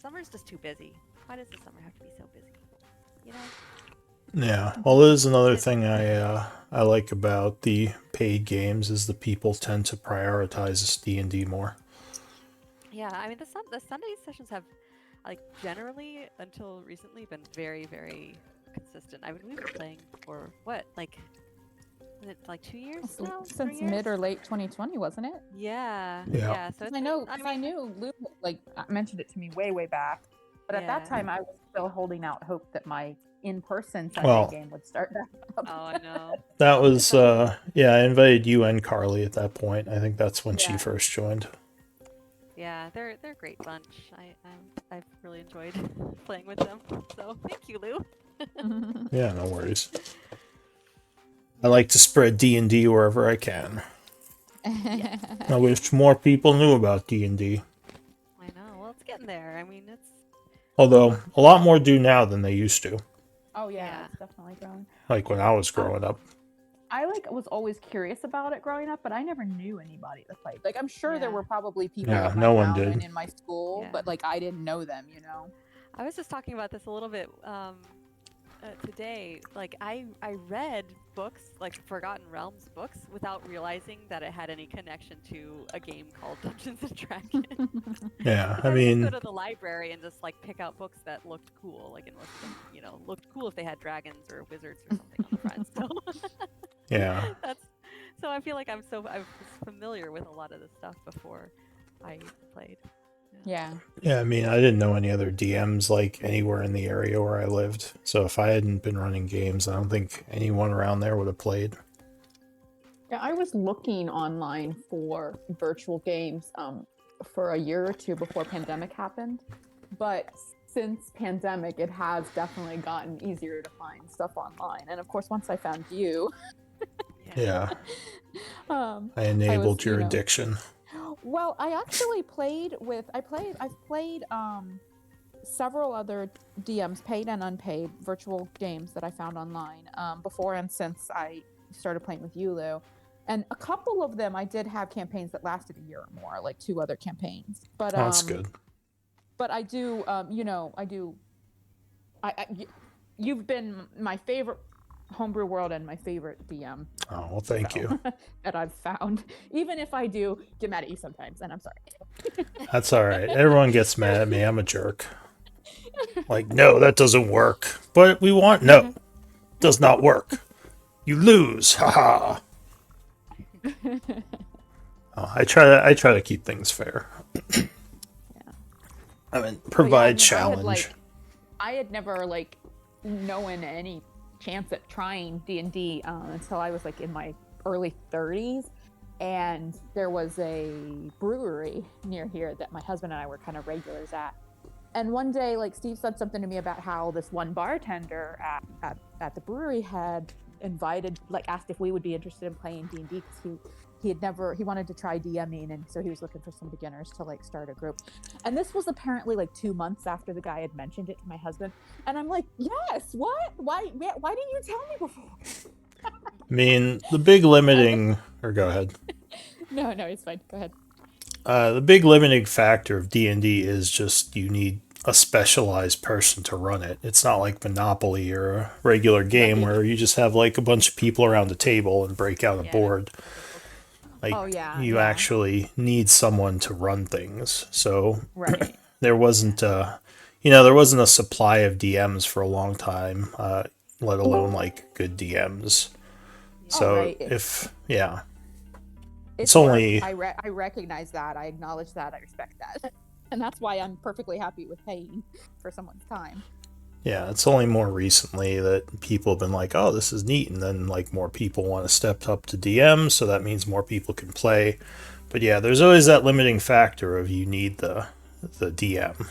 Summer's just too busy. Why does the summer have to be so busy? You know? Yeah. Well, there's another thing I like about the paid games is the people tend to prioritize D&D more. Yeah, I mean the Sunday sessions have like generally until recently been very, very consistent. I mean we've been playing for what, like is it like 2 years now? Since 3 years? mid or late 2020, wasn't it? Yeah, Yeah. yeah. So Because it's been, I I mean, knew Lou like mentioned it to me way back, but at that yeah. time I was still holding out hope that my in-person Sunday Well, game would start back up. Oh, I know. that It's was like yeah, I invited you and Carly at that point. I think that's when she Yeah. first joined. yeah, they're a great bunch. I've really enjoyed playing with them. So thank you, Lou. Yeah, no worries. I like to spread D&D wherever I can. Yes, I wish more people knew about D&D. I know. Well, it's getting there. I mean, it's Although a lot more do now than they used to. Oh yeah, yeah, it's definitely growing. Like when I was Um, growing up. I like was always curious about it growing up, but I never knew anybody that played. Like I'm sure there yeah, were probably people Yeah, in my no one town did. and in my school, yeah. but like I didn't know them, you know. I was just talking about this a little bit today. Like I read books, like Forgotten Realms books, without realizing that it had any connection to a game called Dungeons and Dragons. Yeah, Because I I would just go mean, to the library and just like pick out books that looked cool, like and most of them, looked cool if they had dragons or wizards or something on the front. So yeah. that's so I feel like I was familiar with a lot of this stuff before I played. Yeah. Yeah. Yeah, I mean, I didn't know any other DMs like anywhere in the area where I lived. So if I hadn't been running games, I don't think anyone around there would have played. Yeah, I was looking online for virtual games for a year or two before pandemic happened, but since pandemic, it has definitely gotten easier to find stuff online. And of course, once I found you, Yeah. Yeah, um, I I was, enabled your addiction. well, I actually I've played several other DMs, paid and unpaid, virtual games that I found online before and since I started playing with you, Lou. And a couple of them I did have campaigns that lasted a year or more, like 2 other campaigns. Oh, that's good. But I do, I you've been my favorite homebrew world and my favorite DM. Oh, well, thank you. That I've found. Even if I do get mad at you sometimes, and I'm sorry. That's all right. Everyone gets mad at me. I'm a jerk. Like, no, that doesn't work. But we want no, does not work. You lose. Haha. Oh, I try to keep things fair. Yeah. I mean, But yeah, provide I challenge. I had never known any chance at trying D&D until I was like in my early 30s, and there was a brewery near here that my husband and I were kind of regulars at. And one day, like Steve said something to me about how this one bartender at the brewery had invited, like asked if we would be interested in playing D&D because he wanted to try DMing, and so he was looking for some beginners to like start a group. And this was apparently like 2 months after the guy had mentioned it to my husband, and I'm like, yes, what? Why didn't you tell me before? I mean, the big limiting, or go ahead. No, it's fine. Go ahead. The big limiting factor of D&D is just you need a specialized person to run it. It's not like Monopoly or a regular game where you just have like a bunch of people around the table and break out a Yeah. board. Like, Oh, yeah, you yeah. actually need someone to run things. So Right. there wasn't there wasn't a supply of DMs for a long time, let alone like good DMs. So right. it's only I recognize that. I acknowledge that. I respect that. And that's why I'm perfectly happy with paying for someone's time. yeah, it's only more recently that people have been like, oh, this is neat, and then like more people want to step up to DM, so that means more people can play. But yeah, there's always that limiting factor of you need the DM.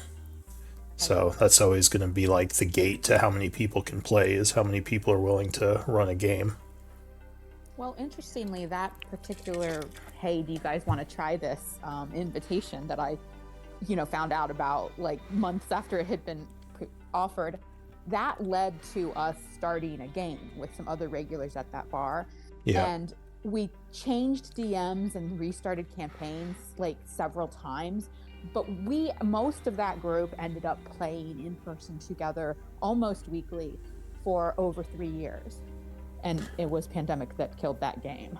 So that's always going to be like the gate to how many people can play is how many people are willing to run a game. Well, interestingly, that particular, hey, do you guys want to try this invitation that I, found out about like months after it had been offered, that led to us starting a game with some other regulars at that bar. Yeah. And we changed DMs and restarted campaigns like several times. But most of that group ended up playing in person together almost weekly for over 3 years. And it was pandemic that killed that game.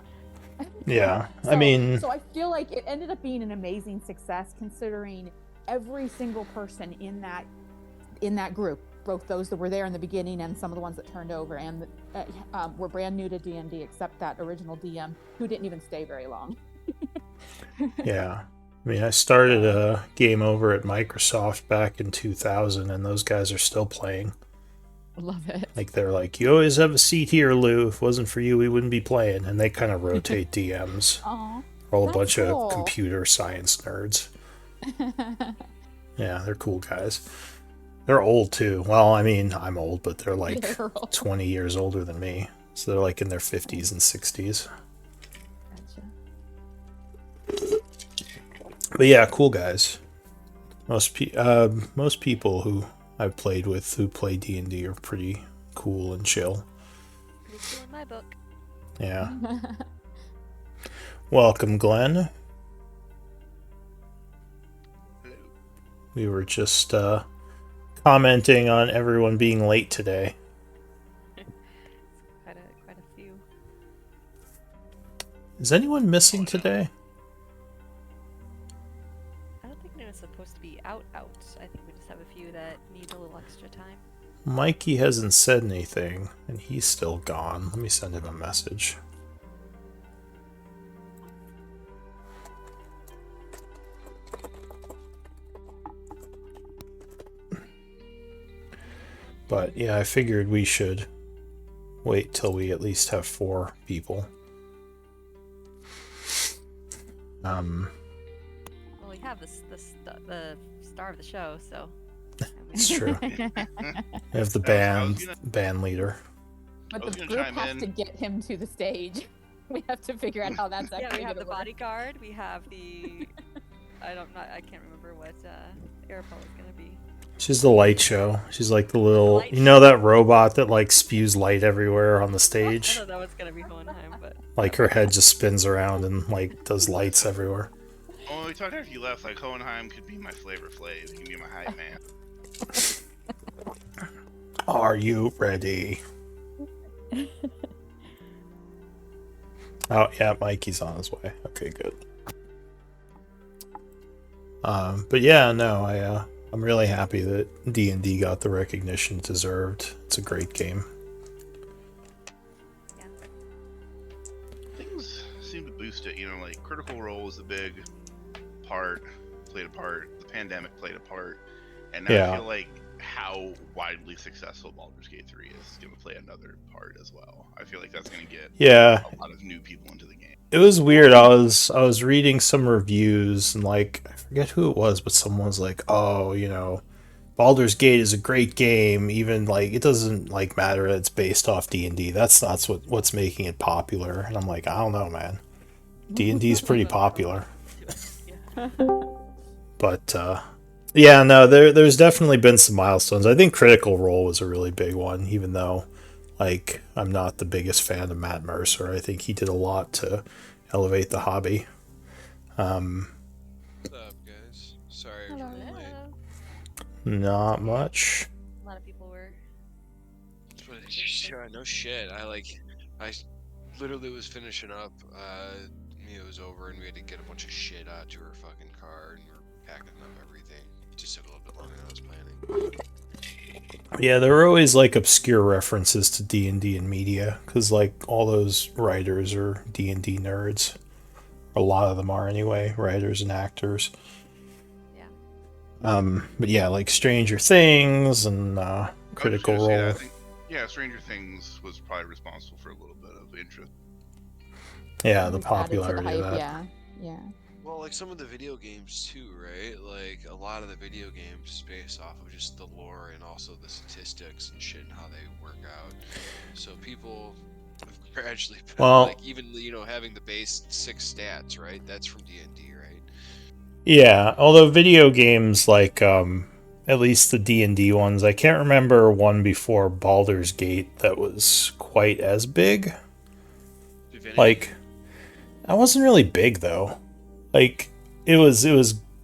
Yeah, so, I mean, so I feel like it ended up being an amazing success, considering every single person in that group, both those that were there in the beginning and some of the ones that turned over and were brand new to D&D, except that original DM who didn't even stay very long. yeah. I mean, I started a game over at Microsoft back in 2000, and those guys are still playing. Love it. Like, they're like, you always have a seat here, Lou. If it wasn't for you, we wouldn't be playing. And they kind of rotate DMs. Aw, All a that's bunch cool. of computer science nerds. Yeah, they're cool guys. They're old, too. Well, I mean, I'm old, but they're like They're old. 20 years older than me. So they're like in their 50s and 60s. Gotcha. But yeah, cool guys. Most people who I've played with who play D&D are pretty cool and chill. Pretty cool in my book. Yeah. Welcome, Glenn. We were just commenting on everyone being late today. Quite a few. Is anyone missing today? I don't think anyone's supposed to be out. I think we just have a few that need a little extra time. Mikey hasn't said anything, and he's still gone. Let me send him a message. But yeah, I figured we should wait till we at least have 4 people. Well, we have the star of the show, so. It's true. We have the band leader. But the group has to get him to the stage. We have to figure out how that's actually Yeah, we have the gonna work. bodyguard. We have the. I can't remember what Arapel is gonna be. She's the light show. She's like the little, Light you know, that robot that like spews light everywhere on the I stage. don't know what's gonna be Hohenheim, but. Like her head just spins around and like does lights everywhere. Oh, we talked after you left. Like Hohenheim could be my Flavor Flav. He can be my hype man. Are you ready? Oh yeah, Mikey's on his way. Okay, good. But yeah, no, I'm really happy that D&D got the recognition it deserved. It's a great game. Yeah. Things seem to boost it. You know, like Critical Role was a big played a part. The pandemic played a part, and now Yeah. I feel like how widely successful Baldur's Gate 3 is going to play another part as well. I feel like that's going to get Yeah. a lot of new people into the game. It was weird. I was reading some reviews and like I forget who it was, but someone was like, "Oh, you know, Baldur's Gate is a great game. Even like it doesn't like matter that it's based off D&D. That's not what's making it popular." And I'm like, I don't know, man. D&D is pretty popular. Yeah. But yeah, no, there's definitely been some milestones. I think Critical Role was a really big one, even though like I'm not the biggest fan of Matt Mercer. I think he did a lot to elevate the hobby. What's up, guys? Sorry I'm running late. Not much. A lot of people were. But yeah, no shit. I literally was finishing up. It was over, and we had to get a bunch of shit out to her fucking car, and we were packing up everything. It just took a little bit longer than I was planning. Yeah, there were always like obscure references to D&D in media because like all those writers are D&D nerds. A lot of them are anyway, writers and actors. Yeah. But yeah, like Stranger Things and Critical I was gonna say Role. that. I think, yeah, Stranger Things was probably responsible for a little bit of interest. Yeah, the Just added to popularity of hype, that. Yeah. Well, like some of the video games too, right? Like a lot of the video games is based off of just the lore and also the statistics and shit and how they work out. So people have gradually been, Well- like even having the base 6 stats, right? That's from D&D, right? Yeah, although video games like at least the D&D ones, I can't remember one before Baldur's Gate that was quite as big. Divinity? Like, I wasn't really big though. Like, it was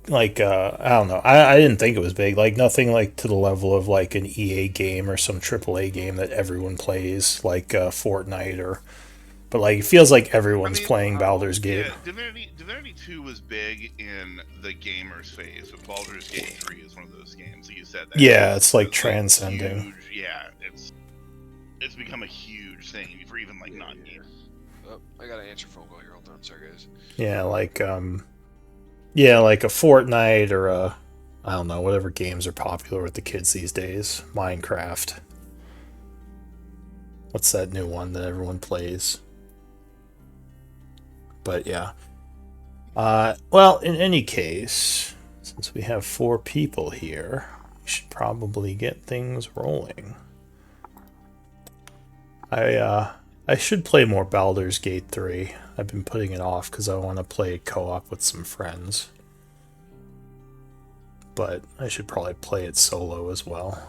I don't know. I didn't think it was big. Like nothing like to the level of like an EA game or some AAA game that everyone plays, like Fortnite or. But like it feels like everyone's playing Baldur's Gate. Yeah, Divinity 2 was big in the gamers phase, but Baldur's Gate 3 is one of those games. Like you said, that Yeah, it's like it's transcending. huge, yeah, it's become a huge thing for even like non-gamers. Oh, I gotta answer phone call here. Hold on, sorry guys. Yeah, like like a Fortnite or a I don't know, whatever games are popular with the kids these days. Minecraft. What's that new one that everyone plays? But yeah. Well, in any case, since we have 4 people here, we should probably get things rolling. I should play more Baldur's Gate 3. I've been putting it off because I want to play co-op with some friends. But I should probably play it solo as well.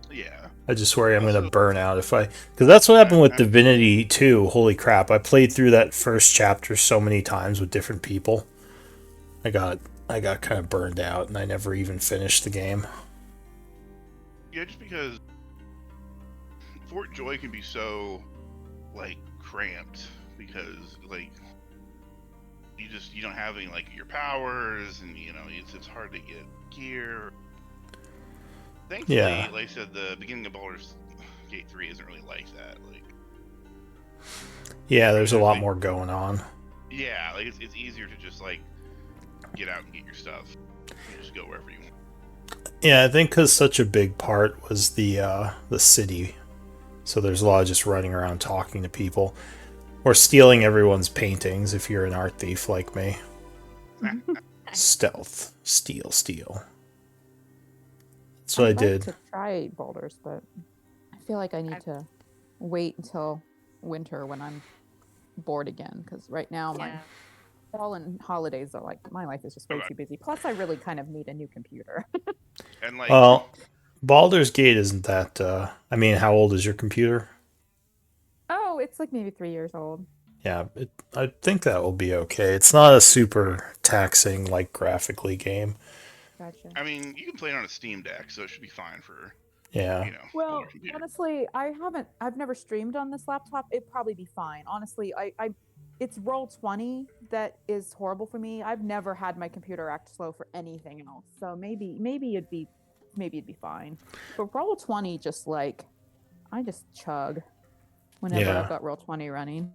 Yeah. I just worry I'm going to burn out if I... Because that's what happened with Divinity 2. Holy crap. I played through that first chapter so many times with different people. I got kind of burned out and I never even finished the game. Yeah, just because Fort Joy can be so, like, cramped because, like, you don't have any, like, your powers and, you know, it's hard to get gear. Thankfully, Yeah. like I said, the beginning of Baldur's Gate 3 isn't really like that. Like, yeah, there's a lot more going on. Yeah, like it's easier to just like get out and get your stuff and just go wherever you want. Yeah, I think because such a big part was the city, so there's a lot of just running around talking to people or stealing everyone's paintings if you're an art thief like me. Stealth, steal. That's what I did. I'd like to try Boulders, but I feel like I need to wait until winter when I'm bored again. Because right now my fall and holidays are like my life is just way too busy. Plus, I really kind of need a new computer. And like, Well, Baldur's Gate isn't that. I mean, how old is your computer? Oh, it's like maybe 3 years old. Yeah, I think that will be okay. It's not a super taxing, like, graphically game. Gotcha. I mean, you can play it on a Steam Deck, so it should be fine for, Yeah. you know. Well, honestly, I've never streamed on this laptop. It'd probably be fine. Honestly, it's Roll20 that is horrible for me. I've never had my computer act slow for anything else. So maybe it'd be fine. But Roll20 just like I just chug whenever I've got Roll20 running.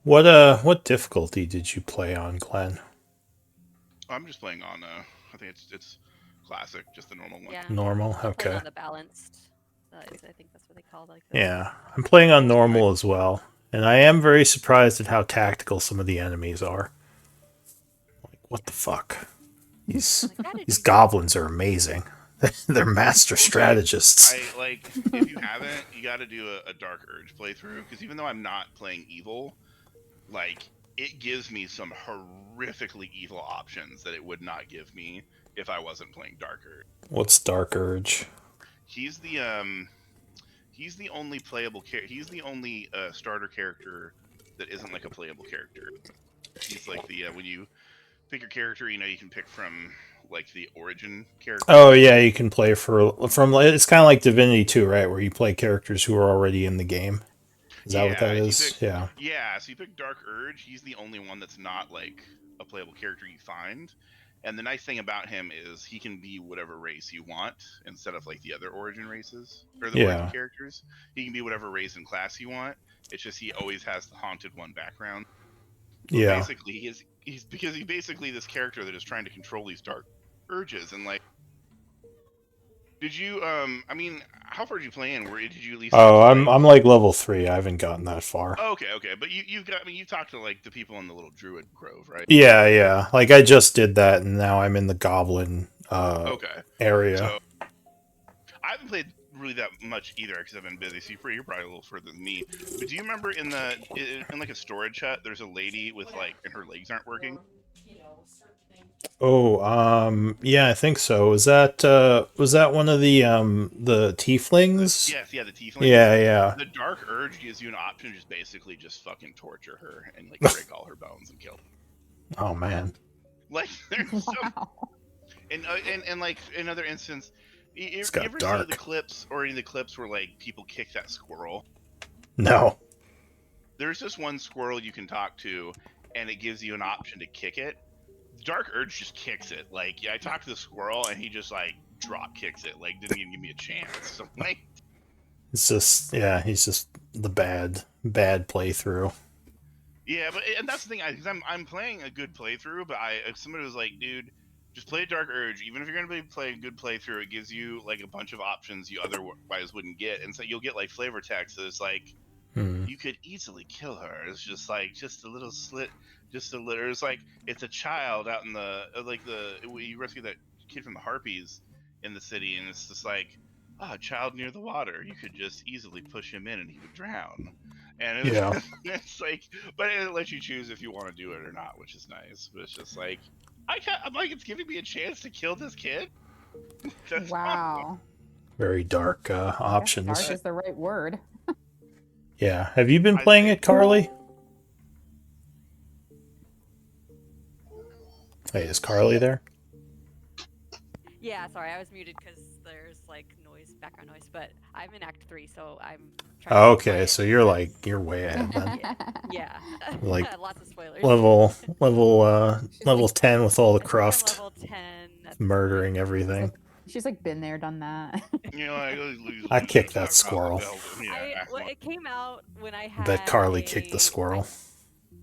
What difficulty did you play on, Glenn? I'm just playing on I think it's classic, just the normal one. Yeah. Normal, okay. Playing on the balanced. I think that's what they call like. Yeah, I'm playing on normal as well, and I am very surprised at how tactical some of the enemies are. Like, what the fuck? These goblins are amazing. They're master strategists. If you haven't, you got to do a Dark Urge playthrough, because even though I'm not playing evil, like, it gives me some horrifically evil options that it would not give me if I wasn't playing Dark Urge. What's Dark Urge? He's the only playable he's the only starter character that isn't like a playable character. He's like the when you pick your character, you know, you can pick from like the origin character. Oh yeah, you can play from it's kind of like Divinity 2, right, where you play characters who are already in the game. Is that what that is? Yeah. Yeah, so you pick Dark Urge. He's the only one that's not like a playable character you find. And the nice thing about him is he can be whatever race you want instead of like the other origin races or the origin characters. He can be whatever race and class you want. It's just he always has the Haunted One background. So basically he's basically this character that is trying to control these dark urges. And like, did you I mean, how far did you play in? Where did you at least? Oh, I'm like level 3. I haven't gotten that far. Oh, okay, but you've got, I mean, you talked to like the people in the little druid grove, right? Yeah. Like I just did that, and now I'm in the goblin area. So I haven't played really that much either because I've been busy. So you're probably a little further than me. But do you remember in like a storage hut, there's a lady with like, and her legs aren't working? Oh, yeah, I think so. Was that one of the tieflings? Yes, the tieflings. Yeah. The Dark Urge gives you an option to just basically just fucking torture her and like break all her bones and kill her. Oh man. Like there's some, Wow. and like another instance, you It's got ever see dark. the clips or any of the clips where like people kick that squirrel? No. There's this one squirrel you can talk to, and it gives you an option to kick it. Dark Urge just kicks it. Like, yeah, I talked to the squirrel, and he just like drop kicks it. Like, didn't even give me a chance. So like, It's just, yeah, he's just the bad playthrough. yeah, but and that's the thing. Because I'm playing a good playthrough, but if somebody was like, dude, just play Dark Urge. Even if you're gonna play a good playthrough, it gives you like a bunch of options you otherwise wouldn't get, and so you'll get like flavor text that's like, you could easily kill her. It's just like just a little slit, just a little. It's like it's a child out in the you rescue that kid from the harpies in the city, and it's just like, a child near the water. You could just easily push him in, and he would drown. And it's, Yeah. it's like, but it lets you choose if you want to do it or not, which is nice. But it's just like, I'm like, it's giving me a chance to kill this kid. That's Wow. Very dark I guess options. dark is the right word. Yeah. Have you been I playing think- it, Carly? Hey, is Carly there? Yeah, sorry, I was muted because there's like background noise. But I'm in Act 3, so I'm trying. Oh, to be okay, quiet so you're because- you're way ahead then. Yeah. Like, lots of spoilers. level like- 10 with all the I think I'm cruft, level 10. at this murdering point. everything. She's like been there, done that. You know, like, I kicked that squirrel. It came out when I I had. bet Carly kicked the a- squirrel.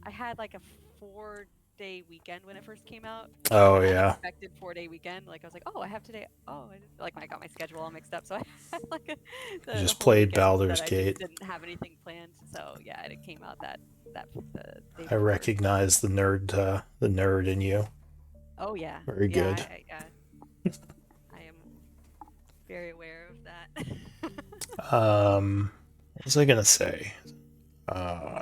I had like a 4-day weekend when it first came out. Oh An yeah. unexpected 4-day weekend. Like I was like, oh, I have today. Oh, I got my schedule all mixed up, so I had like the just whole played weekend Baldur's that I Gate. didn't have anything planned. So yeah, and it came out the day I before. recognize the nerd in you. Oh yeah. Very Yeah, good. I am very aware of that. What was I gonna say?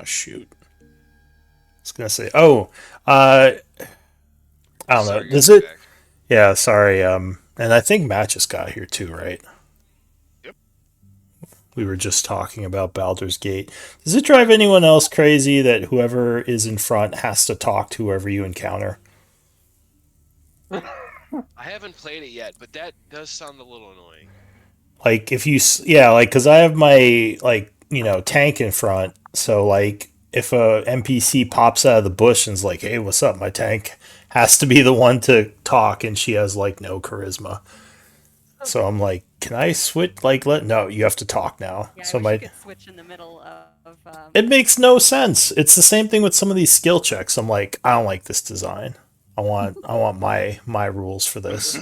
Shoot. I was gonna say, I don't know. Sorry, Does you're it? back. Yeah, sorry. And I think Matt just got here too, right? Yep. We were just talking about Baldur's Gate. Does it drive anyone else crazy that whoever is in front has to talk to whoever you encounter? I haven't played it yet, but that does sound a little annoying. Like if you, yeah, like because I have my tank in front, so like if a NPC pops out of the bush and's like, "Hey, what's up?" My tank has to be the one to talk, and she has like no charisma. So I'm like, "Can I switch? Like, no, you have to talk now." Yeah, So I wish my you could switch in the middle of it makes no sense. It's the same thing with some of these skill checks. I'm like, I don't like this design. I want my rules for this.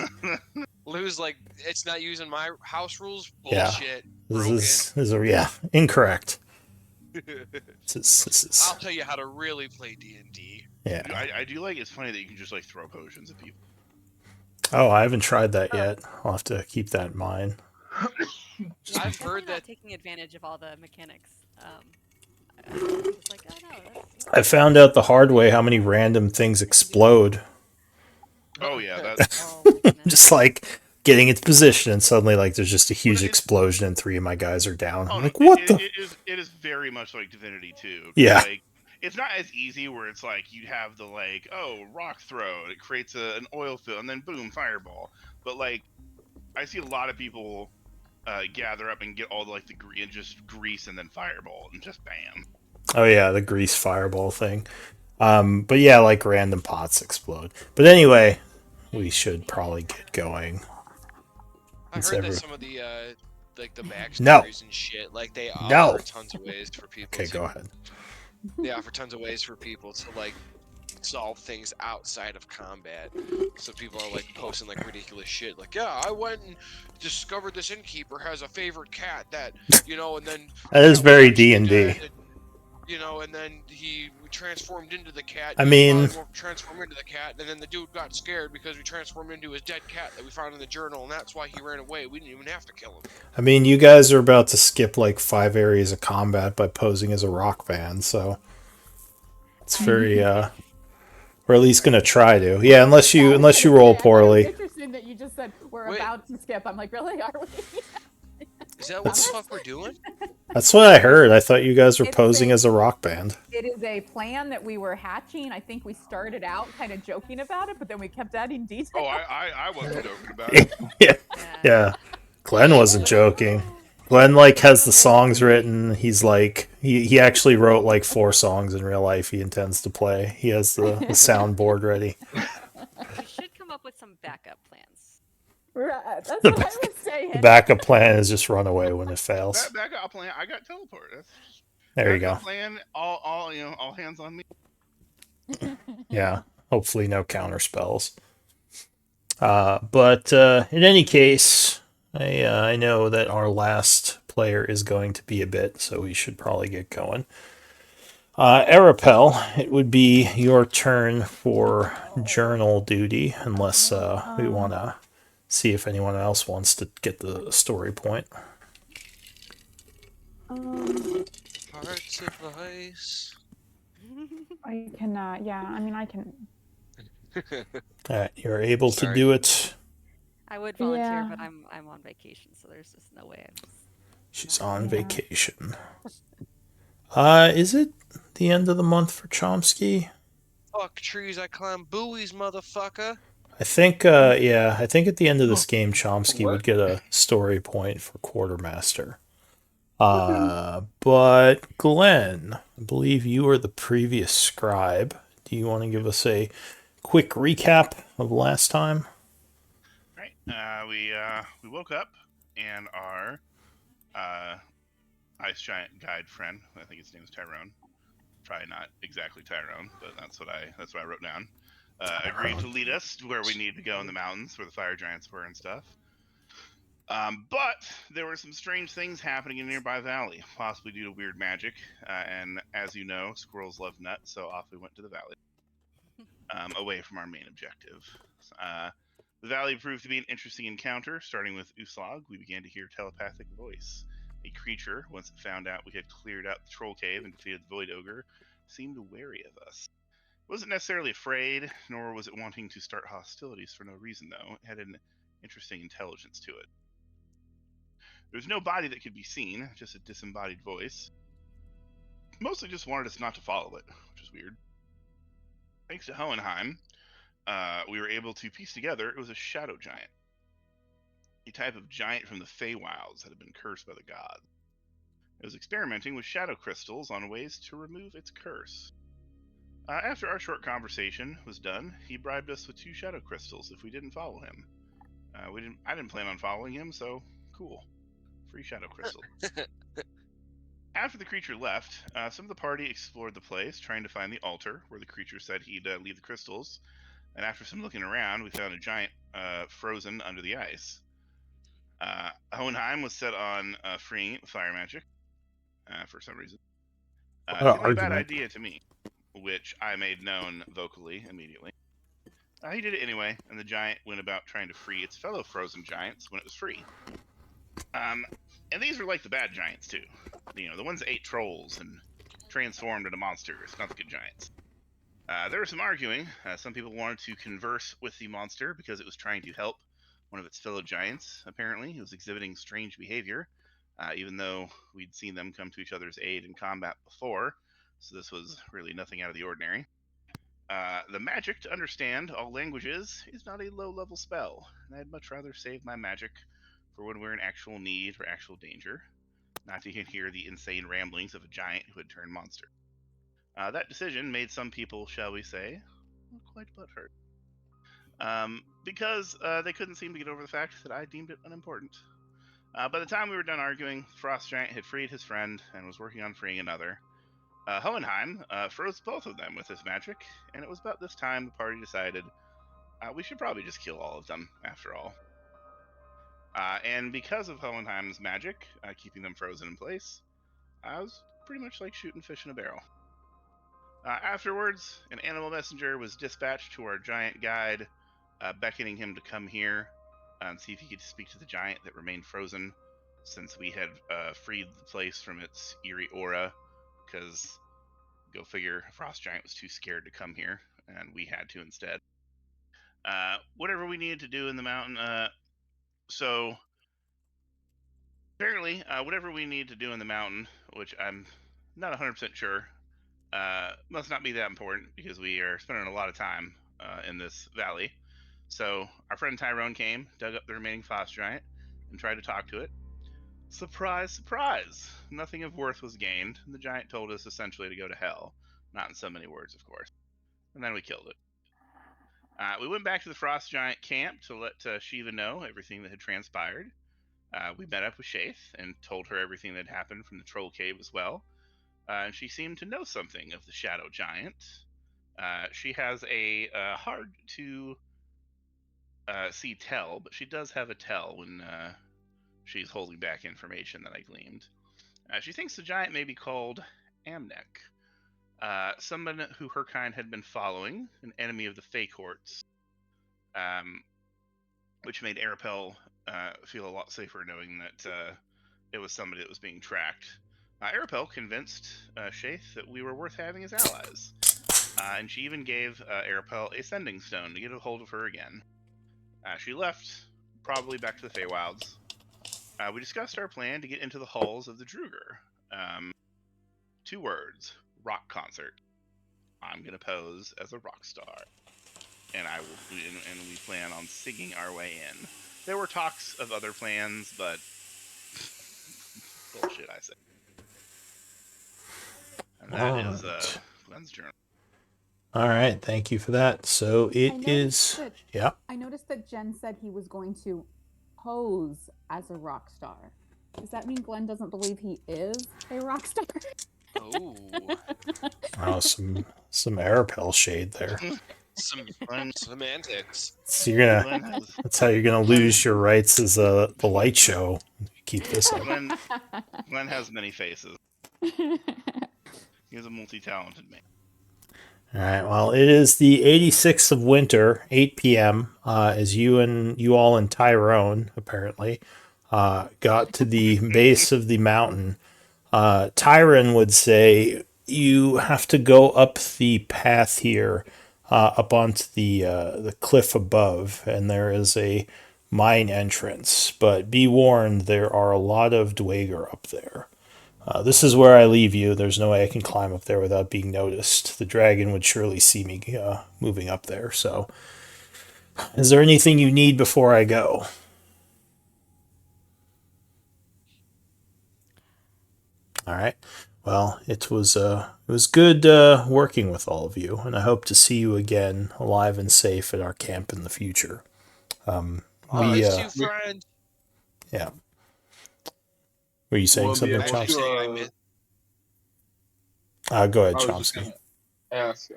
Lou's like, it's not using my house rules. Yeah. Bullshit. This is incorrect. This is I'll tell you how to really play D&D. yeah. I do like it's funny that you can just like throw potions at people. Oh, I haven't tried that yet. I'll have to keep that in mind. Yeah, I've definitely heard not that- taking advantage of all the mechanics. I was just like, oh no, that's I found out the hard way how many random things explode. Oh yeah, that's oh my goodness. Just like getting into position and suddenly like there's just a huge But it- explosion and 3 of my guys are down. oh, I'm no, like, what the? it is very much like Divinity 2. 'Cause, Yeah. Like, it's not as easy where it's like you have the like, oh, rock throw, it creates an oil fill, and then boom, fireball. But like, I see a lot of people gather up and get all the like and just grease and then fireball and just bam. Oh yeah, the grease fireball thing. But yeah, like random pots explode. But anyway, we should probably get going. I It's heard every- that some of the like the backstories No. and shit, like they No. offer tons of ways for people. Okay, to, go ahead. They offer tons of ways for people to like solve things outside of combat. So people are like posting like ridiculous shit, like, yeah, I went and discovered this innkeeper has a favorite cat that, and then That is very D&D. and then he transformed into the cat. I and mean- we transformed into the cat, and then the dude got scared because we transformed into his dead cat that we found in the journal, and that's why he ran away. We didn't even have to kill him. I mean, you guys are about to skip like 5 areas of combat by posing as a rock band, so it's very we're at least gonna try to. Yeah, unless you roll I thought it poorly. was interesting that you just said we're Wait. about to skip. I'm like, really? Are we? Is that what the That's- fuck we're doing? That's what I heard. I thought you guys were It's posing a- as a rock band. It is a plan that we were hatching. I think we started out kind of joking about it, but then we kept adding details. Oh, I wasn't joking about it. Yeah. Yeah. Yeah. Glenn wasn't joking. Glenn has the songs written. He's he actually wrote 4 songs in real life he intends to play. He has the soundboard ready. We should come up with some backup plans. Right, that's The what I was saying. The backup plan is just run away when it fails. Backup plan. I got teleport. That's There you go. backup plan. All all hands on me. Yeah. Hopefully no counter spells. But in any case, I know that our last player is going to be a bit, so we should probably get going. Arapel, it would be your turn for journal duty, unless we want to see if anyone else wants to get the story point. Hearts of ice. I can. Yeah, I mean, I can. You're able to Sorry. do it. I would volunteer, Yeah. but I'm on vacation, so there's just no way. She's on Yeah. vacation. Is it the end of the month for Chomsky? Fuck trees, I climb buoys, motherfucker. I think, I think at the end of this game, Chomsky would get a story point for quartermaster. But Glenn, I believe you are the previous scribe. Do you want to give us a quick recap of last time? Right. We woke up and our ice giant guide friend, I think his name is Tyrone. Probably not exactly Tyrone, but that's what I wrote down. Agreed to lead us to where we need to go in the mountains, where the fire giants were and stuff. But there were some strange things happening in a nearby valley, possibly due to weird magic. And as you know, squirrels love nuts, so off we went to the valley, away from our main objective. The valley proved to be an interesting encounter. Starting with Uslag, we began to hear a telepathic voice. A creature, once it found out we had cleared out the troll cave and defeated the void ogre, seemed wary of us. It wasn't necessarily afraid, nor was it wanting to start hostilities for no reason, though. It had an interesting intelligence to it. There was no body that could be seen, just a disembodied voice. Mostly just wanted us not to follow it, which is weird. Thanks to Hohenheim, we were able to piece together it was a shadow giant. A type of giant from the Feywilds that had been cursed by the gods. It was experimenting with shadow crystals on ways to remove its curse. After our short conversation was done, he bribed us with 2 shadow crystals if we didn't follow him. I didn't plan on following him, so cool. Free shadow crystal. After the creature left, some of the party explored the place, trying to find the altar where the creature said he'd leave the crystals. And after some looking around, we found a giant frozen under the ice. Hohenheim was set on freeing it with fire magic for some reason. What Seemed like a bad argument. idea to me, which I made known vocally immediately. He did it anyway, and the giant went about trying to free its fellow frozen giants when it was free. And these were like the bad giants too. You know, the ones that ate trolls and transformed into monsters, not the good giants. There was some arguing. Some people wanted to converse with the monster because it was trying to help one of its fellow giants. Apparently, it was exhibiting strange behavior, even though we'd seen them come to each other's aid in combat before, so this was really nothing out of the ordinary. The magic to understand all languages is not a low-level spell, and I'd much rather save my magic for when we're in actual need or actual danger, not to hear the insane ramblings of a giant who had turned monster. That decision made some people, shall we say, quite butthurt. Because they couldn't seem to get over the fact that I deemed it unimportant. By the time we were done arguing, Frost Giant had freed his friend and was working on freeing another. Hohenheim froze both of them with his magic, and it was about this time the party decided we should probably just kill all of them, after all. And because of Hohenheim's magic, keeping them frozen in place, I was pretty much like shooting fish in a barrel. Afterwards, an animal messenger was dispatched to our giant guide, beckoning him to come here and see if he could speak to the giant that remained frozen, since we had freed the place from its eerie aura, because, go figure, Frost Giant was too scared to come here, and we had to instead. Whatever we needed to do in the mountain, so Apparently, whatever we need to do in the mountain, which I'm not 100% sure, must not be that important because we are spending a lot of time in this valley. So our friend Tyrone came, dug up the remaining frost giant, and tried to talk to it. Surprise, surprise! Nothing of worth was gained, and the giant told us essentially to go to hell. Not in so many words, of course. And then we killed it. We went back to the frost giant camp to let Shiva know everything that had transpired. We met up with Shaith and told her everything that had happened from the troll cave as well. And she seemed to know something of the shadow giant. She has a hard to see tell, but she does have a tell when she's holding back information that I gleaned. She thinks the giant may be called Amnek, someone who her kind had been following, an enemy of the Fey Courts, which made Arapel feel a lot safer knowing that it was somebody that was being tracked. Arapel convinced Shaith that we were worth having as allies, and she even gave Arapel a sending stone to get a hold of her again. She left, probably back to the Feywilds. We discussed our plan to get into the halls of the Druger. 2 words: rock concert. I'm gonna pose as a rock star, and we plan on singing our way in. There were talks of other plans, but bullshit, I say. And that is Glenn's journal. All right, thank you for that. So it is. Yeah. I noticed that Jen said he was going to pose as a rock star. Does that mean Glenn doesn't believe he is a rock star? Oh, Oh, some Arapel shade there. some semantics. So you're gonna. That's how you're gonna lose your rights as the light show. Keep this up. Glenn has many faces. He's a multi-talented man. All right. Well, it is the 86th of winter, 8 p.m. As you all and Tyrone apparently got to the base of the mountain. Tyron would say you have to go up the path here, up onto the cliff above, and there is a mine entrance. But be warned, there are a lot of Dwager up there. This is where I leave you. There's no way I can climb up there without being noticed. The dragon would surely see me moving up there. So, is there anything you need before I go? All right. Well, it was good working with all of you, and I hope to see you again, alive and safe, at our camp in the future. Nice to friend. Yeah. Were you saying something, Chomsky? Go ahead, I was just Chomsky. gonna ask,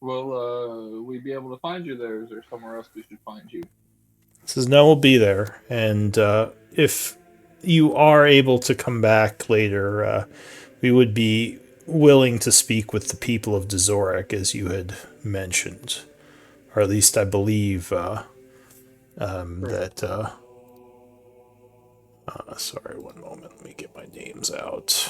will we be able to find you there? Is there somewhere else we should find you? Says no, we'll be there, and if you are able to come back later, we would be willing to speak with the people of Dazorek, as you had mentioned, or at least I believe that. Sorry, one moment. Let me get my names out.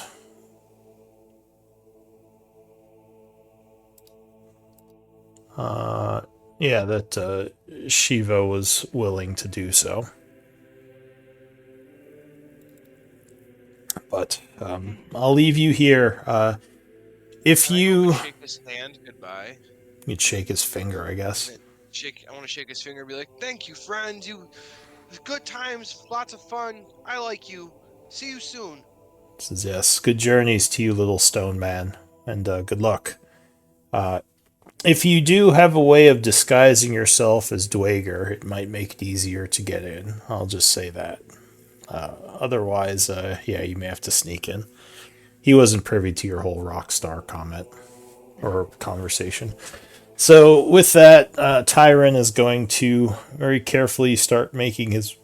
Yeah, that Shiva was willing to do so. But I'll leave you here. If you shake his hand goodbye, you'd shake his finger, I guess. I want to shake his finger and be like, "Thank you, friend. You, good times, lots of fun. I like you. See you soon." Says yes. Good journeys to you, little stone man, and good luck. If you do have a way of disguising yourself as Dwager, it might make it easier to get in. I'll just say that. Otherwise, yeah, you may have to sneak in. He wasn't privy to your whole Rockstar comment or conversation. So with that, Tyron is going to very carefully start making his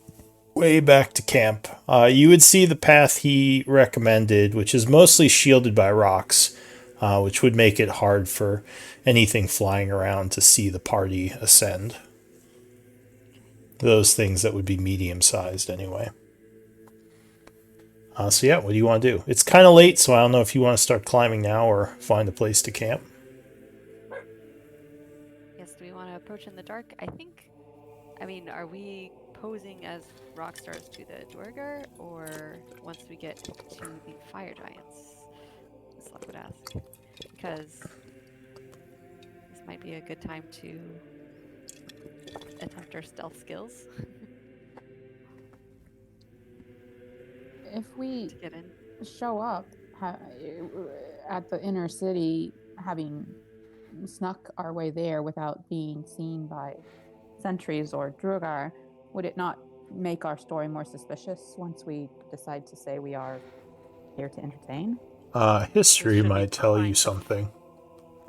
way back to camp. You would see the path he recommended, which is mostly shielded by rocks, which would make it hard for anything flying around to see the party ascend. Those things that would be medium-sized anyway. So yeah, what do you want to do? It's kind of late, so I don't know if you want to start climbing now or find a place to camp. Yes, do we want to approach in the dark? I mean, are we posing as rock stars to the Duergar, or once we get to the fire giants? Slug would ask, because this might be a good time to attempt our stealth skills If we to get in. show up at the inner city, having snuck our way there without being seen by sentries or Drugar, would it not make our story more suspicious once we decide to say we are here to entertain? History Should we might tell you find- something.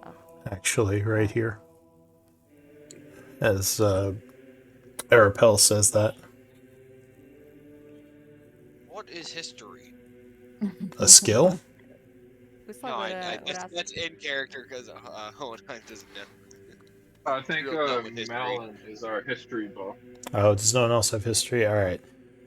Oh. Actually, right here. As Arapel says that. What is history? A skill? Uslag No, would ask. that's in character because Hohenheim doesn't know. I think Real dumb with history. Melon is our history buff. Oh, does no one else have history? Alright.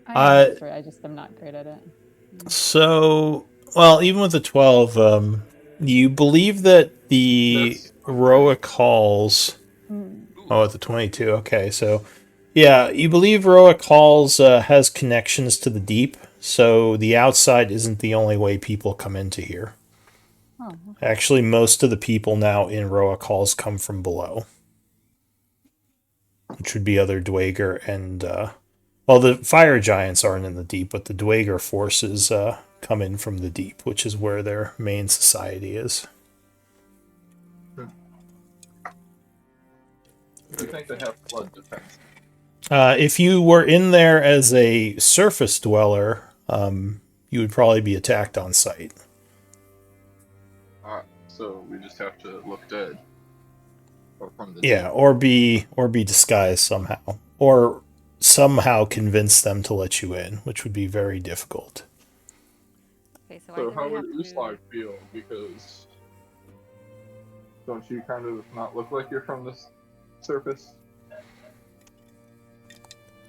I have history, I just am not great at it. So, well, even with the 12, you believe that the That's- Roic Halls... Mm. Oh, at the 22. Okay, so... Yeah, you believe Roic Halls has connections to the deep, so the outside isn't the only way people come into here. Oh, okay. Actually, most of the people now in Roic Halls come from below. Which would be other Dwager and... well, the fire giants aren't in the deep, but the Dwager forces come in from the deep, which is where their main society is. I think they have flood defense. If you were in there as a surface dweller, you would probably be attacked on sight. So we just have to look dead. Or from the Yeah, or be disguised somehow, or somehow convince them to let you in, which would be very difficult. Okay, so So either how we would have to. Uslag feel? Because don't you kind of not look like you're from the surface?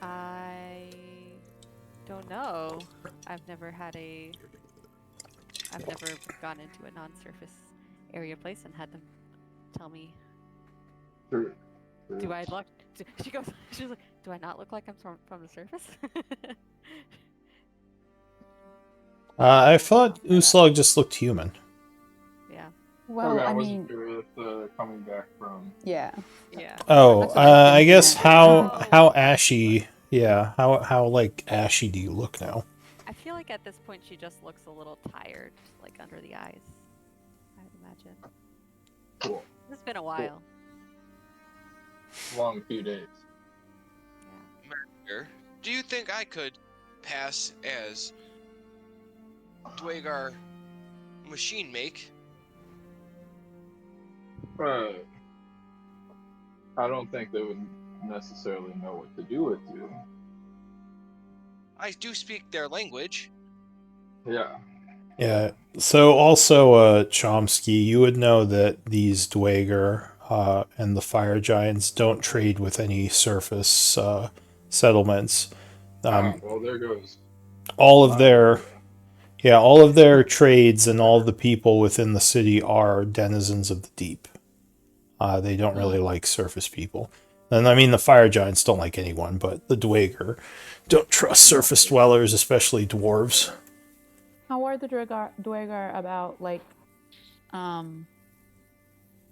I don't know. I've never gone into a non-surface area place and had them tell me. Sure. Do I look? She's like, do I not look like I'm from the surface? I thought Uslag just looked human. Yeah. Well, Okay, I I wasn't mean, sure if coming back from. yeah. Yeah. Oh, That's what I was I guess thinking. how ashy? Yeah, how like ashy do you look now? I feel like at this point she just looks a little tired, like under the eyes. I would imagine. Cool. It's been a while. Long few days. Yeah. Here, do you think I could pass as Dwagar machine make? I don't think they would necessarily know what to do with you. I do speak their language. Yeah. Yeah. So also, Chomsky, you would know that these Dwager and the fire giants don't trade with any surface settlements. Well, there goes. All of their trades and all of the people within the city are denizens of the deep. They don't really like surface people. And I mean, the fire giants don't like anyone, but the Dwager don't trust surface dwellers, especially dwarves. How are the Dwagar about like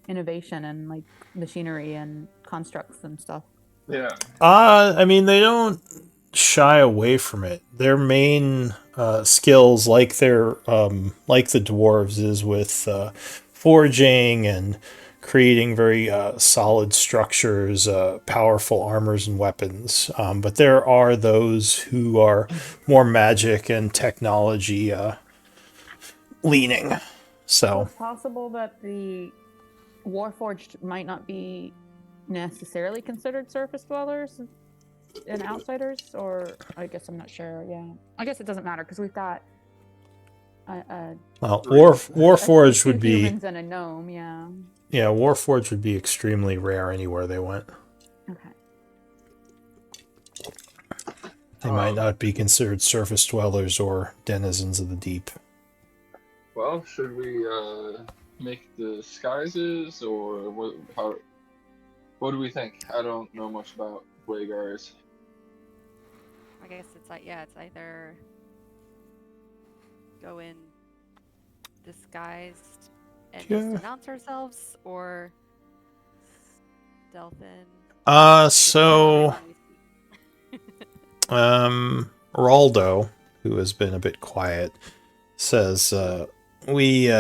innovation and like machinery and constructs and stuff? Yeah. I mean, they don't shy away from it. Their main skills, like like the dwarves, is with forging and creating very solid structures, powerful armors and weapons. But there are those who are more magic and technology leaning. So it's possible that the Warforged might not be necessarily considered surface dwellers and outsiders, or I guess I'm not sure. Yeah, I guess it doesn't matter because we've got Warforged would be humans and a gnome. Yeah. Yeah, Warforged would be extremely rare anywhere they went. Okay. They might not be considered surface dwellers or denizens of the deep. Well, should we make disguises or what? What do we think? I don't know much about Dwagars. I guess it's like, yeah, it's either go in disguised and just Yeah. announce ourselves, or stealth in. So When we see. Raldo, who has been a bit quiet, says we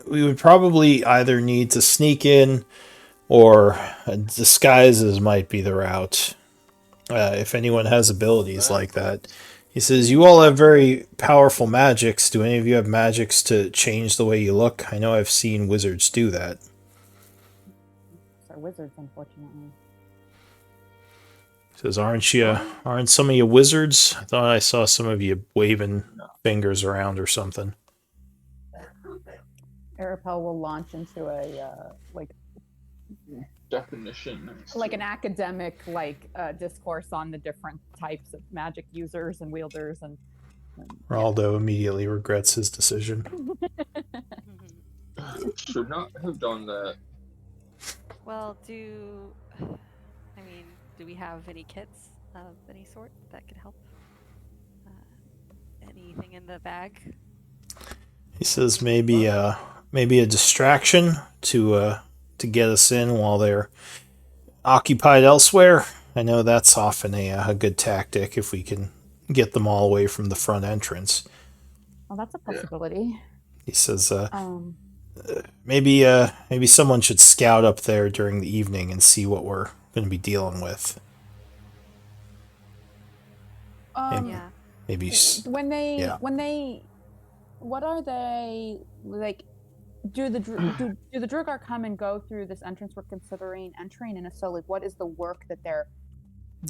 we would probably either need to sneak in or disguises might be the route. If anyone has abilities like that. He says, you all have very powerful magics. Do any of you have magics to change the way you look? I know I've seen wizards do that. Are wizards, unfortunately. He says, aren't some of you wizards? I thought I saw some of you waving fingers around or something. Arapel will launch into a definition. like an academic discourse on the different types of magic users and wielders and Raldo immediately regrets his decision. Should not have done that. Well, do we have any kits of any sort that could help? Anything in the bag? He says maybe a distraction to get us in while they're occupied elsewhere. I know that's often a good tactic if we can get them all away from the front entrance. Well, that's a possibility. He says maybe someone should scout up there during the evening and see what we're going to be dealing with. Yeah. Maybe when they what are they like? Do the Drugar come and go through this entrance we're considering entering? And if so, like, what is the work that they're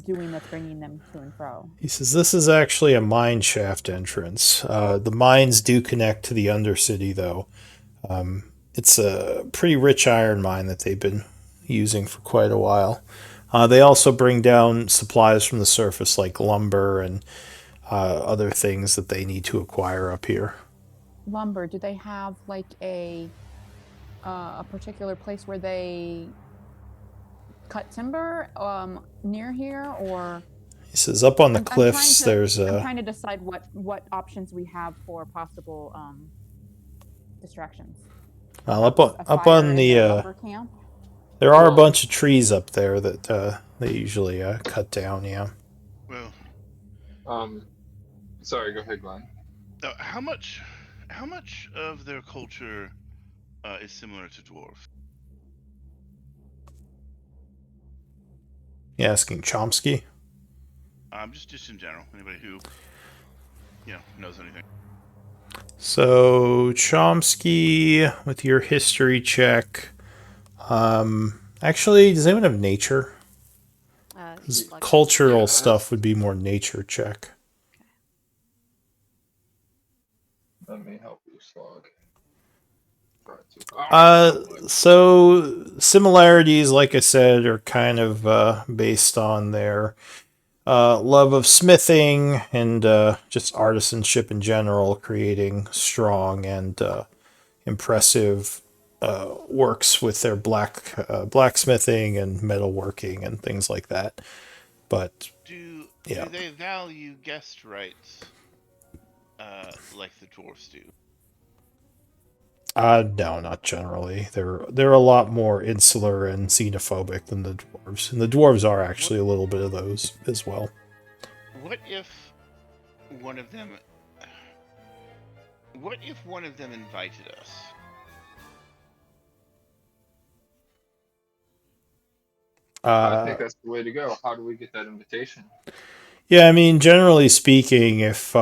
doing that's bringing them to and fro? He says this is actually a mine shaft entrance. The mines do connect to the Undercity, though. It's a pretty rich iron mine that they've been using for quite a while. They also bring down supplies from the surface, like lumber and other things that they need to acquire up here. Lumber, do they have like a particular place where they cut timber near here, or? He says up on the cliffs there's I'm trying to decide what options we have for possible distractions. Well, up on the camp? There are a bunch of trees up there that they usually cut down. Yeah. Well, sorry. Go ahead, Glenn. How much of their culture is similar to dwarf? You asking Chomsky? Just in general. Anybody who knows anything. So Chomsky, with your history check, actually, does anyone have nature? Cultural stuff would be more nature check. Let me help you, Slog. So similarities, like I said, are kind of based on their love of smithing and just artisanship in general, creating strong and impressive works with their blacksmithing and metalworking and things like that. But do they value guest rights like the dwarves do? No, not generally. They're a lot more insular and xenophobic than the dwarves, and the dwarves are actually a little bit of those as well. What if one of them invited us? I think that's the way to go. How do we get that invitation? Yeah, I mean, generally speaking, if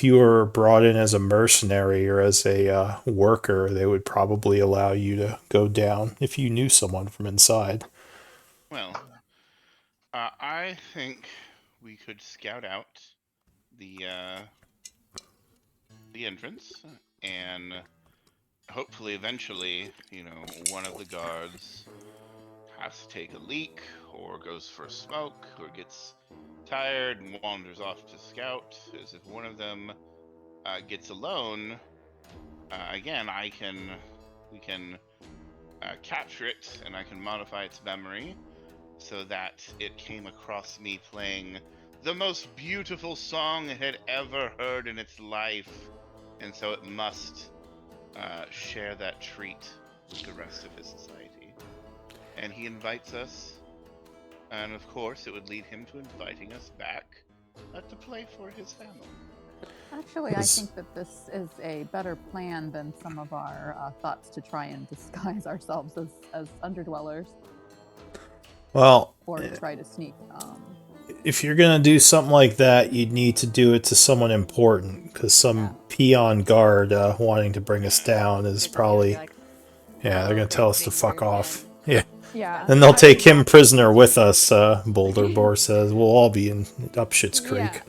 you were brought in as a mercenary or as a worker, they would probably allow you to go down if you knew someone from inside. Well, I think we could scout out the entrance, and hopefully, eventually, one of the guards has to take a leak, or goes for a smoke, or gets tired and wanders off to scout. As if one of them gets alone, again, we can capture it, and I can modify its memory so that it came across me playing the most beautiful song it had ever heard in its life, and so it must share that treat with the rest of his society. And he invites us, and of course it would lead him to inviting us back to play for his family. Actually, I think that this is a better plan than some of our thoughts to try and disguise ourselves as underdwellers Well, or try to sneak. if you're gonna do something like that, you'd need to do it to someone important, because some peon guard wanting to bring us down is probably, Like, yeah, they're gonna tell us to fuck off. Yeah, Yeah. and they'll take him prisoner with us. Boulder Boar says we'll all be in up Shit's Creek. Yeah.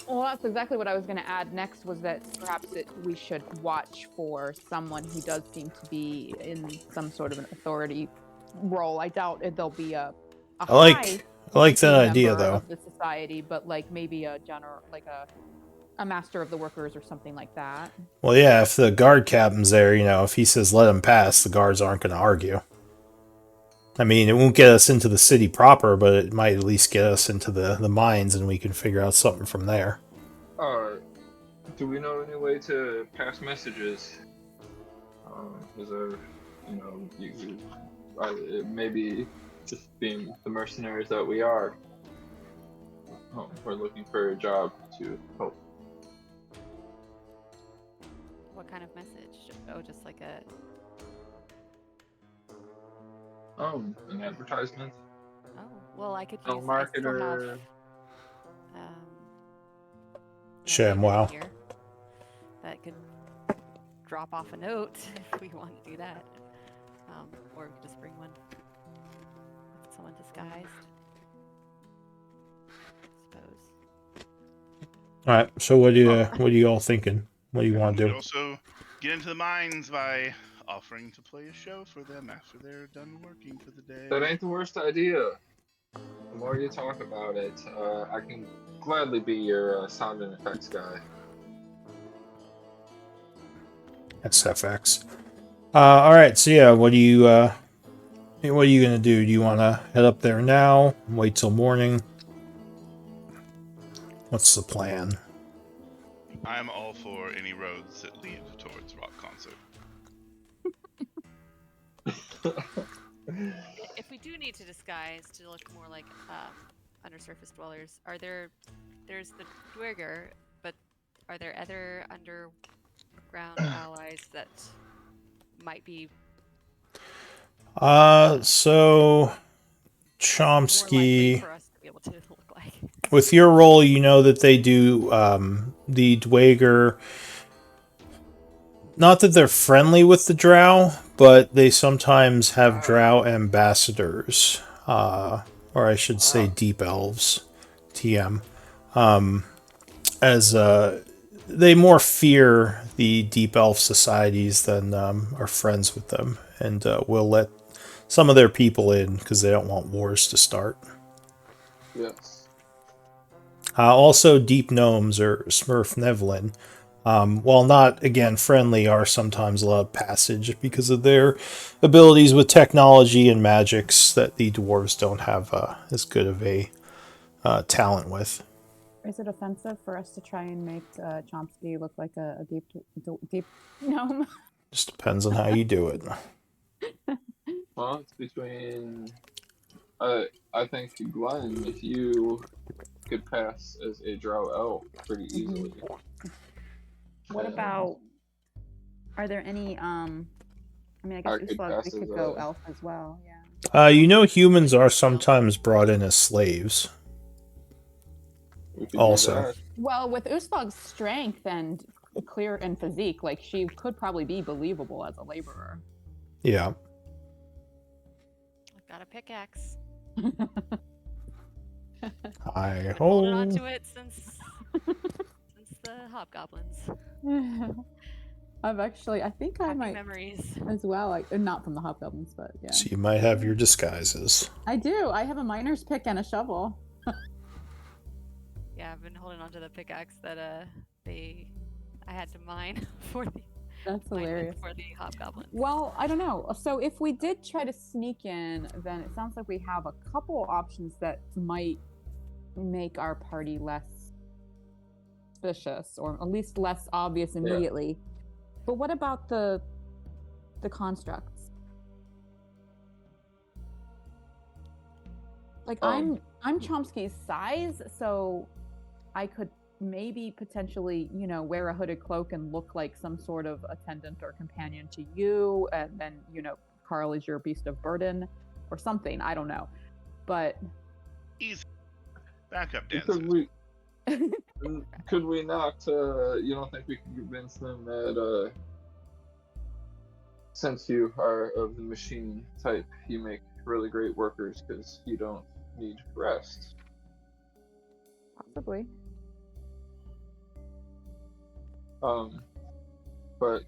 Well, that's exactly what I was going to add next, was that perhaps we should watch for someone who does seem to be in some sort of an authority role. I doubt there'll be a I like that idea, member though. of the society, but like maybe a general, like a master of the workers or something like that. Well, yeah, if the guard captain's there, if he says let him pass, the guards aren't going to argue. I mean, it won't get us into the city proper, but it might at least get us into the mines, and we can figure out something from there. Do we know any way to pass messages? Is there, maybe just being the mercenaries that we are, we're looking for a job to help. what kind of message? Oh, just like a. An advertisement. Oh, well, I could use. A marketer. Sham, wow. Here that could drop off a note if we want to do that, or we could just bring one. With someone disguised. I suppose. All right. So what are you all thinking? What do you want to We do? could also get into the mines by offering to play a show for them after they're done working for the day. That ain't the worst idea. The more you talk about it, I can gladly be your sound and effects guy. That's FX. All right. So yeah, what are you gonna do? Do you want to head up there now? Wait till morning? What's the plan? I'm all for any roads that lead towards rock concert. If we do need to disguise to look more like undersurface dwellers, there's the Dwerger, but are there other underground allies that might be So more Chomsky, likely for us to be able to look like? with your role, you know that they do the Dweger. Not that they're friendly with the Drow, but they sometimes have Drow ambassadors, or I should say Deep Elves, TM, as they more fear the Deep Elf societies than are friends with them, and will let some of their people in because they don't want wars to start. Yes. Also, Deep Gnomes or Smurf Nevlin, while not, again, friendly, are sometimes allowed passage because of their abilities with technology and magics that the dwarves don't have as good of a talent with. Is it offensive for us to try and make Chomsky look like a deep gnome? Just depends on how you do it. Well, it's between. I think Glenn, if you could pass as a Drow elf pretty easily. What about? Are there any? I mean, I guess Arcade we passes, could go elf as well. Yeah. Humans are sometimes brought in as slaves. We could do Also. that. Well, with Usbog's strength and clear and physique, like she could probably be believable as a laborer. Yeah. I've got a pickaxe. I Been holding on hope. to it since the hobgoblins. I think I Happy might memories. as well. Like, not from the hobgoblins, but yeah. So you might have your disguises. I do. I have a miner's pick and a shovel. Yeah, I've been holding on to the pickaxe that I had to mine for the That's hilarious. for the hobgoblins. Well, I don't know. So if we did try to sneak in, then it sounds like we have a couple options that might make our party less suspicious, or at least less obvious immediately. But what about the constructs? Like I'm Chomsky's size, so I could maybe potentially, wear a hooded cloak and look like some sort of attendant or companion to you, and then, Carl is your beast of burden or something. I don't know. But Easy. Backup Could dancers. could we not? You don't think we can convince them that since you are of the machine type, you make really great workers because you don't need rest? possibly. But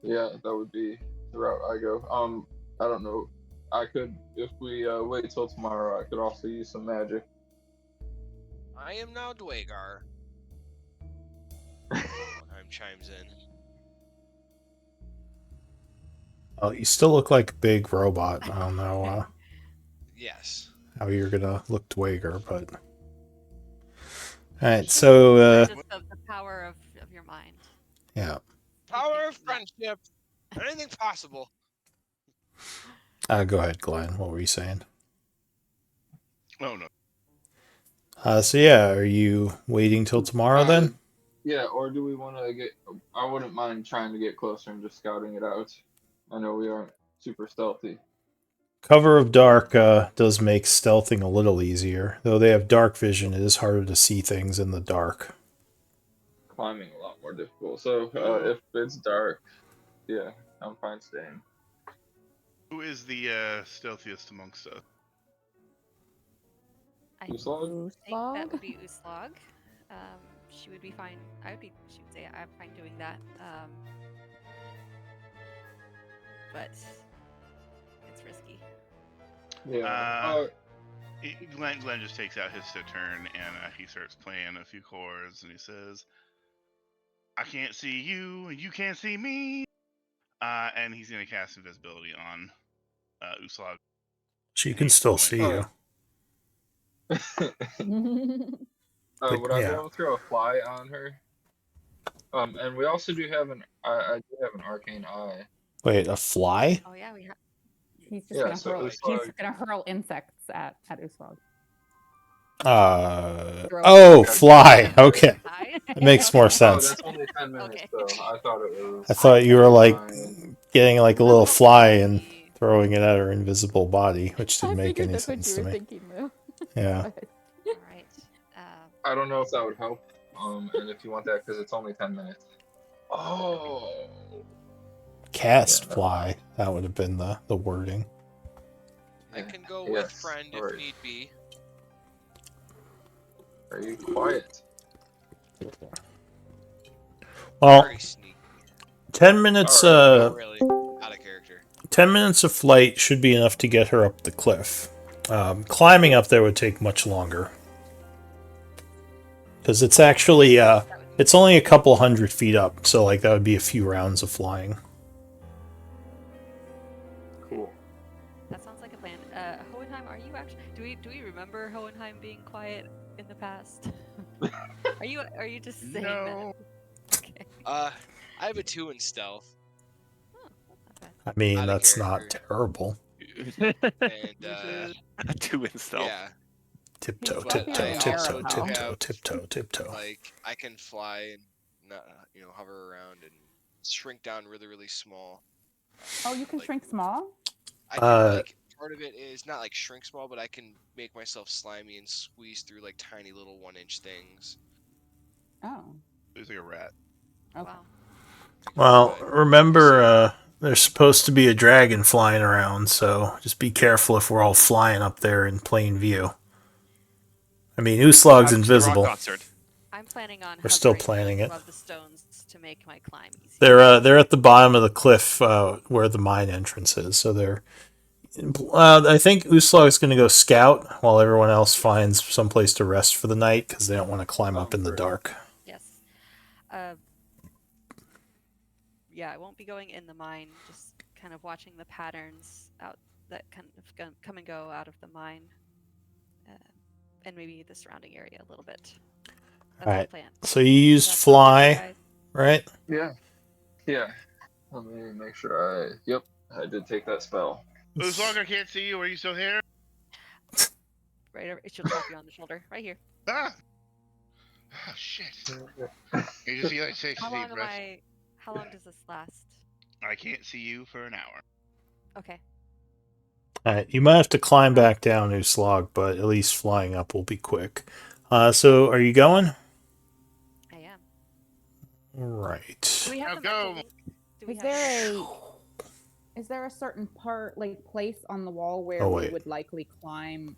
yeah, that would be the route I go. I don't know. I could, if we wait till tomorrow, I could also use some magic. I am now Dwagar. Time chimes in. Oh, you still look like a big robot. I don't know Yes. how you're gonna look Dwager, but all right. So Just the power of your mind. yeah, Power of friendship. Anything possible. go ahead, Glenn. What were you saying? Oh no. So yeah, are you waiting till tomorrow then? Yeah, or do we want to get? I wouldn't mind trying to get closer and just scouting it out. I know we aren't super stealthy. Cover of dark does make stealthing a little easier, though they have dark vision. It is harder to see things in the dark. Climbing a lot more difficult. So if it's dark, yeah, I'm fine staying. Who is the stealthiest amongst us? I Uslag? think that would be Uslag. She would be fine. She would say I'm fine doing that. But it's risky. Yeah. Glenn just takes out his Saturn and he starts playing a few chords and he says, "I can't see you, you can't see me." And he's gonna cast invisibility on Uslag. She can still see you. But Would I be yeah. able to throw a fly on her? And we also do have I do have an arcane eye. Wait, a fly? Oh yeah, we have. He's just Yeah, gonna so hurl. it's He's like- gonna hurl insects at Uslag. Fly. Okay, that makes more Oh, sense. that's only 10 minutes Okay. though. I thought it was. I thought you were like Fine. getting like a little fly and throwing it at her invisible body, which didn't make any sense to me. Thinking, Lou. Yeah. All right. I don't know if that would help. And if you want that, because it's only 10 minutes. Oh. Cast Yeah, fly. That would have been the wording. I can go with Yes, friend if sorry. need be. Are you quiet? Well, Very sneaky. 10 minutes. Not really. Out of character. 10 minutes of flight should be enough to get her up the cliff. Climbing up there would take much longer. Because it's actually, it's only a couple 100 feet up, so like that would be a few rounds of flying. Cool. That sounds like a plan. Hohenheim, are you actually? Do we remember Hohenheim being quiet in the past? Are you just saying No. that? Okay. I have a 2 in stealth. Oh, not bad. I mean, Out of that's not character. terrible. And A 2 in stealth. yeah, Tiptoe, But tiptoe, I tiptoe, also do tiptoe, have, tiptoe, tiptoe. like, I can fly and not, hover around and shrink down really, really small. Oh, you can Like, shrink small? I can like part of it is not like shrink small, but I can make myself slimy and squeeze through like tiny little 1-inch things. Oh. He's like a rat. Okay. Wow. Well, remember, there's supposed to be a dragon flying around, so just be careful if we're all flying up there in plain view. I mean, Uslog's invisible. I'm planning on. We're still hovering planning it. above the stones to make my climb easy. They're at the bottom of the cliff where the mine entrance is, so they're. I think Uslog's going to go scout while everyone else finds some place to rest for the night because they don't want to climb up in the dark. Yes. Yeah, I won't be going in the mine. Just kind of watching the patterns out that kind of come and go out of the mine. and maybe the surrounding area a little bit. That's Alright. the plan. So you used Does that sound good to you fly, guys? right? Yeah. Yeah. Let me make sure Yep, I did take that spell. Uzlog, I can't see you. Are you still here? Right over, she'll tap you on the shoulder. Right here. Ah! Oh, shit. You just see like 6 How long deep am breaths. how long does this last? I can't see you for an hour. Okay. Alright, you might have to climb back down, Uslog, but at least flying up will be quick. So are you going? I am. Right. Do we have Now the mental go. link? Do we Is have there a certain part, like place on the wall where Oh, we wait. would likely climb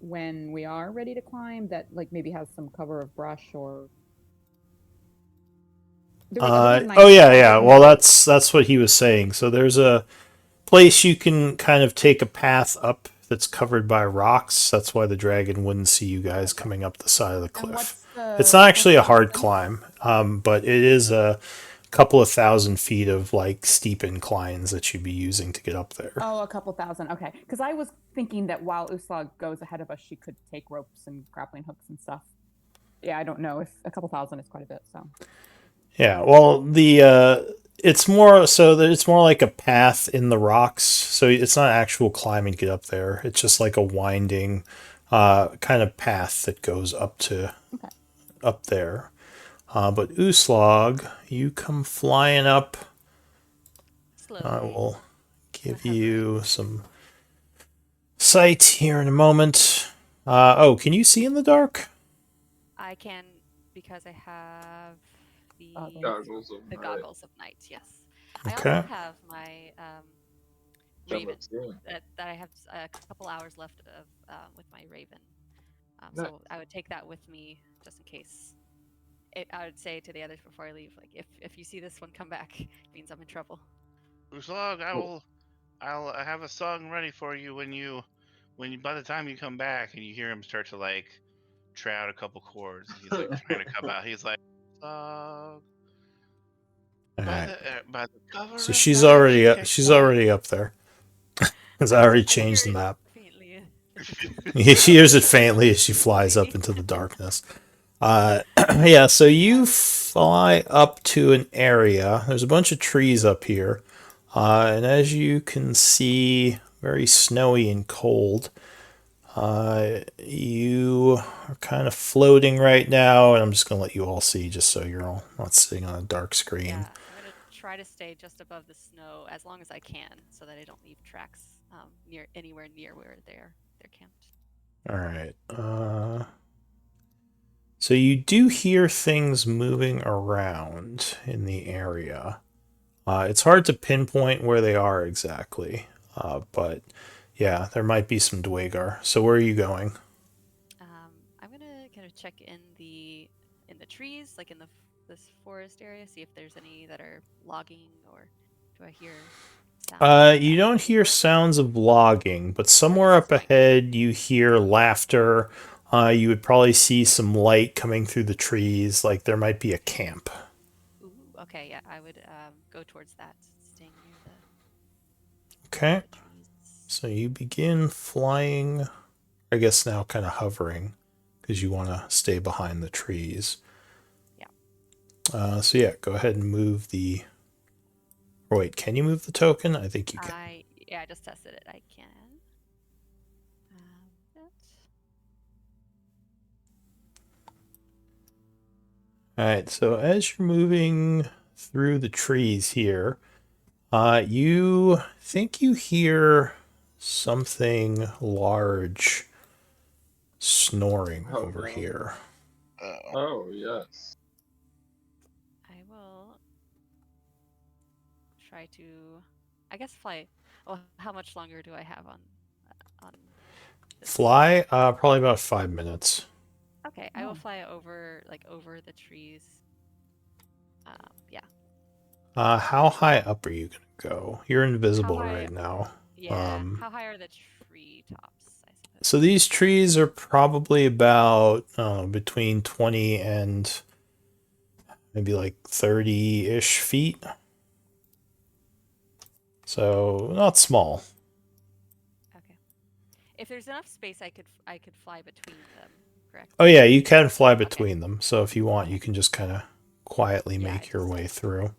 when we are ready to climb that like maybe has some cover of brush or the reason Oh yeah, I yeah. didn't Well, know- that's what he was saying. So there's a place you can kind of take a path up that's covered by rocks. That's why the dragon wouldn't see you guys coming up the side of the and cliff. what's the It's not actually a what's the hard distance? climb, but it is a couple of thousand feet of like steep inclines that you'd be using to get up there. Oh, a couple thousand. Okay, because I was thinking that while Uslag goes ahead of us, she could take ropes and grappling hooks and stuff. Yeah, I don't know if a couple thousand is quite a bit. So Yeah, well, it's more so that it's more like a path in the rocks. So it's not actual climbing to get up there. It's just like a winding kind of path that goes up to Okay. up there. But Uslog, you come flying up. slowly? I will give Not you some sight here in a moment. Can you see in the dark? I can because I have the Goggles of the night. goggles of night. Yes. I Okay. also have my Jump raven up soon. that I have a couple hours left of with my raven. Nice. So I would take that with me just in case. I would say to the others before I leave, like if you see this one come back, it means I'm in trouble. Uzlog, I'll have a song ready for you by the time you come back and you hear him start to like try out a couple chords. He's like trying to come out. He's like, Uzlog, All by right. the cover So of she's night, already she up, came she's by." already up there. Because I already I hear changed the it map. faintly. She hears it faintly as she flies up into the darkness. Yeah, so you fly up to an area. There's a bunch of trees up here. And as you can see, very snowy and cold. You are kind of floating right now, and I'm just going to let you all see just so you're all not sitting on a dark screen. Yeah, I'm gonna try to stay just above the snow as long as I can, so that I don't leave tracks anywhere near where they're camped. All right. So you do hear things moving around in the area. It's hard to pinpoint where they are exactly, but yeah, there might be some Dwagar. So where are you going? I'm gonna kind of check in the trees, like in this forest area, see if there's any that are logging, or do I hear sounds? You don't hear sounds of logging, but somewhere up ahead you hear laughter. You would probably see some light coming through the trees, like there might be a camp. Ooh, okay, yeah, I would go towards that, staying near Okay. the trees. So you begin flying, I guess now kind of hovering, because you want to stay behind the trees. Yeah. So yeah, go ahead and move the... Or wait, can you move the token? I think you can. I just tested it. I can. That. Alright, so as you're moving through the trees here, you think you hear something large snoring Oh, over no. here. Oh, yes. I will try to, I guess, fly. Oh, how much longer do I have on this? Fly? Probably about 5 minutes. Okay, I will fly over the trees. Yeah. How high up are you gonna go? You're invisible high- right now. Yeah. How high are the tree tops? I suppose. So these trees are probably about between 20 and maybe like 30-ish feet. So not small. Okay. If there's enough space, I could fly between them. Correct. Oh yeah, you can fly between them. So if you want, you can just kind of quietly Yeah, make your way through.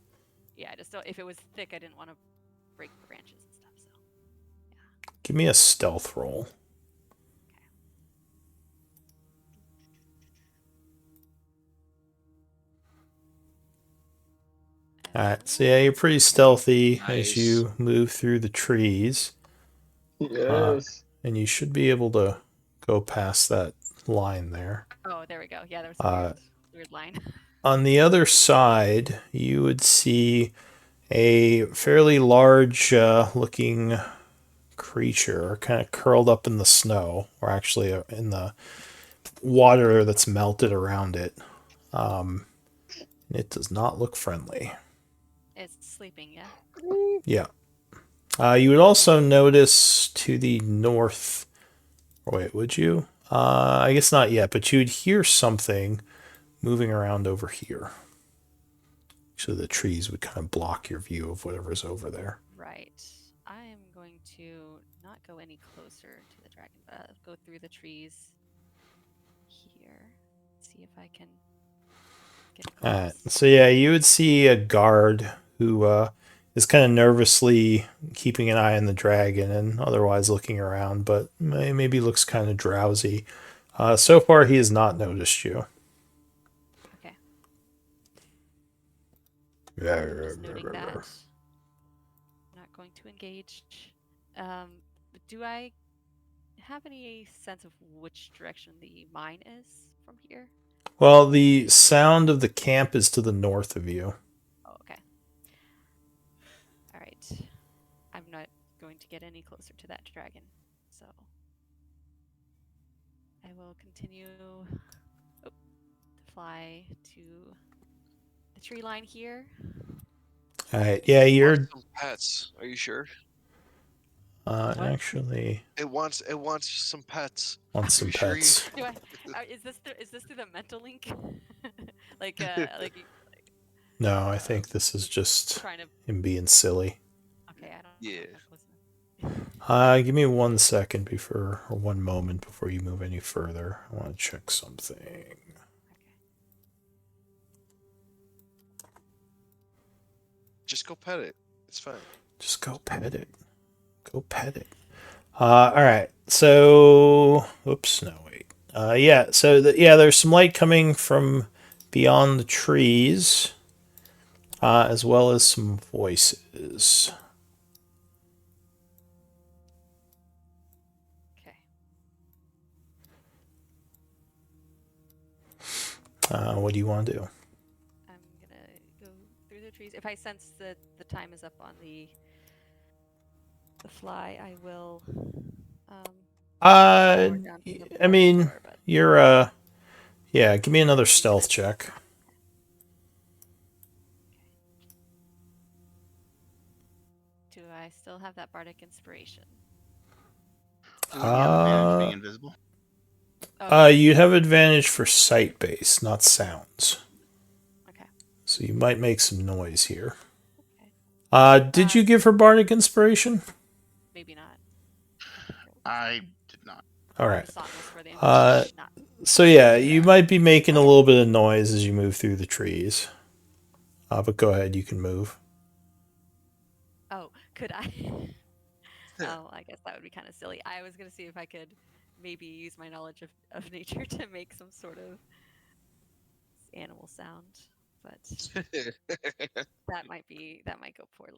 Yeah, I just don't. If it was thick, I didn't want to break branches and stuff. So. Give me a stealth roll. Alright, so yeah, you're pretty stealthy as Nice. you move through the trees. Yes. And you should be able to go past that line there. Oh, there we go. Yeah, there was a weird line. On the other side, you would see a fairly large looking creature kind of curled up in the snow, or actually in the water that's melted around it. It does not look friendly. It's sleeping, yeah. Yeah. You would also notice to the north. Wait, would you? I guess not yet, but you'd hear something moving around over here. So the trees would kind of block your view of whatever's over there. Right. I am going to not go any closer to the dragon, but go through the trees here. See if I can get across. So yeah, you would see a guard who is kind of nervously keeping an eye on the dragon and otherwise looking around, but maybe looks kind of drowsy. So far, he has not noticed you. Okay. Yeah. I'm just noting that. Not going to engage. Do I have any sense of which direction the mine is from here? Well, the sound of the camp is to the north of you. Oh, okay. All right. I'm not going to get any closer to that dragon, so I will continue to fly to the tree line here. All right. Yeah, you're. Some pets. Are you sure? Actually, It wants some pets. want some Are you sure pets. Do I? Is this through the mental link? like No, I think this is just trying to. him being silly. Okay, I don't. Yeah. Give me 1 second or 1 moment before you move any further. I want to check something. Okay. Just go pet it. It's fine. Just go pet it. Go pet it. All right. So, oops, no, wait. Yeah. So, there's some light coming from beyond the trees, as well as some voices. Okay. What do you want to do? I'm gonna go through the trees. If I sense that the time is up on the fly, I will. I mean, you're yeah. Give me another stealth check. Do I still have that bardic inspiration? You have advantage being invisible. You'd have advantage for sight base, not sounds. Okay. So you might make some noise here. Okay. Did you give her bardic inspiration? Maybe not. I did not. All right. Not. So yeah, you might be making a little bit of noise as you move through the trees. But go ahead, you can move. Oh, could I? Oh, I guess that would be kind of silly. I was gonna see if I could maybe use my knowledge of nature to make some sort of animal sound, but that might go poorly.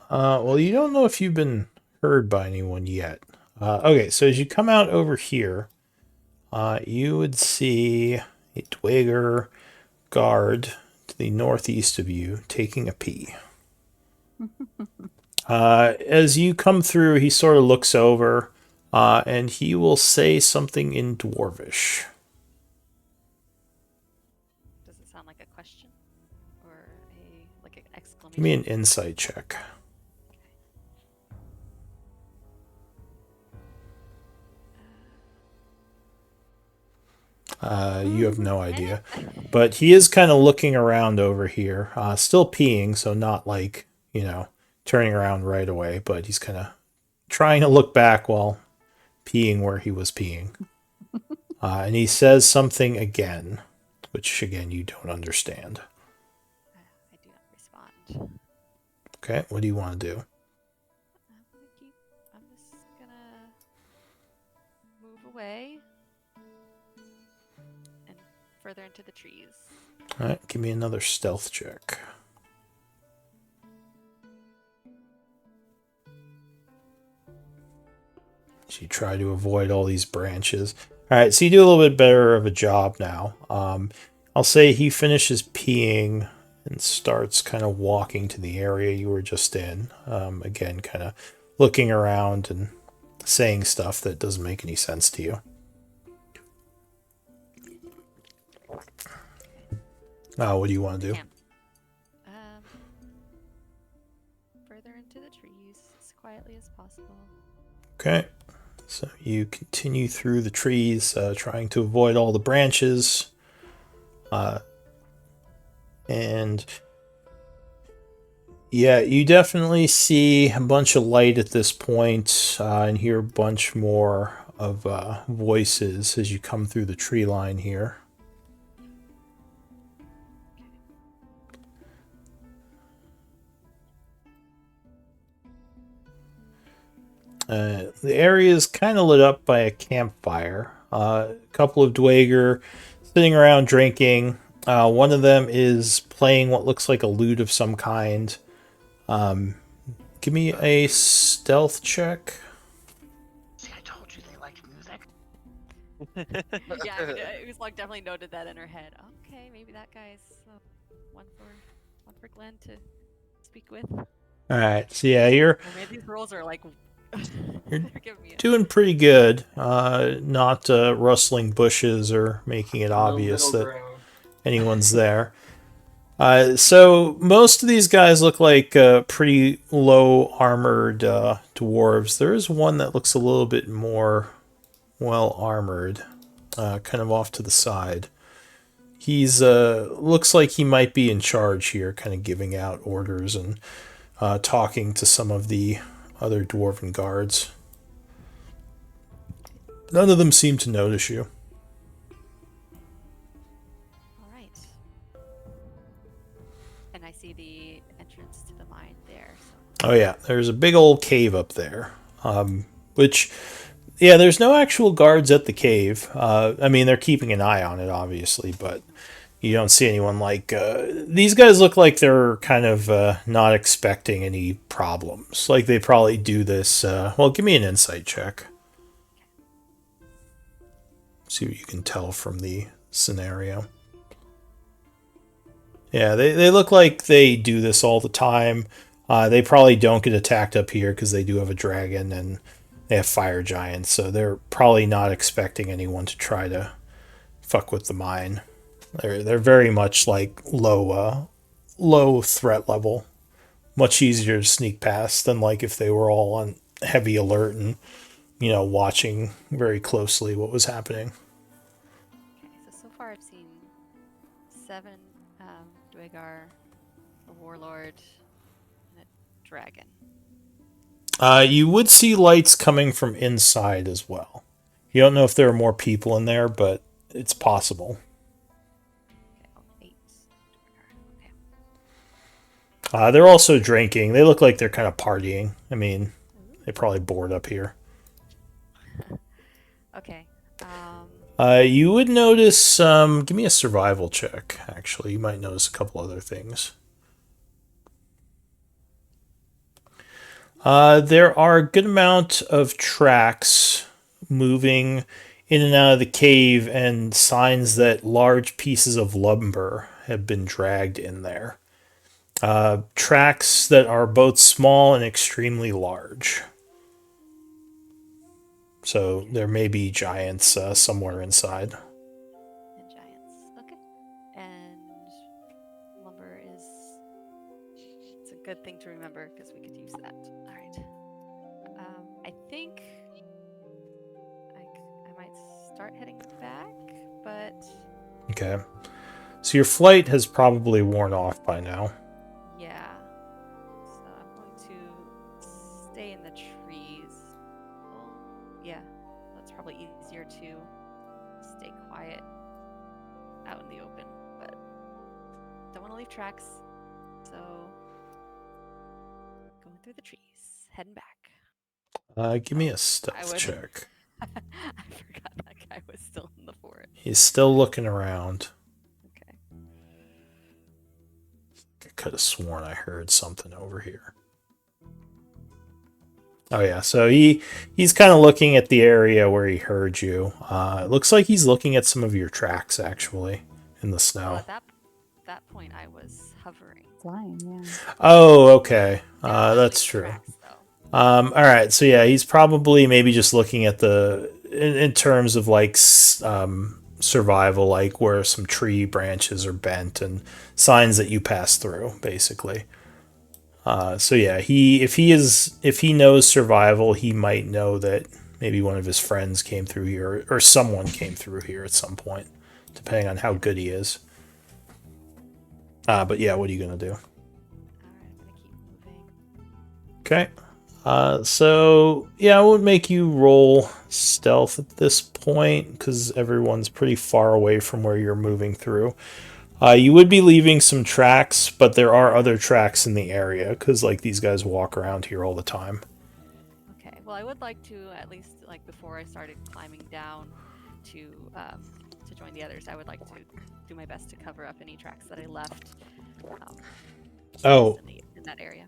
So. Well, you don't know if you've been heard by anyone yet. Okay, so as you come out over here, you would see a Dweger guard to the northeast of you taking a pee. As you come through, he sort of looks over, and he will say something in Dwarvish. Does it sound like a question or an exclamation? Give me an insight check. You have no idea. But he is kind of looking around over here. Still peeing, so not like, turning around right away. But he's kind of trying to look back while peeing where he was peeing. And he says something again, which again you don't understand. I do not respond. Okay, what do you want to do? I'm just gonna move away and further into the trees. All right, give me another stealth check. So you try to avoid all these branches. All right, so you do a little bit better of a job now. I'll say he finishes peeing and starts kind of walking to the area you were just in. Again, kind of looking around and saying stuff that doesn't make any sense to you. What do you want to do? Further into the trees as quietly as possible. Okay. So you continue through the trees, trying to avoid all the branches. And yeah, you definitely see a bunch of light at this point, and hear a bunch more of voices as you come through the tree line here. The area is kind of lit up by a campfire. A couple of Dwager sitting around drinking. One of them is playing what looks like a lute of some kind. Give me a stealth check. See, I told you they liked music. Yeah, I mean, Uslog definitely noted that in her head. Okay, maybe that guy's one for Glenn to speak with. All right, so yeah, you're. I mean, these rolls are like. You're doing pretty good. Not rustling bushes or making it obvious that anyone's there. So most of these guys look like pretty low armored dwarves. There is one that looks a little bit more well armored, kind of off to the side. He's looks like he might be in charge here, kind of giving out orders and talking to some of the other dwarven guards. None of them seem to notice you. All right. And I see the entrance to the mine there. So. Oh yeah, there's a big old cave up there. Which, yeah, there's no actual guards at the cave. I mean, they're keeping an eye on it, obviously, but you don't see anyone like... these guys look like they're kind of not expecting any problems. Like, they probably do this... well, give me an insight check. See what you can tell from the scenario. Yeah, they look like they do this all the time. They probably don't get attacked up here because they do have a dragon and they have fire giants, so they're probably not expecting anyone to try to fuck with the mine. They're very much like low threat level. Much easier to sneak past than like if they were all on heavy alert and, you know, watching very closely what was happening. Okay, so far I've seen 7 Dwagar, a warlord, and a dragon. You would see lights coming from inside as well. You don't know if there are more people in there, but it's possible. Okay, 8 Dwagar. Okay. They're also drinking. They look like they're kind of partying. I mean, they're probably bored up here. Okay. You would notice... give me a survival check, actually. You might notice a couple other things. There are a good amount of tracks moving in and out of the cave and signs that large pieces of lumber have been dragged in there. Tracks that are both small and extremely large. So there may be giants somewhere inside. And giants. Okay. And lumber is... It's a good thing to remember because we could use that. All right. I think I might start heading back, but... Okay. So your flight has probably worn off by now. Yeah. So I'm going to stay in the trees. Oh, yeah. stay quiet out in the open, but don't want to leave tracks. So going through the trees, heading back. Give me a I stealth would. check. I forgot that guy was still in the forest. He's still looking around. Okay. I could have sworn I heard something over here. Oh yeah, so he's kind of looking at the area where he heard you. It looks like he's looking at some of your tracks actually in the Well, snow. at that point, I was hovering. Flying, yeah. Oh, okay. They were not That's leaving true. tracks, though. All right, so yeah, he's probably maybe just looking at the in terms of like survival, like where some tree branches are bent and signs that you pass through, basically. So yeah, if he knows survival, he might know that maybe one of his friends came through here or someone came through here at some point, depending on how good he is. But yeah, what are you gonna do? All right, I'm gonna keep moving. Okay. So yeah, I would make you roll stealth at this point because everyone's pretty far away from where you're moving through. You would be leaving some tracks, but there are other tracks in the area because like these guys walk around here all the time. Okay. Well, I would like to at least like before I started climbing down to join the others, I would like to do my best to cover up any tracks that I left. Oh. In that area.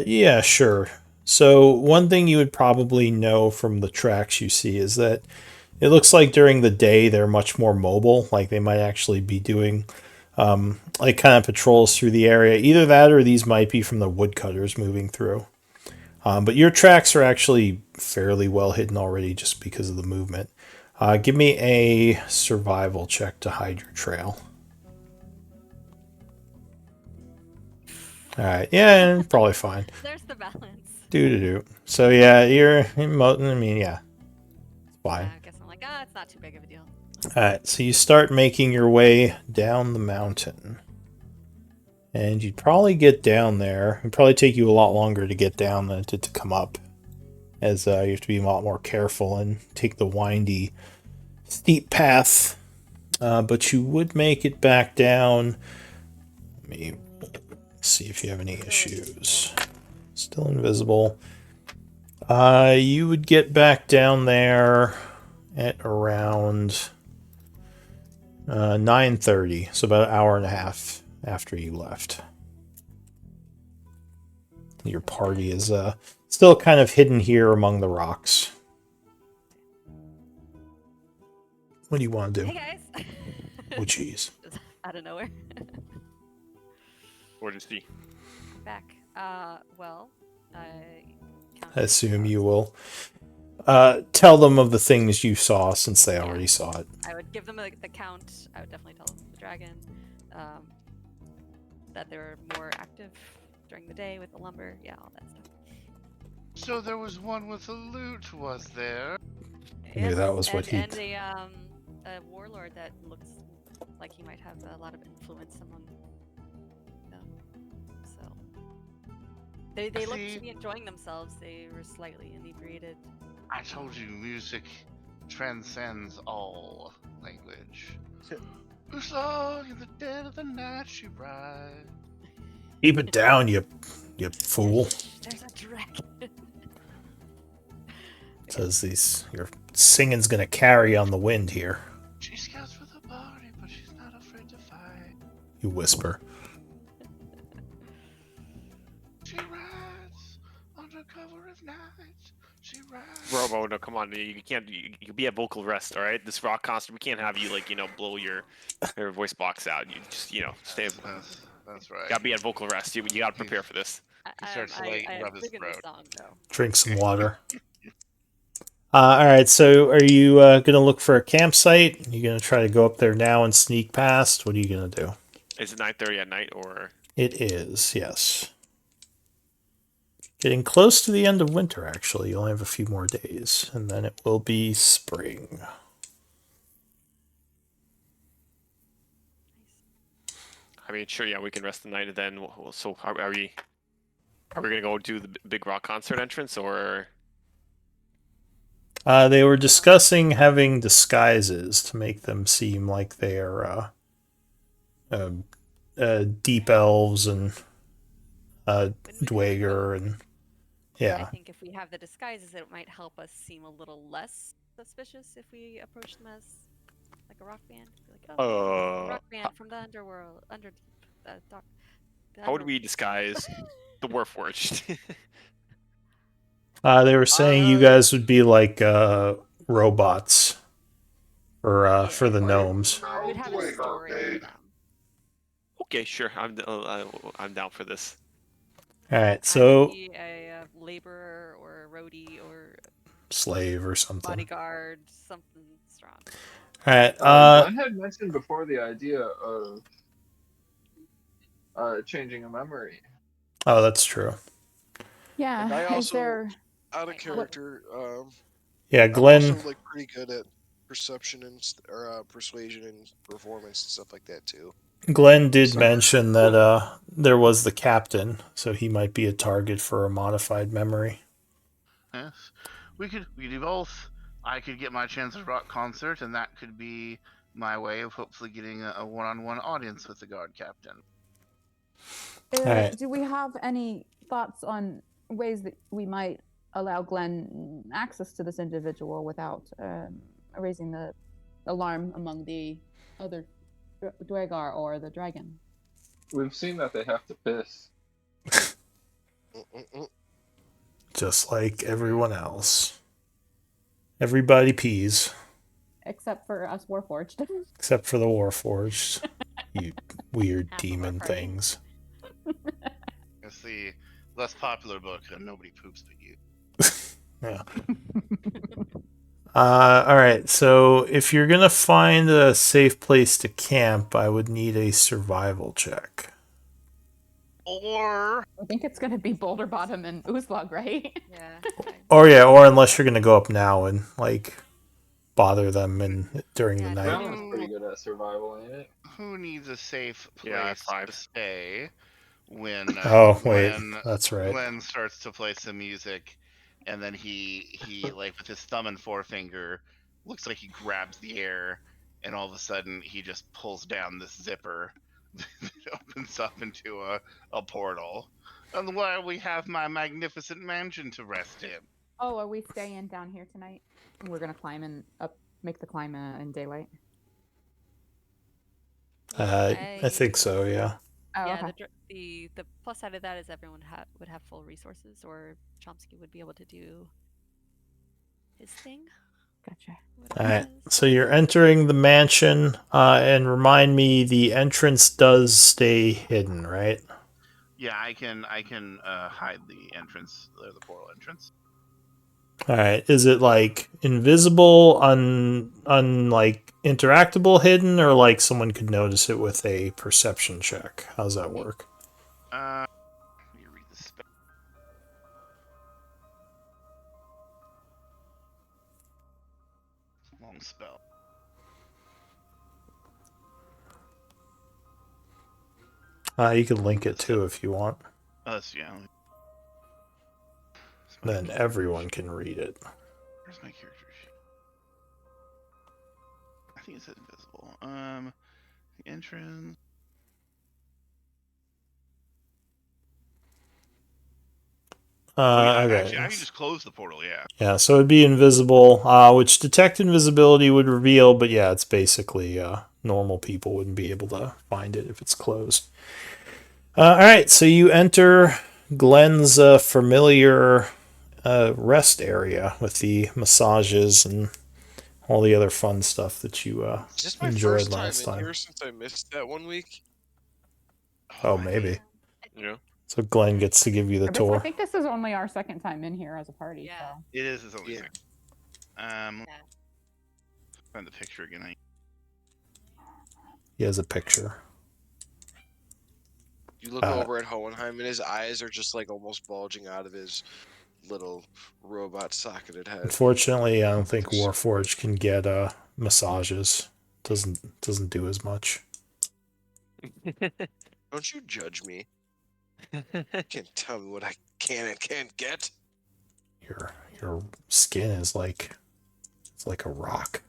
Yeah, sure. So one thing you would probably know from the tracks you see is that it looks like during the day they're much more mobile. Like they might actually be doing like kind of patrols through the area. Either that or these might be from the woodcutters moving through. But your tracks are actually fairly well hidden already just because of the movement. Give me a survival check to hide your trail. All right, yeah, probably fine. There's the balance. Do. So yeah, you're emoting. I mean, yeah, it's fine. I guess I'm like, it's not too big of a deal. All right, so you start making your way down the mountain, and you'd probably get down there. It'd probably take you a lot longer to get down than it did to come up, as you have to be a lot more careful and take the windy, steep path. But you would make it back down. Let me see if you have any issues. Still invisible. You would get back down there at around 9:30, so about an hour and a half after you left. Your party is still kind of hidden here among the rocks. What do you want to do? Hey guys. Oh, jeez. Just out of nowhere. What did you see? Back. Well, I assume you will tell them of the things you saw since they already saw it. I would give them the count. I would definitely tell them the dragon, that they were more active during the day with the lumber. Yeah, all that stuff. So there was one with a loot, was there? I knew that was what he. And a warlord that looks like he might have a lot of influence among them. So they looked to be enjoying themselves. They were slightly inebriated. I told you, music transcends all language. So in the dead of the night she rides. Keep it down, you fool. There's a dragon. Says your singing's gonna carry on the wind here. She scouts for the party, but she's not afraid to fight. You whisper. She rides under cover of night. She rides. Robo, no, come on, you can't. You be at vocal rest, all right? This rock concert, we can't have you blow your voice box out. You just stay. That's right. Gotta be at vocal rest. You gotta prepare for this. He starts to rub his throat. Drink some water. All right, so are you gonna look for a campsite? Are you gonna try to go up there now and sneak past? What are you gonna do? Is it 9:30 at night or? It is, yes. Getting close to the end of winter, actually. You only have a few more days, and then it will be spring. I mean, sure, yeah, we can rest the night, and then. So, are we gonna go do the big rock concert entrance, or? They were discussing having disguises to make them seem like they're deep elves and When we do Dwager both, and I yeah. think if we have the disguises, it might help us seem a little less suspicious if we approach them as like a rock band. Be like, oh, Uh, rock band from the underworld, dark. how would we disguise the Warforged? They were saying you guys would be like robots for the Yeah. gnomes. We'd have a story for them. Okay, sure. I'm down for this. All right, I so would be a laborer or a roadie or slave or something. bodyguard, something strong. All right. Glenn had mentioned before the idea of changing a memory. Oh, that's true. Yeah. And I Is also, there? out of character, Yeah, I'm Glenn. also like pretty good at perception and or persuasion and performance and stuff like that too. Glenn did mention that there was the captain, so he might be a target for a modified memory. Yes, we could do both. I could get my chance at rock concert, and that could be my way of hopefully getting a one-on-one audience with the guard captain. Alright. Do we have any thoughts on ways that we might allow Glenn access to this individual without raising the alarm among the other Dwagar or the dragon? We've seen that they have to piss. Just like everyone else. Everybody pees. Except for us Warforged. Except for the Warforged. You weird Half of our demon party. things. It's the less popular book, and nobody poops but you. Yeah. Alright, so if you're gonna find a safe place to camp, I would need a survival check. Or I think it's going to be Boulder Bottom and Oozlog, right? Yeah. Or unless you're gonna go up now and like bother them during Yeah, the no. night. Grandma's pretty good at survival, ain't it? who needs a safe Yeah, place 5. to stay when Oh wait, that's right. Glenn starts to play some music, and then he like with his thumb and forefinger looks like he grabs the air, and all of a sudden he just pulls down this zipper that opens up into a portal, and where we have my magnificent mansion to rest in. Oh, are we staying down here tonight? We're going to climb and make the climb in daylight. I think so, yeah. Oh, Yeah, okay. the plus side of that is everyone would have full resources, or Chomsky would be able to do his thing. Gotcha. Alright, so you're entering the mansion, and remind me, the entrance does stay hidden, right? Yeah, I can hide the entrance, or the portal entrance. Alright, is it like invisible, like interactable hidden, or like someone could notice it with a perception check? How's that work? Let me read the spell. Long spell. You can link it too if you want. Yeah. Then everyone can read it. Where's my character sheet? I think it says invisible. The entrance. Okay. Actually, I can just close the portal. Yeah. Yeah, so it'd be invisible, which detect invisibility would reveal, but yeah, it's basically normal people wouldn't be able to find it if it's closed. Alright, so you enter Glenn's familiar rest area with the massages and all the other fun stuff that you Is this my enjoyed first time last in time. here since I missed that 1 week? Oh, maybe. Yeah. So Glenn gets to give you the I tour. think this is only our second time in here as a party. Yeah. So. It is. It's only. Yeah. Find the picture again. He has a picture. You look over at Hohenheim and his eyes are just like almost bulging out of his little robot socketed head. Unfortunately, I don't think Warforged can get massages. Doesn't do as much. Don't you judge me. Can't tell me what I can and can't get. Your skin is like It's like a rock.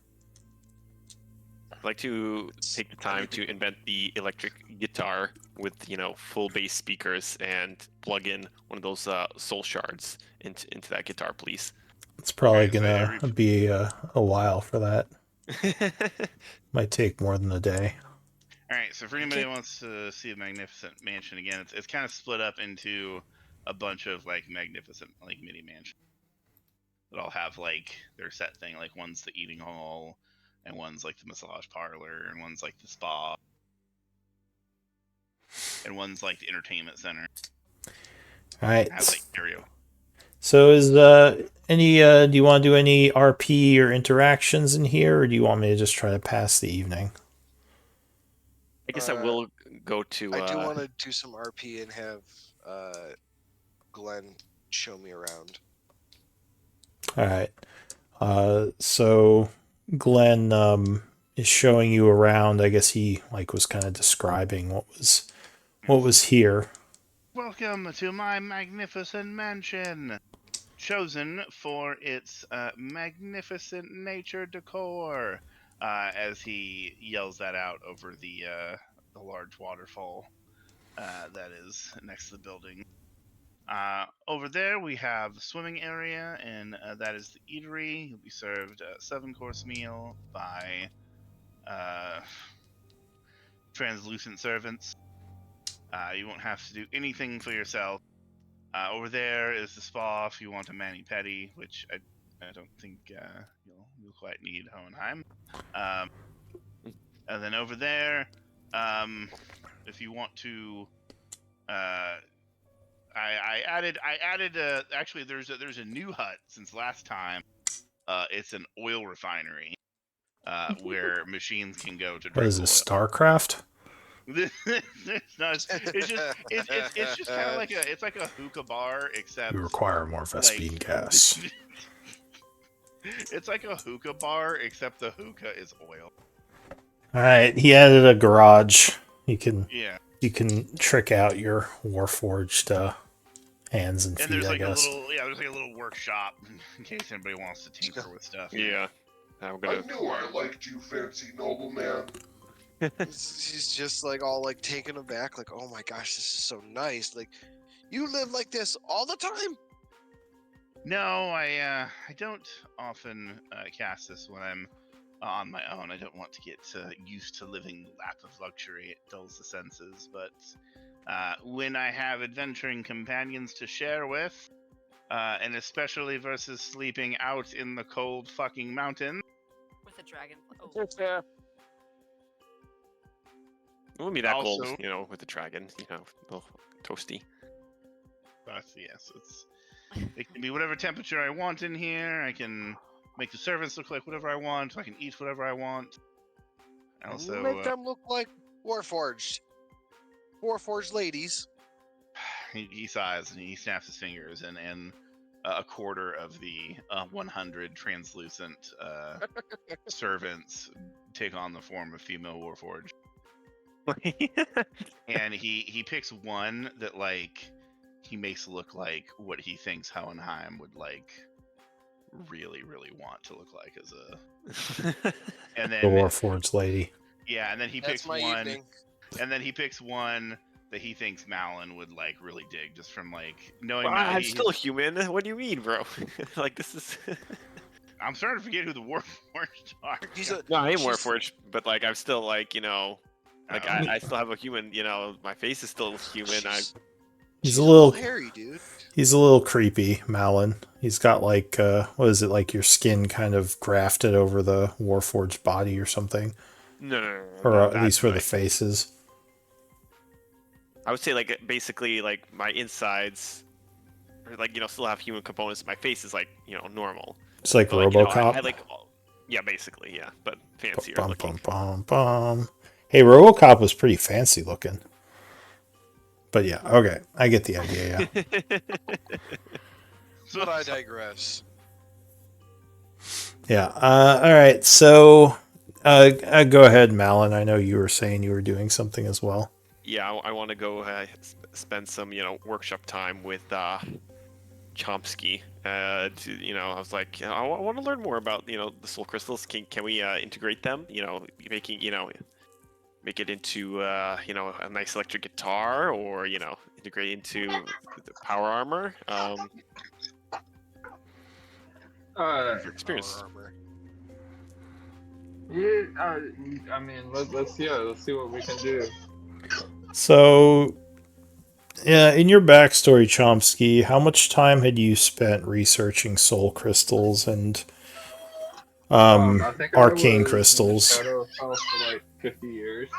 I'd like to take the time to invent the electric guitar with full bass speakers and plug in one of those soul shards into that guitar, please. It's probably Okay, so gonna every- be a while for that. Might take more than a day. All right, so for anybody who wants to see the Magnificent Mansion again, it's kind of split up into a bunch of like magnificent like mini mansions that all have like their set thing. Like one's the eating hall, and one's like the massage parlor, and one's like the spa, and one's like the entertainment center. All right. It has like stereo. So is any do you want to do any RP or interactions in here, or do you want me to just try to pass the evening? I guess I will go to. I do want to do some RP and have Glenn show me around. All right. So Glenn is showing you around. I guess he was kind of describing what was here. Welcome to my magnificent mansion, chosen for its magnificent nature decor. As he yells that out over the large waterfall that is next to the building. Over there we have the swimming area, and that is the eatery. You'll be served a 7-course meal by translucent servants. You won't have to do anything for yourself. Over there is the spa if you want a mani-pedi, which I don't think you'll quite need Hohenheim. And then over there, if you want to, I added actually there's a new hut since last time. It's an oil refinery where machines can go to drink What is oil. this, StarCraft? It's just kind of like a hookah bar, except You require more Vespine gas. It's like a hookah bar, except the hookah is oil. All right, he added a garage. You can Yeah. trick out your warforged hands and feet. And there's I like guess. there's like a little workshop in case anybody wants to tinker with stuff. Yeah. I'm I gonna. knew I liked you, fancy nobleman. She's just like all like taken aback, like, oh my gosh, this is so nice. Like, you live like this all the time? No, I don't often cast this when I'm on my own. I don't want to get used to living the lap of luxury. It dulls the senses. But when I have adventuring companions to share with, and especially versus sleeping out in the cold fucking mountain. With a dragon. Oh. It wouldn't be that Also- cold, with the dragon, a little toasty. But yes, it can be whatever temperature I want in here. I can make the servants look like whatever I want. I can eat whatever I want. Also, Make them look like Warforged ladies. he sighs and he snaps his fingers, and a quarter of the 100 translucent servants take on the form of female Warforged. And he picks one that he makes look like what he thinks Hohenheim would really want to look like as a and then The warforged lady. yeah, and then he That's picks my one evening. and then he picks one that he thinks Malin would really dig, just from knowing Well, Malin. I'm still human. What do you mean, bro? This is. I'm starting to forget who the Warforged are. He's a, No, I am she's- Warforged, but I'm still I still have a human. My face is still human. she's- He's she's a little hairy, dude. He's a little creepy, Malin. He's got what is it, your skin kind of grafted over the warforged body or something, No. or not at least that for the way. faces. I would say basically my insides, or still have human components. My face is normal. It's like But, RoboCop. yeah, basically, yeah, but fancier Bum, looking. bum, bum, bum. Hey, RoboCop was pretty fancy looking. But yeah, okay, I get the idea. Yeah. But I digress. Yeah. All right. So, go ahead, Malin. I know you were saying you were doing something as well. Yeah, I want to go spend some workshop time with Chomsky. I was like, I want to learn more about the soul crystals. Can we integrate them? Make it into a nice electric guitar, or integrate into the power armor. Your experience. Power armor. Yeah, I mean, let's see what we can do. So, yeah, in your backstory, Chomsky, how much time had you spent researching soul crystals and I think I arcane was in the crystals? Shadow of Hell for like 50 years.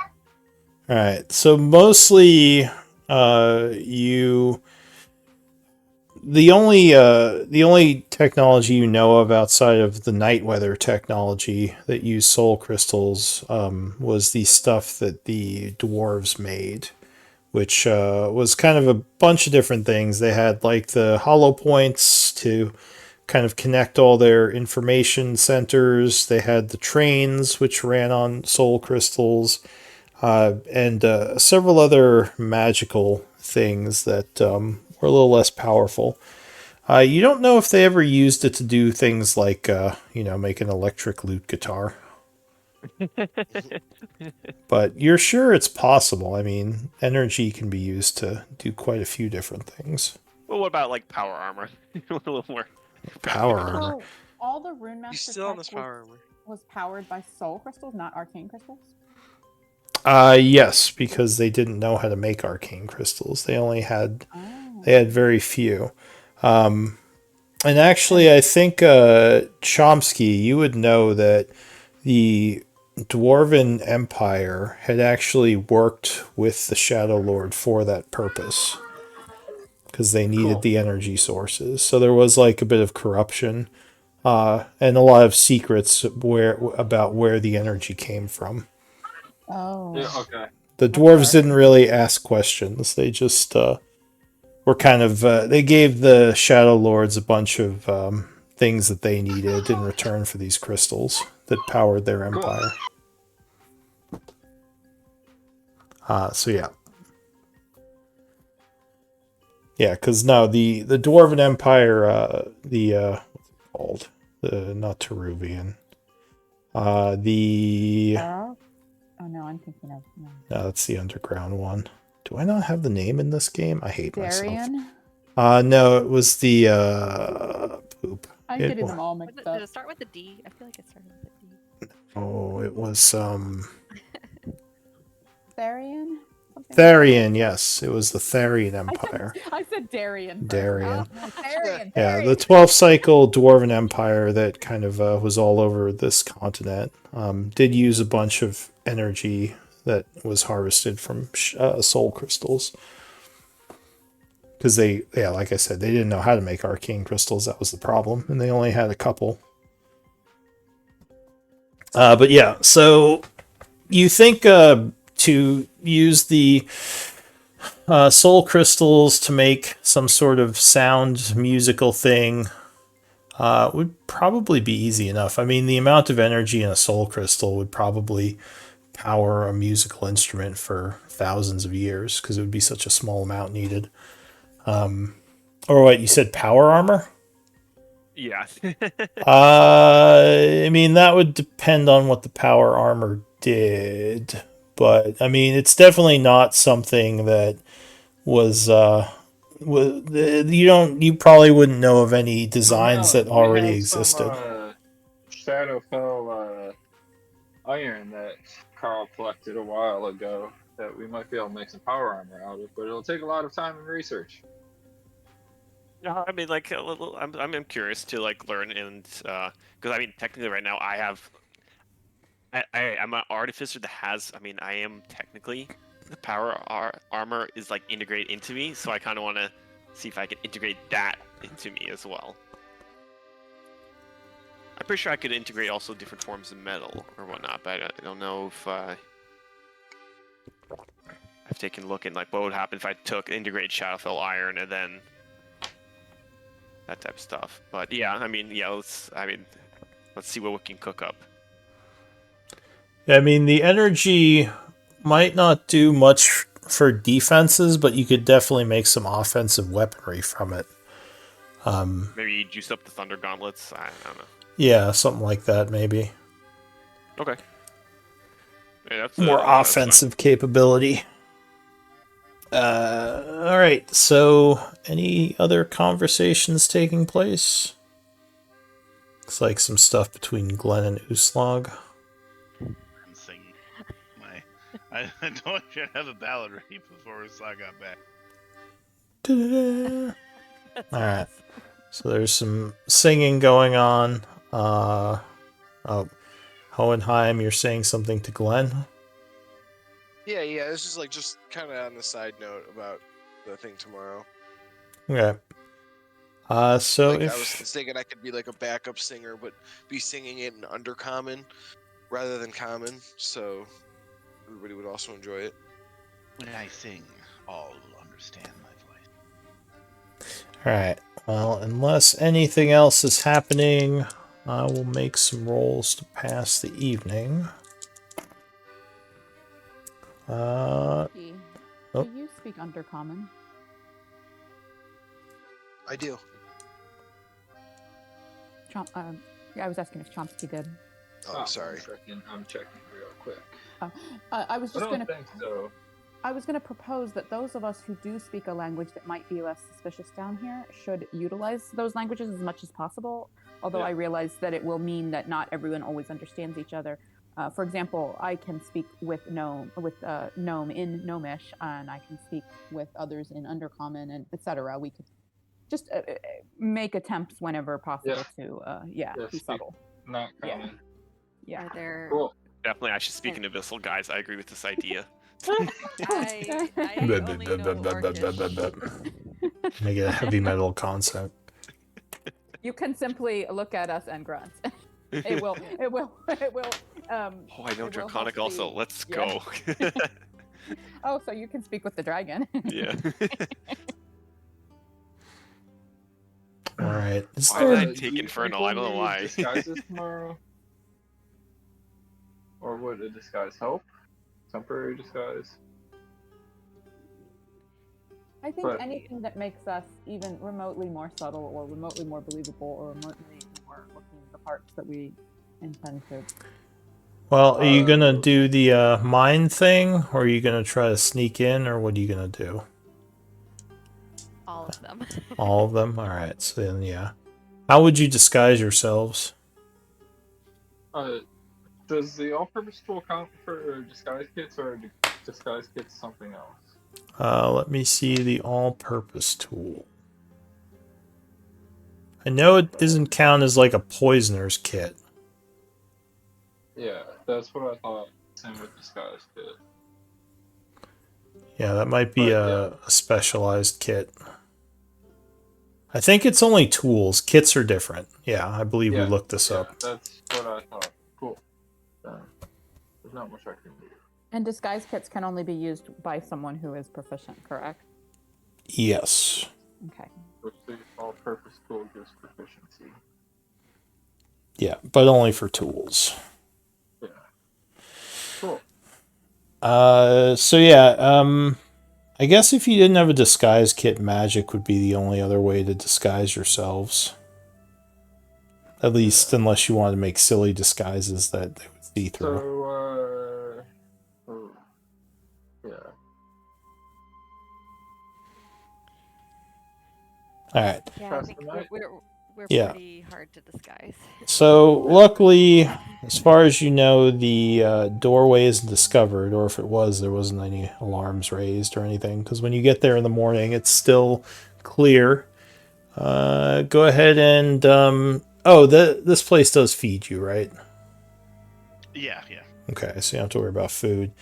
All right. So mostly, you the only technology you know of outside of the night weather technology that used soul crystals was the stuff that the dwarves made, which was kind of a bunch of different things. They had like the hollow points to kind of connect all their information centers. They had the trains, which ran on soul crystals, and several other magical things that were a little less powerful. You don't know if they ever used it to do things like, make an electric lute guitar. But you're sure it's possible. I mean, energy can be used to do quite a few different things. Well, what about like power armor? A little more. Power armor. So all the Rune You Master still on tech this power armor? was powered by soul crystals, not arcane crystals? Yes, because they didn't know how to make arcane crystals. They only had Oh. They had very few. And actually, I think Chomsky, you would know that the Dwarven Empire had actually worked with the Shadow Lord for that purpose, because they needed Cool. the energy sources. So there was like a bit of corruption and a lot of secrets about where the energy came from. Oh. Yeah, okay. The dwarves didn't really ask questions. They just were kind of they gave the Shadow Lords a bunch of things that they needed in return for these crystals that powered their empire. So yeah, because no, the Dwarven Empire, what's it called? The not Teruvian. Oh no, I'm thinking of No, that's the underground one. Do I not have the name in this game? I hate Darien. myself. No, it was the poop. I'm getting them all mixed Did up. it start with a D? I feel like it started with a D. Oh, it was Therian? Something Therian, yes. It was the Therian Empire. I said Darien. Darien. Therian. Yeah, the 12th cycle Dwarven Empire that kind of was all over this continent did use a bunch of energy that was harvested from soul crystals. Because like I said, they didn't know how to make arcane crystals. That was the problem. And they only had a couple. But yeah, so you think to use the soul crystals to make some sort of sound musical thing would probably be easy enough. I mean, the amount of energy in a soul crystal would probably power a musical instrument for thousands of years, because it would be such a small amount needed. Or what, you said power armor? Yeah. I mean, that would depend on what the power armor did. But, I mean, it's definitely not something that was you probably wouldn't know of any designs that already existed. Some, Shadowfell iron that Carl collected a while ago that we might be able to make some power armor out of, but it'll take a lot of time and research. No, I mean, like, I'm curious to like learn, and because I mean, technically, right now I'm an artificer that has. I mean, I am technically the power armor is like integrated into me, so I kind of want to see if I can integrate that into me as well. I'm pretty sure I could integrate also different forms of metal or whatnot, but I don't know if I've taken a look at like what would happen if I took integrated Shadowfell iron and then that type of stuff. But yeah, I mean, let's see what we can cook up. I mean, the energy might not do much for defenses, but you could definitely make some offensive weaponry from it. Maybe juice up the Thunder Gauntlets. I don't know. Yeah, something like that, maybe. Okay. Yeah, that's More that's fine. offensive capability. All right. So, any other conversations taking place? Looks like some stuff between Glenn and Uslog. I'm singing. I don't yet have a ballad ready before Usla got back. Da-da-da. That's All right. awesome. So there's some singing going on. Hohenheim, you're saying something to Glenn? Yeah, this is like just kind of on the side note about the thing tomorrow. Okay. So Like if I was thinking I could be like a backup singer, but be singing it in undercommon rather than common, so everybody would also enjoy it. When I sing, all will understand my voice. all right. Well, unless anything else is happening, I will make some rolls to pass the evening. Gee, oh. Do you speak Undercommon? I do. Yeah, I was asking if Chomsky did. Oh, sorry. I'm checking real quick. I was I just don't gonna. think so. I was going to propose that those of us who do speak a language that might be less suspicious down here should utilize those languages as much as possible. Although Yeah. I realize that it will mean that not everyone always understands each other. For example, I can speak with gnome in Gnomish, and I can speak with others in Undercommon, and etc. We could just make attempts whenever possible to Yeah, be speak subtle. Not Yeah. common. Yeah. Are there? Cool. Definitely, I should speak in Abyssal, guys. I agree with this idea. I only know Orcish. Make it a heavy metal concept. You can simply look at us and grunt. It will. Oh, I know it will Draconic hopefully- also. Let's yeah. go. Oh, so you can speak with the dragon. Yeah. All right. Is Why did I there... take do you Infernal? think I don't know we'll why. need disguises tomorrow? Or would a disguise help? Temporary disguise? I think But- anything that makes us even remotely more subtle or remotely more believable or remotely more looking the parts that we intend to. Well, are you going to do the mind thing, or are you going to try to sneak in, or what are you going to do? All of them. All of them? All right. So then, yeah. How would you disguise yourselves? Does the all-purpose tool count for disguise kits, or are disguise kits something else? Let me see the all-purpose tool. I know it doesn't count as like a poisoner's kit. Yeah, that's what I thought. Same with disguise kit. Yeah, that might be But, a specialized kit. I think it's only tools. Kits are different. Yeah, I believe we looked this up. That's what I thought. Cool. There's not much I can do. And disguise kits can only be used by someone who is proficient, correct? Yes. Okay. Which the all-purpose tool gives proficiency. Yeah, but only for tools. Yeah. Cool. So yeah, I guess if you didn't have a disguise kit, magic would be the only other way to disguise yourselves. At least, unless you wanted to make silly disguises that they would see through. Yeah. All right. Yeah, I think we're Yeah. pretty hard to disguise. So luckily, as far as you know, the doorway isn't discovered, or if it was, there wasn't any alarms raised or anything. Because when you get there in the morning, it's still clear. Go ahead and this place does feed you, right? Yeah. Okay, so you don't have to worry about food.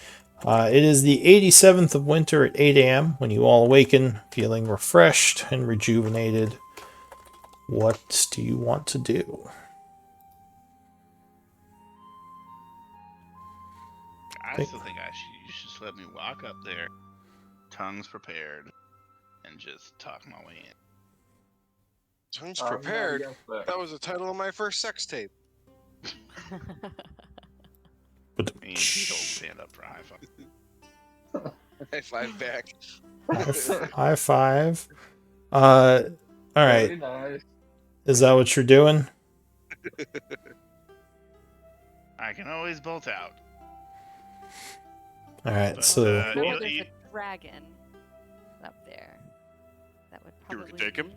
It is the 87th of winter at 8 a.m. when you all awaken, feeling refreshed and rejuvenated. What do you want to do? I still think you should just let me walk up there, tongues prepared, and just talk my way in. Tongues I'm not prepared. against that. That was the title of my first sex tape. But I mean, he'll stand up for a high five. High five back. high five. All right. Very nice. Is that what you're doing? I can always bolt out. All right. But, So I know you- there's you- a dragon up there. That would You probably can take him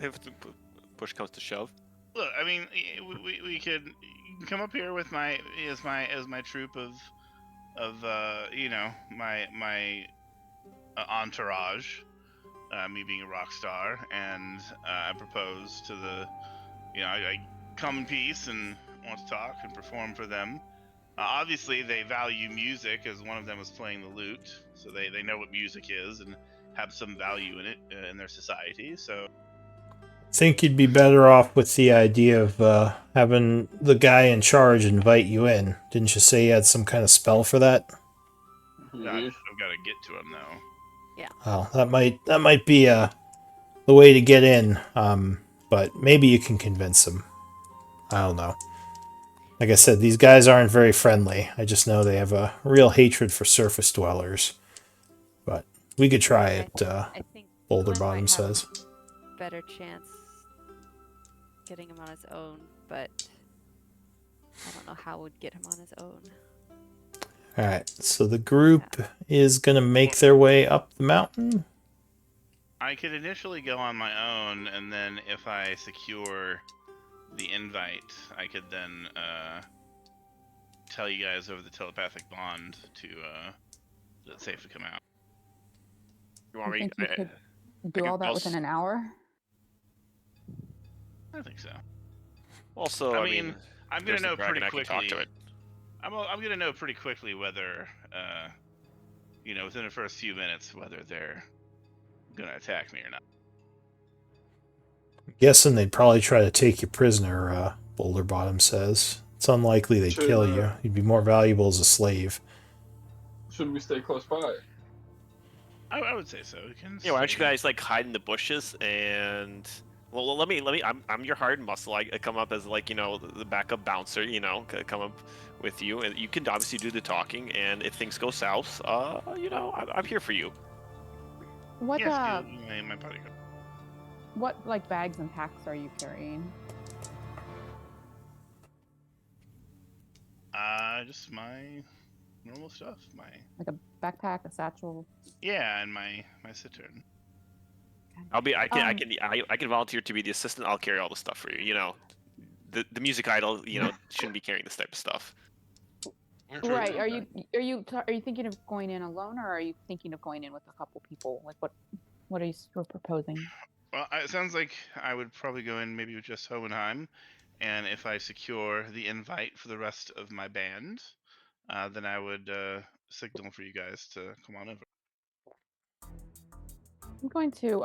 if the push comes to shove. Look, I mean, we could you can come up here with my troop of my entourage, me being a rock star, and I propose to I come in peace and want to talk and perform for them. Obviously, they value music, as one of them was playing the lute, so they know what music is and have some value in it in their society. So I think you'd be better off with the idea of having the guy in charge invite you in. Didn't you say you had some kind of spell for that? I've got to get to him though. Oh, that might be the way to get in. But maybe you can convince him. I don't know. Like I said, these guys aren't very friendly. I just know they have a real hatred for surface dwellers. But we could try it. I think Boulder Glenn Bottom might have says. a better chance getting him on his own, but I don't know how we'd get him on his own. All right, so the group is gonna make their way up the mountain. I could initially go on my own, and then if I secure the invite, I could then tell you guys over the telepathic bond to that it's safe to come out. You want You me? think you could do can all that also- within an hour? I think so. Also, I mean, I'm gonna there's the know dragon, pretty I can quickly. talk to it. I'm gonna know pretty quickly whether, within the first few minutes, whether they're gonna attack me or not. Guessing they'd probably try to take you prisoner. Boulder Bottom says it's unlikely they'd Should, kill you. You'd be more valuable as a slave. Should we stay close by? I would say so. We can. Yeah, why don't you stay- guys like hide in the bushes and let me I'm your heart and muscle. I come up as the backup bouncer, come up with you, and you can obviously do the talking, and if things go south, I'm here for you. What Yes, my bodyguard. what like bags and packs are you carrying? Just my normal stuff. My Like a backpack, a satchel? and my cittern. I can volunteer to be the assistant. I'll carry all the stuff for you. The music idol, shouldn't be carrying this type of stuff. Right. Are you thinking of going in alone, or are you thinking of going in with a couple people? Like what are you proposing? Well, it sounds like I would probably go in maybe with just Hohenheim, and if I secure the invite for the rest of my band, then I would signal for you guys to come on over. I'm going to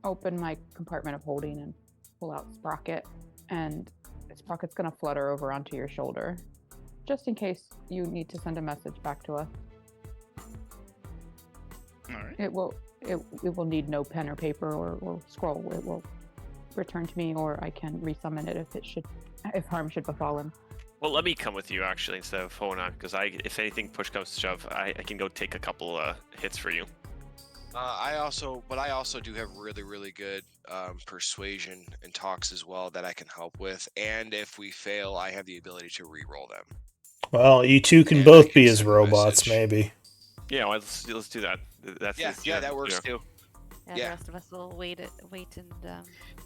open my compartment of holding and pull out Sprocket, and Sprocket's going to flutter over onto your shoulder, just in case you need to send a message back to us. All right. It will need no pen or paper or scroll. It will return to me, or I can resummon it if harm should befall him. Well, let me come with you actually instead of Hona, because if anything push comes to shove, I can go take a couple hits for you. I also do have really, really good persuasion and talks as well that I can help with. And if we fail, I have the ability to re-roll them. Well, you two can And both I be can as send a robots, message. maybe. Yeah, well, let's do that. That works too. Yeah, Yeah. the rest of us will wait and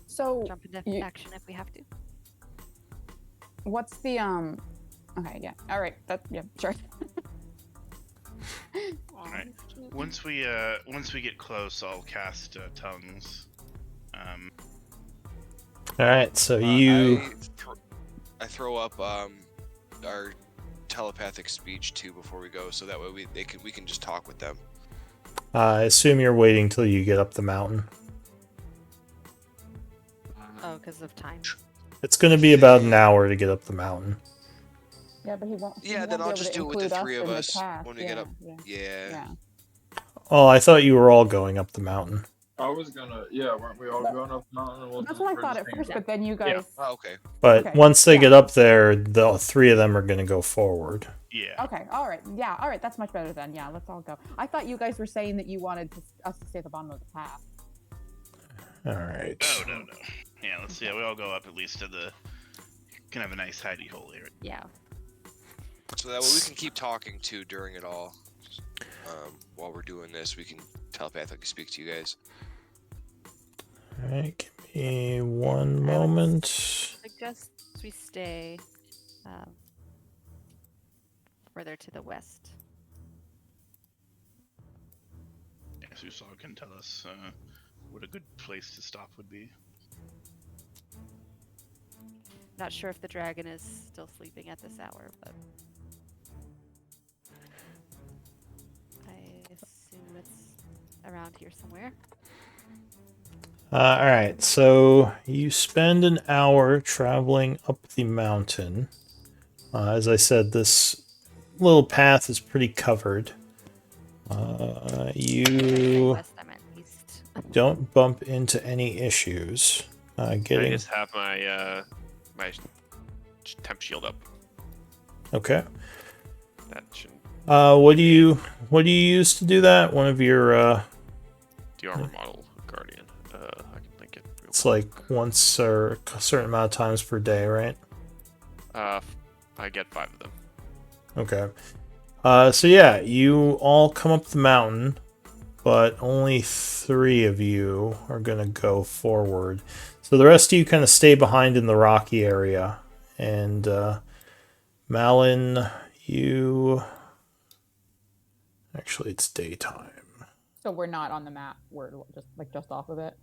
So jump into you- action if we have to. what's the Okay, yeah. All right. Sure. All right. Once we get close, I'll cast tongues. All right, so you. I throw up our telepathic speech too before we go, so that way we can just talk with them. I assume you're waiting till you get up the mountain. Oh, because of time. It's going to be about an hour to get up the mountain. Yeah, but he won't. he Yeah, won't then be I'll able just to do it with the include three of in the us task. when we get up. Yeah. Yeah. Oh, I thought you were all going up the mountain. I was gonna, weren't we all going up the mountain? Wasn't That's what I we're thought just at hanging first, out? but then you guys. Oh, okay. But Okay, once they yeah. get up there, the three of them are going to go forward. Yeah. Okay, all right. Yeah, all right. That's much better then. Yeah, let's all go. I thought you guys were saying that you wanted us to stay at the bottom of the path. All right. Oh no. Yeah, let's see. We all go up at least to the. Can have a nice hidey hole here. Yeah. So that way we can keep talking too during it all. While we're doing this, we can telepathically speak to you guys. All right, give me one moment. Suggest we stay further to the west. Yeah, Susog can tell us what a good place to stop would be. Not sure if the dragon is still sleeping at this hour, but I assume it's around here somewhere. All right, so you spend an hour traveling up the mountain. As I said, this little path is pretty covered. You West, I meant east. don't bump into any issues. I Getting just have my my temp shield up. okay. That should What do you use to do that? One of your the armor model guardian. I can link it. Real it's like once or a certain amount of times per day, right? I get 5 of them. Okay. So yeah, you all come up the mountain, but only 3 of you are gonna go forward. So the rest of you kind of stay behind in the rocky area. And Malin, you actually it's daytime. So we're not on the map. We're just off of it.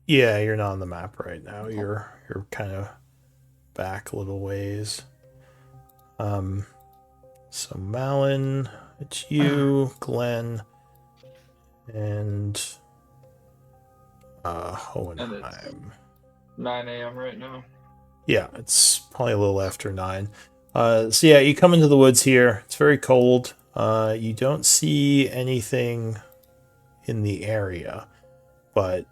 Yeah, you're not on the map right now. You're kind of back a little ways. So Malin, it's you, Glenn, and Hohenheim. 9 a.m. right now. Yeah, it's probably a little after 9. So yeah, you come into the woods here. It's very cold. You don't see anything in the area, but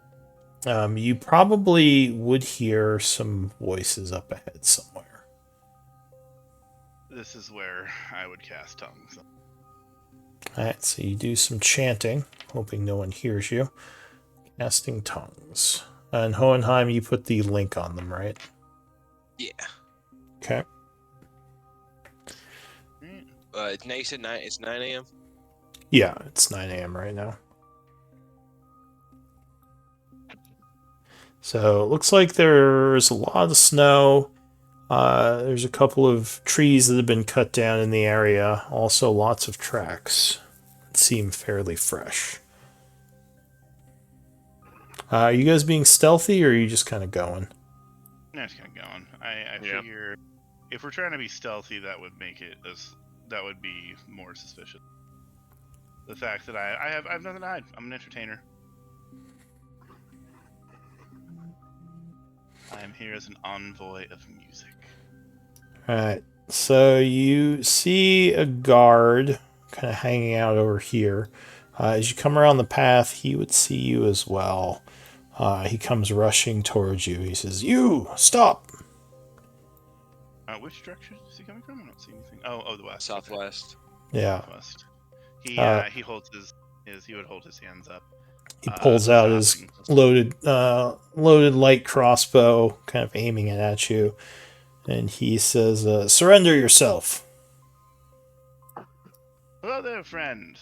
you probably would hear some voices up ahead somewhere. This is where I would cast tongues. Alright, so you do some chanting, hoping no one hears you. Casting tongues. And Hohenheim, you put the link on them, right? Yeah. Okay. It's nice at 9. It's 9 a.m. Yeah, it's 9 a.m. right now. So it looks like there's a lot of snow. There's a couple of trees that have been cut down in the area. Also lots of tracks that seem fairly fresh. Are you guys being stealthy, or are you just kind of going? No, it's kind of going. I figure if we're trying to be stealthy, that would make it that would be more suspicious. The fact that I have nothing to hide. I'm an entertainer. I am here as an envoy of music. Alright, so you see a guard kind of hanging out over here. As you come around the path, he would see you as well. He comes rushing towards you. He says, "You, stop!" Which direction is he coming from? I don't see anything. Oh, the west. Southwest. Yeah. Southwest. He holds he would hold his hands up. He pulls out his loaded light crossbow, kind of aiming it at you. And he says, "Surrender yourself." Hello there, friend.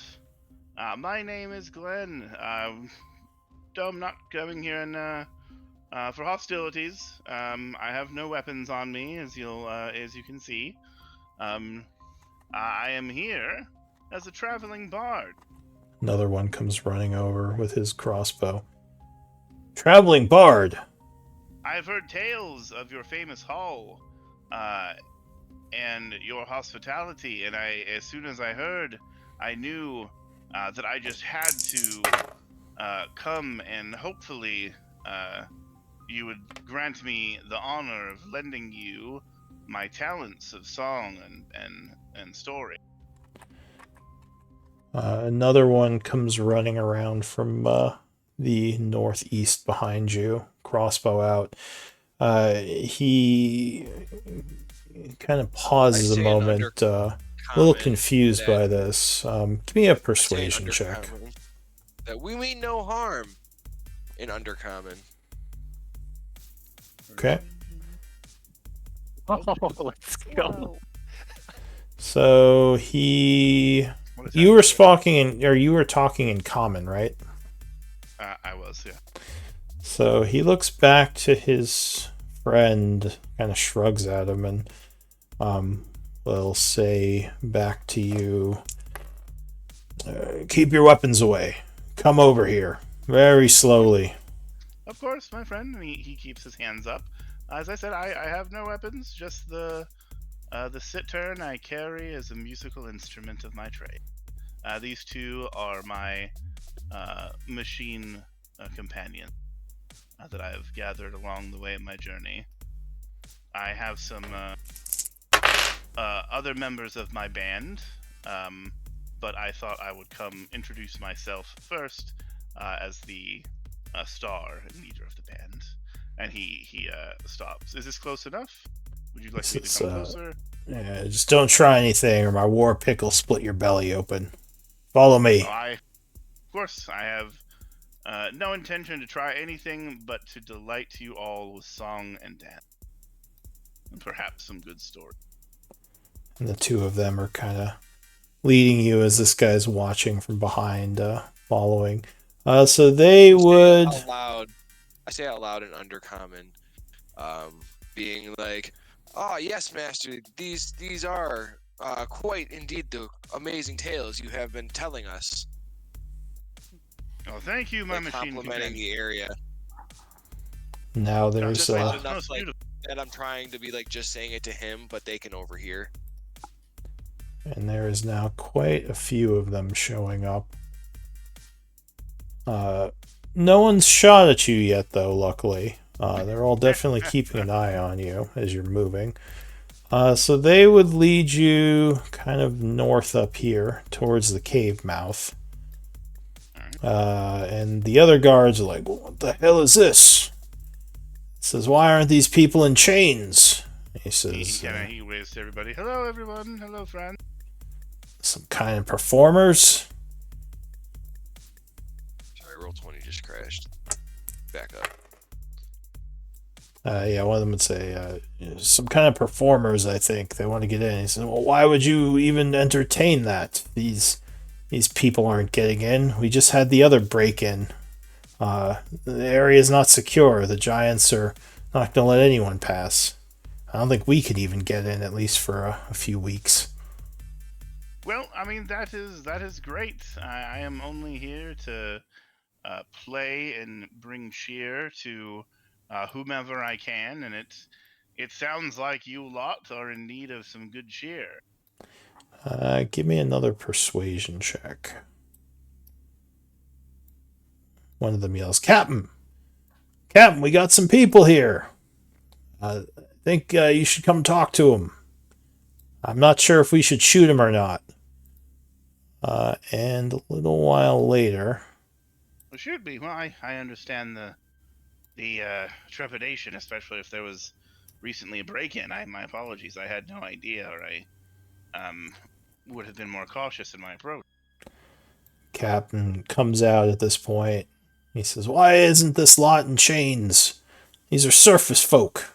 My name is Glenn. I'm not coming here for hostilities. I have no weapons on me, as you can see. I am here as a traveling bard. Another one comes running over with his crossbow. "Traveling bard." I've heard tales of your famous hall, and your hospitality, and as soon as I heard, I knew that I just had to come, and hopefully you would grant me the honor of lending you my talents of song and story. Another one comes running around from the northeast behind you, crossbow out. He kind of pauses a moment, a little confused by this. Give me a persuasion check. That we mean no harm in Undercommon. Okay. Oh, let's go. Whoa. So he, What is you were happening? you were talking in common, right? I was, yeah. So he looks back to his friend, kind of shrugs at him, and will say back to you, keep your weapons away. Come over here. Very slowly. Of course, my friend. And he keeps his hands up. As I said, I have no weapons, just the cittern I carry as a musical instrument of my trade. These two are my machine companions that I have gathered along the way of my journey. I have some other members of my band, but I thought I would come introduce myself first as the star and leader of the band. And he stops. Is this close enough? Would you like me to come closer? Yeah, just don't try anything, or my war pick will split your belly open. Follow me. Of course, I have no intention to try anything but to delight you all with song and dance. And perhaps some good story. And the two of them are kind of leading you as this guy's watching from behind, following. So they would. I say out loud in Undercommon, being like, "Ah, yes, master. These are quite indeed the amazing tales you have been telling us." Oh, thank you, my Like machine complimenting companion. the area. Now there's Just loud it's enough, most like beautiful. that I'm trying to be like just saying it to him, but they can overhear. and there is now quite a few of them showing up. No one's shot at you yet, though, luckily. They're all definitely keeping an eye on you as you're moving. So they would lead you kind of north up here towards the cave mouth. And the other guards are like, what the hell is this? He says, why aren't these people in chains? He says, He waves to everybody. Hello, everyone. Hello, friend. some kind of performers? Sorry, roll 20 just crashed. Back up. Yeah, one of them would say, some kind of performers, I think. They want to get in. He says, well, why would you even entertain that? These people aren't getting in. We just had the other break-in. The area is not secure. The giants are not going to let anyone pass. I don't think we could even get in, at least for a few weeks. Well, I mean that is great. I am only here to play and bring cheer to whomever I can, and it sounds like you lot are in need of some good cheer. Give me another persuasion check. One of them yells, Captain! Captain, we got some people here. I think you should come talk to them. I'm not sure if we should shoot him or not. And a little while later... It should be. Well, I understand the trepidation, especially if there was recently a break-in. My apologies. I had no idea, or I would have been more cautious in my approach. Captain comes out at this point. He says, why isn't this lot in chains? These are surface folk.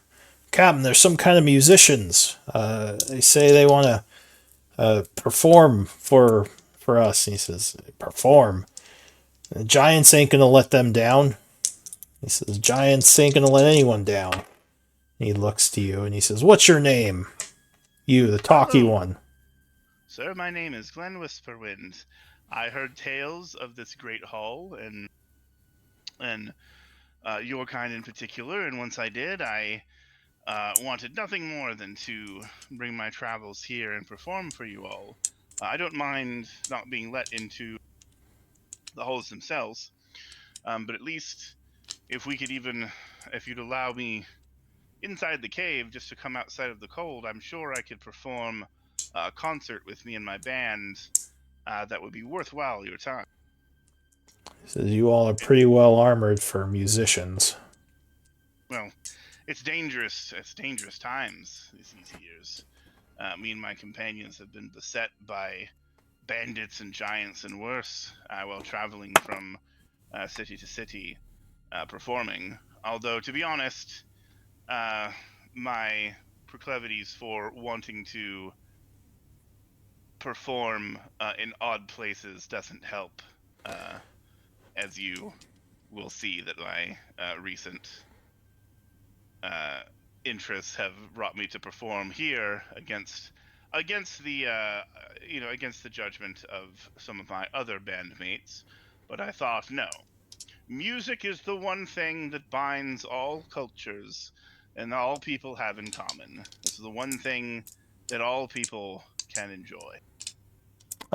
Captain, there's some kind of musicians. They say they want to perform for us. He says, perform? The giants ain't going to let them down. He says, giants ain't going to let anyone down. And he looks to you and he says, what's your name? You, the talky one. Sir, my name is Glen Whisperwind. I heard tales of this great hall and your kind in particular, and once I did, I wanted nothing more than to bring my travels here and perform for you all. I don't mind not being let into the halls themselves, but at least if you'd allow me inside the cave just to come outside of the cold, I'm sure I could perform a concert with me and my band that would be worthwhile your time. He says, you all are pretty well armored for musicians. Well, it's dangerous. It's dangerous times these years. Me and my companions have been beset by bandits and giants and worse while traveling from city to city performing. Although, to be honest, my proclivities for wanting to perform in odd places doesn't help, as you will see that my recent interests have brought me to perform here against the against the judgment of some of my other bandmates. But I thought, no, music is the one thing that binds all cultures and all people have in common. It's the one thing that all people can enjoy.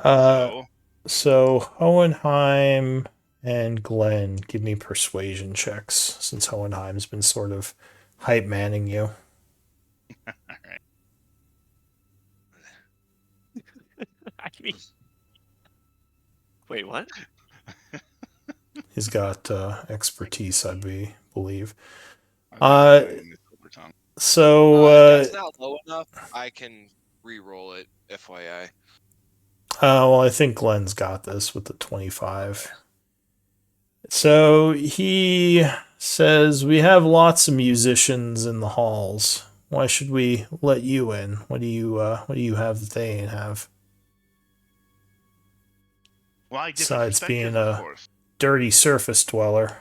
So, So Hohenheim and Glenn, give me persuasion checks since Hohenheim's been sort of hype manning you. all right. I mean, wait, what? He's got expertise, I believe. I've got mine in the silver tongue. So If that's not low enough, I can re-roll it. FYI. well, I think Glenn's got this with the 25. So he says, we have lots of musicians in the halls. Why should we let you in? What do you have that they ain't have? Why Besides being of a course. dirty surface dweller.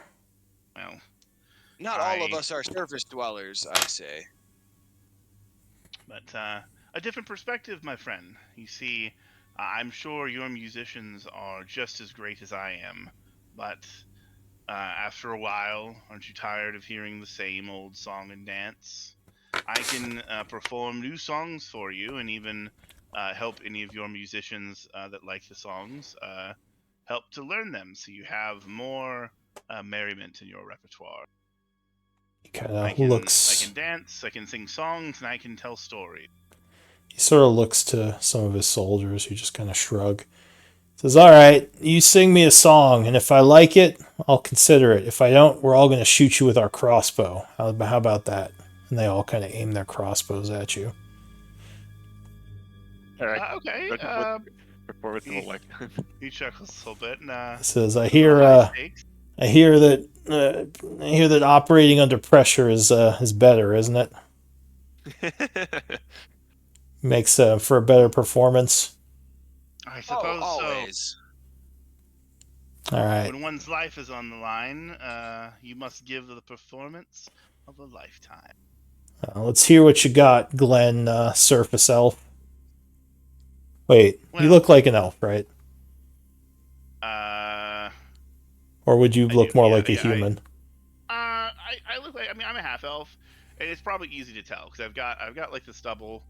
Well, Not all of us are surface dwellers, I say. but a different perspective, my friend. You see, I'm sure your musicians are just as great as I am, but after a while, aren't you tired of hearing the same old song and dance? I can perform new songs for you, and even help any of your musicians that like the songs help to learn them, so you have more merriment in your repertoire. He kind of I can looks. dance, I can sing songs, and I can tell stories. He sort of looks to some of his soldiers who just kind of shrug. Says, all right, you sing me a song, and if I like it, I'll consider it. If I don't, we're all going to shoot you with our crossbow. How about that? And they all kind of aim their crossbows at you. All right. Okay. Performance will like. He chuckles a little bit. And, He says, I a hear little high stakes. I hear that operating under pressure is better, isn't it? Makes for a better performance. I suppose always. So. All right. When one's life is on the line, you must give the performance of a lifetime. Let's hear what you got, Glenn, Surface Elf. Wait, you look like an elf, right? Or would you look more like a human? I look like, I'm a half elf, and it's probably easy to tell because I've got like the stubble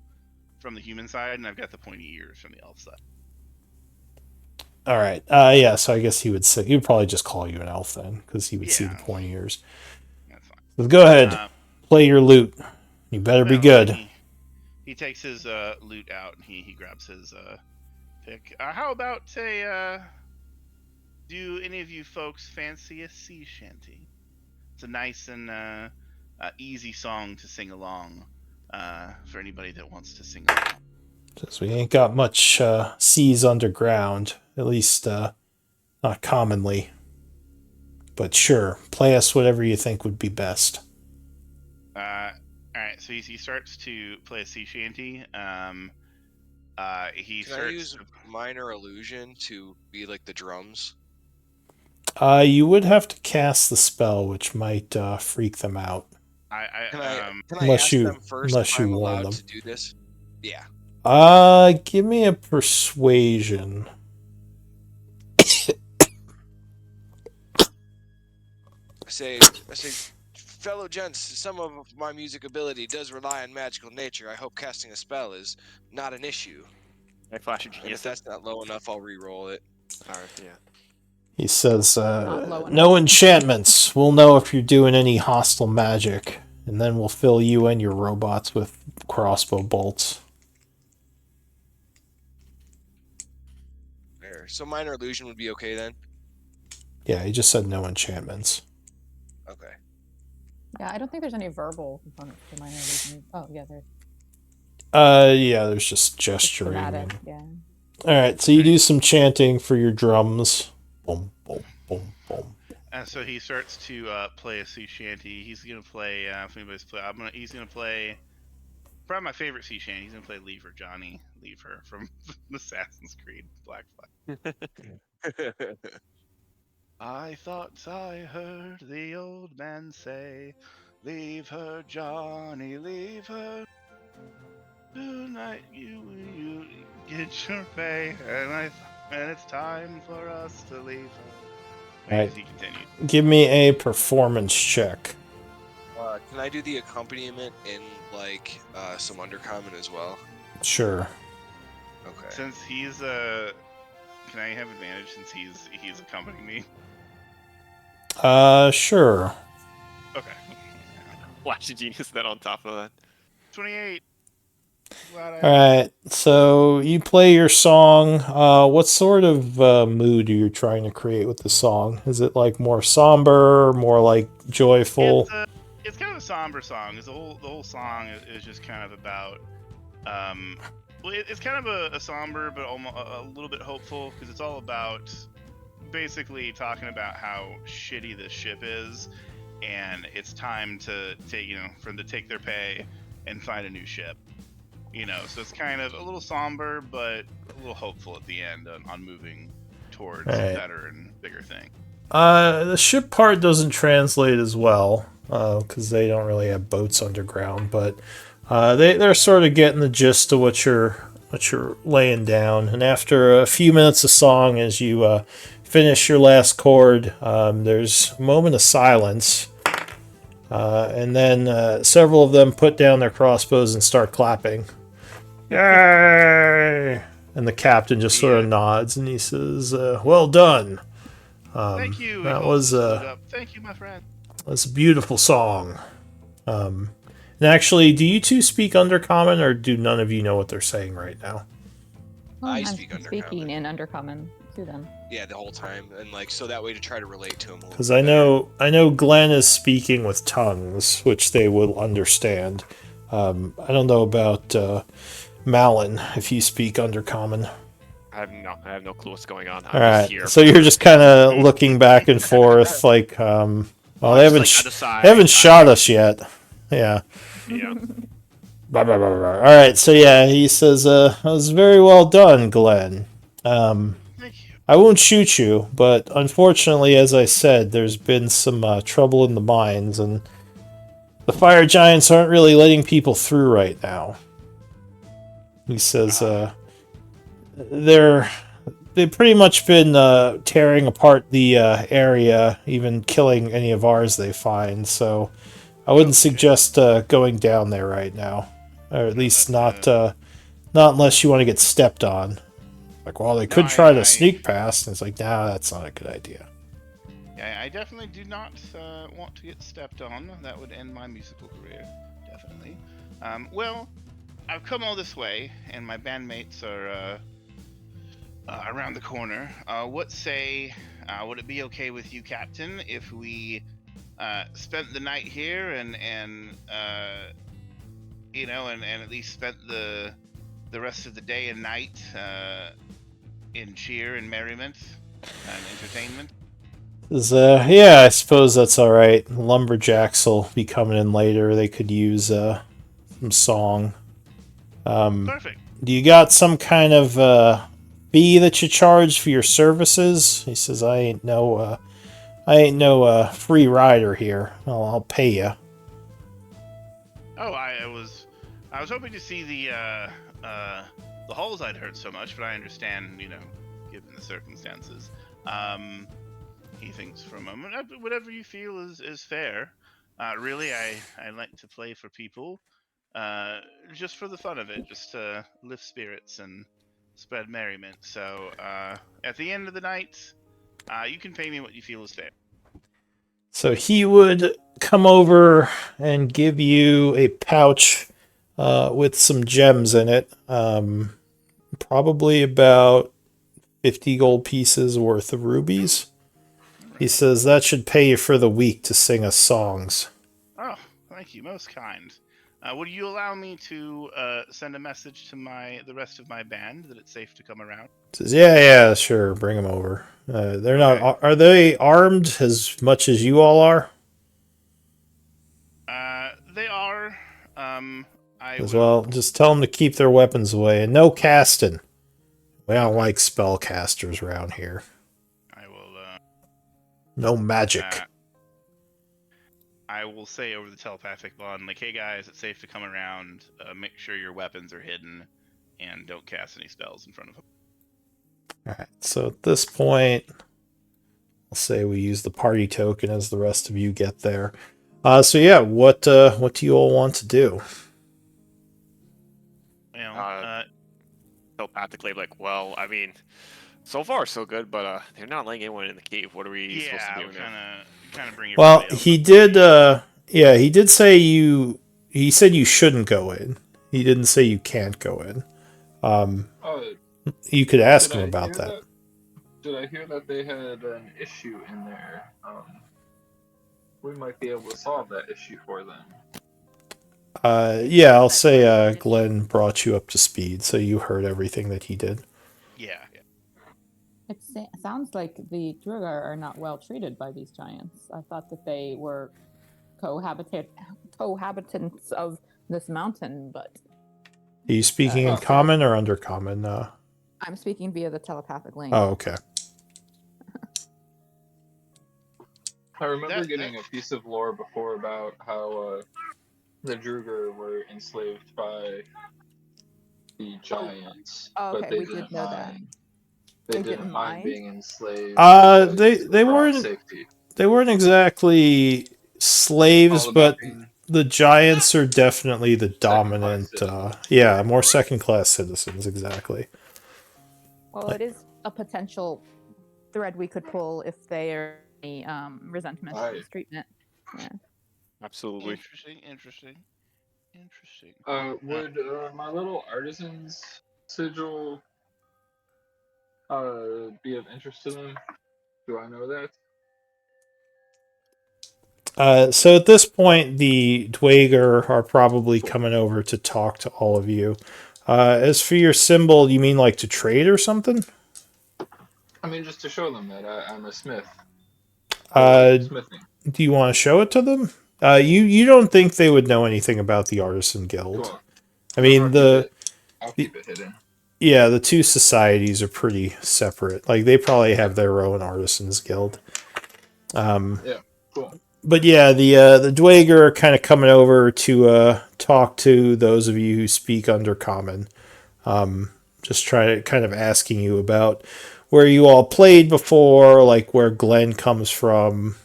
from the human side, and I've got the pointy ears from the elf side. All right. Yeah. So I guess he would probably just call you an elf then, because he would see the pointy ears. That's fine. So go ahead, play your lute. You better be good. He takes his lute out and he grabs his pick. How about do any of you folks fancy a sea shanty? It's a nice and easy song to sing along for anybody that wants to sing along. Since we ain't got much seas underground, at least not commonly. But sure, play us whatever you think would be best. All right, so he starts to play a sea shanty. Can I use minor illusion to be like the drums? You would have to cast the spell, which might freak them out. Can I unless ask you them first unless if you I'm warn allowed them. to do this? Yeah. Give me a persuasion. I say, fellow gents, some of my music ability does rely on magical nature. I hope casting a spell is not an issue. I flash And if that's not low enough, I'll re-roll it. All right, yeah. He says, no enchantments. We'll know if you're doing any hostile magic, and then we'll fill you and your robots with crossbow bolts. There. So minor illusion would be okay then? Yeah, he just said no enchantments. Okay. Yeah, I don't think there's any verbal components to minor illusion. Oh, yeah, there's. Yeah, there's just gesturing. Dramatic, yeah. All right, so you do some chanting for your drums. Boom, boom, boom, boom. And so he starts to play a sea shanty. He's gonna play. If anybody's play, he's gonna play. Probably my favorite sea shanty. He's gonna play "Leave Her, Johnny, Leave Her" from Assassin's Creed Black Flag. I thought I heard the old man say, "Leave her, Johnny, leave her. Tonight you get your pay, and it's time for us to leave her." Right. He continued. Give me a performance check. Can I do the accompaniment in like some undercommon as well? Sure. Okay. Since he's can I have advantage since he's accompanying me? Sure. Okay. Flash of genius then on top of that. 28. Alright, so you play your song. What sort of mood are you trying to create with the song? Is it like more somber, more like joyful? It's kind of a somber song. The whole song is just kind of about well, it's kind of a somber but almost a little bit hopeful because it's all about basically talking about how shitty this ship is, and it's time to take for them to take their pay and find a new ship. So it's kind of a little somber, but a little hopeful at the end on moving towards a better and bigger thing. The ship part doesn't translate as well, because they don't really have boats underground, but they're sort of getting the gist of what you're laying down. And after a few minutes of song, as you finish your last chord, there's a moment of silence, and then several of them put down their crossbows and start clapping. Yay! And the captain just sort of nods and he says, "Well done." Thank you. That was Thank you, my friend. That's a beautiful song. And actually, do you two speak Undercommon, or do none of you know what they're saying right now? I I'm speak Undercommon. speaking in Undercommon to them. Yeah, the whole time, and like so that way to try to relate to him. Because I know Glenn is speaking with tongues, which they will understand. I don't know about Malin, if you speak Undercommon. I have no clue what's going on. All right, so you're just kind of looking back and forth, like, well, they haven't shot us yet. Yeah. Yeah. Blah, blah, blah, blah. All right, so yeah, he says, "That was very well done, Glenn. Thank you. I won't shoot you, but unfortunately, as I said, there's been some trouble in the mines, and the fire giants aren't really letting people through right now." He says, they've pretty much been tearing apart the area, even killing any of ours they find, so I wouldn't suggest going down there right now. Or at least not unless you want to get stepped on. Like, well, they could try to sneak past, and it's like, nah, that's not a good idea. Yeah, I definitely do not want to get stepped on. That would end my musical career, definitely. Well, I've come all this way, and my bandmates are around the corner. What say, would it be okay with you, Captain, if we spent the night here and at least spent the rest of the day and night in cheer and merriment and entertainment? Yeah, I suppose that's all right. Lumberjacks will be coming in later. They could use some song. Perfect. Do you got some kind of fee that you charge for your services? He says, I ain't no free rider here. I'll pay you. Oh, I was hoping to see the halls I'd heard so much, but I understand, given the circumstances. He thinks for a moment. Whatever you feel is fair. Really, I like to play for people, just for the fun of it, just to lift spirits and spread merriment. So at the end of the night, you can pay me what you feel is fair. So he would come over and give you a pouch with some gems in it. Probably about 50 gold pieces worth of rubies. He says that should pay you for the week to sing us songs. Oh, thank you. Most kind. Would you allow me to send a message to the rest of my band that it's safe to come around? Says, yeah, sure, bring him over. They're not. Are they armed as much as you all are? They are. I As will. well, just tell them to keep their weapons away and no casting. We don't like spellcasters around here. I will. No magic. I will say over the telepathic bond, like, hey guys, it's safe to come around. Make sure your weapons are hidden, and don't cast any spells in front of them. All right. So at this point, I'll say we use the party token as the rest of you get there. So yeah, what do you all want to do? Well, Telepathically, like, well, I mean, so far so good, but they're not letting anyone in the cave. What are we supposed to do now? kind of bring everybody Well, else he up. did. Yeah, he did say you. He said you shouldn't go in. He didn't say you can't go in. You could ask him about that. Did I hear that they had an issue in there? We might be able to solve that issue for them. Yeah, I'll say Glenn brought you up to speed, so you heard everything that he did. Yeah. It sounds like the Drugar are not well treated by these giants. I thought that they were cohabitants of this mountain, but Are you speaking in common or undercommon? I'm speaking via the telepathic link. Oh, okay. I remember getting a piece of lore before about how the Drugar were enslaved by the giants, okay, but they we didn't did know that. mind. They didn't mind being enslaved. They weren't safety. They weren't exactly slaves, but the giants are definitely the dominant. Yeah, more second-class citizens, exactly. Well, it is a potential thread we could pull if they are any resentment of this treatment. Yeah. Absolutely. Interesting. Would my little artisan's sigil be of interest to them? Do I know that? So at this point, the Dwager are probably coming over to talk to all of you. As for your symbol, you mean like to trade or something? I mean, just to show them that I'm a smith. Smithing. Do you want to show it to them? You don't think they would know anything about the Artisan Guild? Cool. I mean, I'll keep it hidden. Yeah, the two societies are pretty separate. Like, they probably have their own Artisans Guild. Yeah, cool. But yeah, the Dwager are kind of coming over to talk to those of you who speak Undercommon. Just kind of asking you about where you all played before, like where Glenn comes from,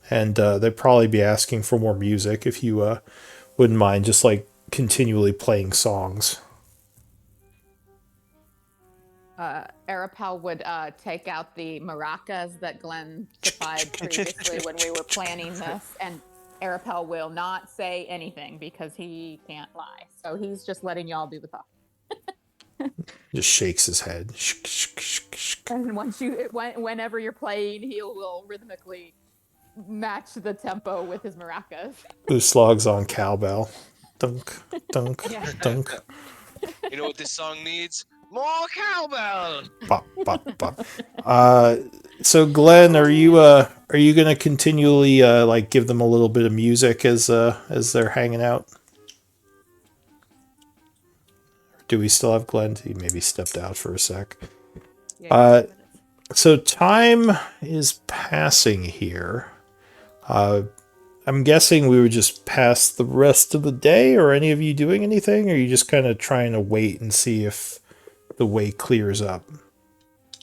and they'd probably be asking for more music if you wouldn't mind just like continually playing songs. Arapel would take out the maracas that Glenn supplied previously when we were planning this, and Arapel will not say anything because he can't lie. So he's just letting y'all do the talk. Just shakes his head. And whenever you're playing, he will rhythmically match the tempo with his maracas. Uslog's on cowbell. Dunk, dunk, dunk. You know what this song needs? More cowbell. Bop, bop, bop. So Glenn, are you gonna continually like give them a little bit of music as they're hanging out? Do we still have Glenn? He maybe stepped out for a sec. So time is passing here. I'm guessing we would just pass the rest of the day, or any of you doing anything? Or are you just kind of trying to wait and see if the way clears up?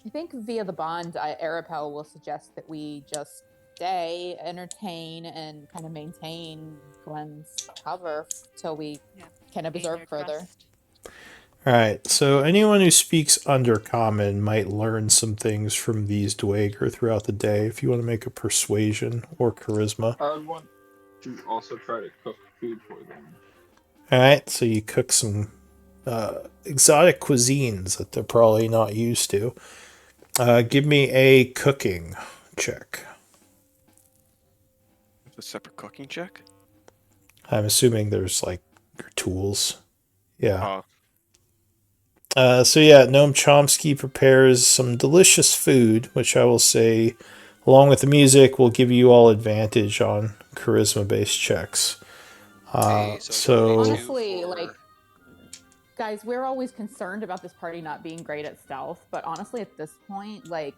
I think via the bond, Arapel will suggest that we just stay, entertain, and kind of maintain Glenn's cover till we can observe further. Alright, so anyone who speaks Undercommon might learn some things from these Dwager throughout the day if you want to make a persuasion or charisma. I would want to also try to cook food for them. Alright, so you cook some exotic cuisines that they're probably not used to. Give me a cooking check. A separate cooking check? I'm assuming there's like your tools. Yeah. So yeah, Noam Chomsky prepares some delicious food, which I will say, along with the music, will give you all advantage on charisma-based checks. Okay, so So 22 Honestly, for... like, guys, we're always concerned about this party not being great at stealth, but honestly, at this point, like,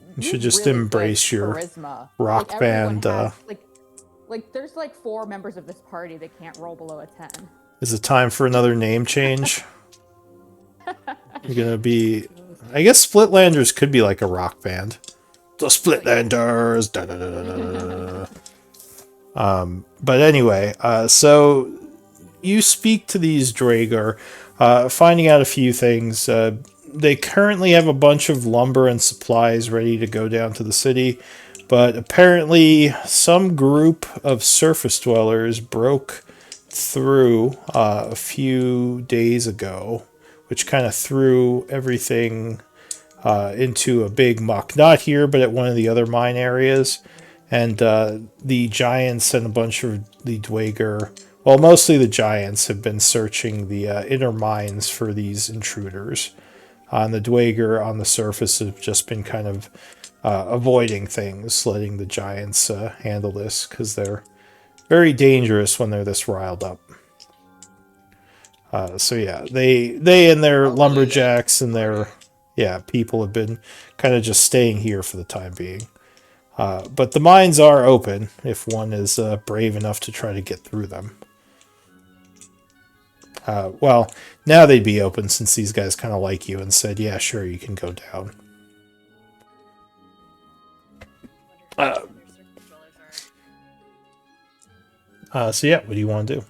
you we should have just really good embrace your charisma. Like, rock everyone band. has like there's like 4 members of this party that can't roll below a 10. Is it time for another name change? You're gonna be. I guess Splitlanders could be like a rock band. The Splitlanders. Da, da, da, da, da, da. But anyway, so you speak to these Draeger, finding out a few things. They currently have a bunch of lumber and supplies ready to go down to the city, but apparently some group of surface dwellers broke through a few days ago, which kind of threw everything into a big muck. Not here, but at one of the other mine areas. And the Giants and a bunch of the Dwager, well, mostly the Giants, have been searching the inner mines for these intruders. And the Dwager on the surface have just been kind of avoiding things, letting the Giants handle this, because they're very dangerous when they're this riled up. So yeah, they and their I'll relay that lumberjacks and party. their people have been kind of just staying here for the time being. But the mines are open if one is brave enough to try to get through them. Well, now they'd be open since these guys kind of like you and said, yeah, sure, you can go down. So yeah, what do you want to do?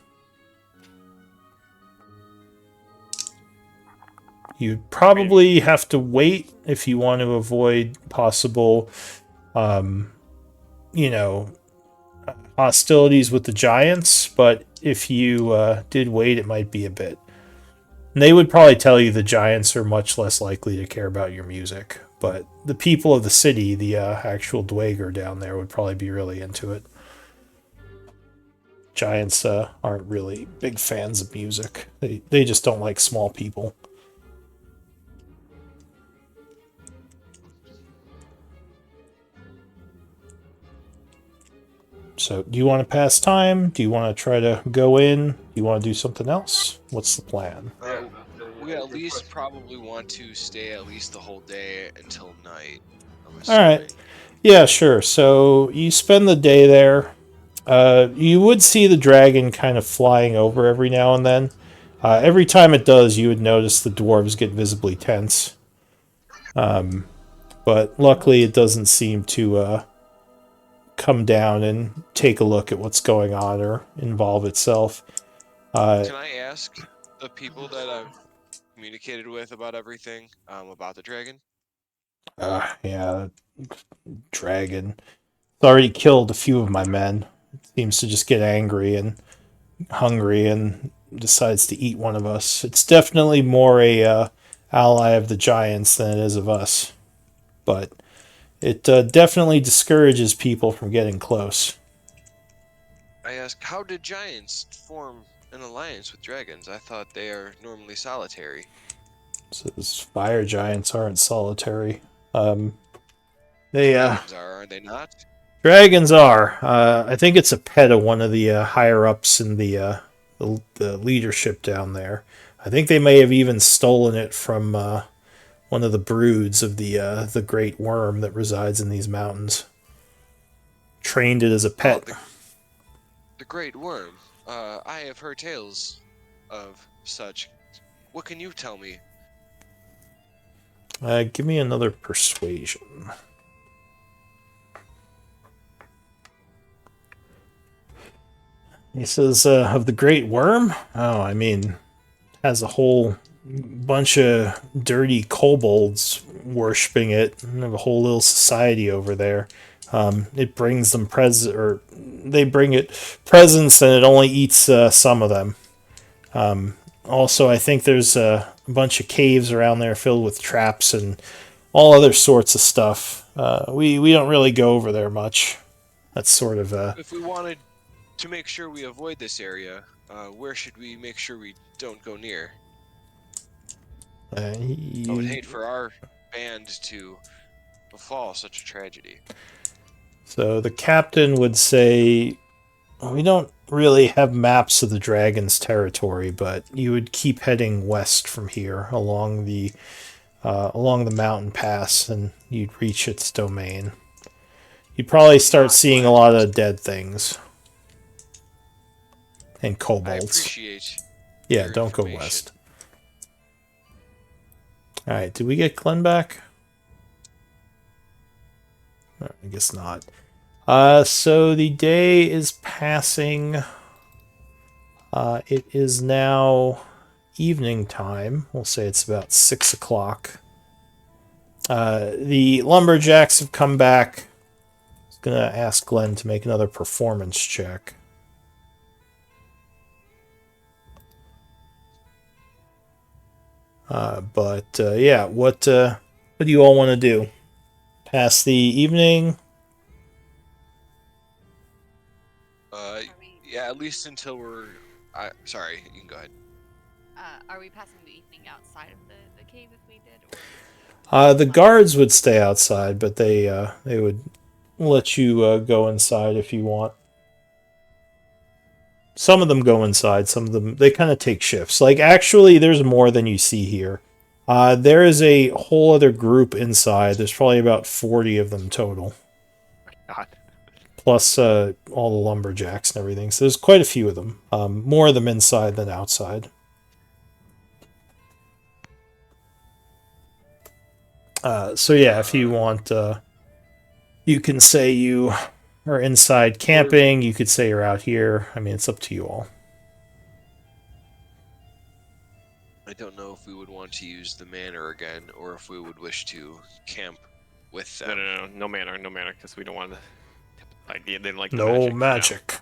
You'd probably have to wait if you want to avoid possible, you know, hostilities with the Giants, but if you did wait, it might be a bit. And they would probably tell you the Giants are much less likely to care about your music, but the people of the city, the actual Dwager down there, would probably be really into it. Giants aren't really big fans of music. They just don't like small people. So, do you want to pass time? Do you want to try to go in? Do you want to do something else? What's the plan? We at least probably want to stay at least the whole day until night. I'm All right. assuming. Yeah, sure. So, you spend the day there. You would see the dragon kind of flying over every now and then. Every time it does, you would notice the dwarves get visibly tense. But luckily, it doesn't seem to come down and take a look at what's going on or involve itself. Can I ask the people that I've communicated with about everything, about the dragon? Yeah, dragon. It's already killed a few of my men. It seems to just get angry and hungry and decides to eat one of us. It's definitely more a ally of the giants than it is of us. But it definitely discourages people from getting close. I ask, how did giants form an alliance with dragons? I thought they are normally solitary. Says fire giants aren't solitary. They Dragons are, aren't they not? dragons are. I think it's a pet of one of the higher ups in the leadership down there. I think they may have even stolen it from one of the broods of the great worm that resides in these mountains. Trained it as a pet. Oh, the great worm. I have heard tales of such. What can you tell me? Give me another persuasion. He says, of the great worm? Oh, I mean, has a whole bunch of dirty kobolds worshipping it. And have a whole little society over there. It brings them they bring it presents, and it only eats some of them. Also, I think there's a bunch of caves around there filled with traps and all other sorts of stuff. We don't really go over there much. That's sort of If we wanted to make sure we avoid this area, where should we make sure we don't go near? I would hate for our band to befall such a tragedy. So the captain would say, we don't really have maps of the dragon's territory, but you would keep heading west from here along the mountain pass, and you'd reach its domain. You'd probably start seeing a lot of dead things and I kobolds. appreciate Yeah, your don't go information. west. All right, did we get Glenn back? I guess not. So the day is passing. It is now evening time. We'll say it's about 6 o'clock. The lumberjacks have come back. I was gonna ask Glenn to make another performance check. Yeah, what do you all want to do? Pass the evening? Yeah, at least until we're. Sorry, you can go ahead. Are we passing the evening outside of the cave if we did? The guards would stay outside, but they would let you go inside if you want. Some of them go inside. Some of them they kind of take shifts. Like actually, there's more than you see here. There is a whole other group inside. There's probably about 40 of them total. God. Plus all the lumberjacks and everything. So there's quite a few of them. More of them inside than outside. So yeah, if you want, you can say you are inside camping. You could say you're out here. I mean, it's up to you all. I don't know if we would want to use the manor again, or if we would wish to camp with them. No manor, because we don't want to. Like they didn't like the No magic.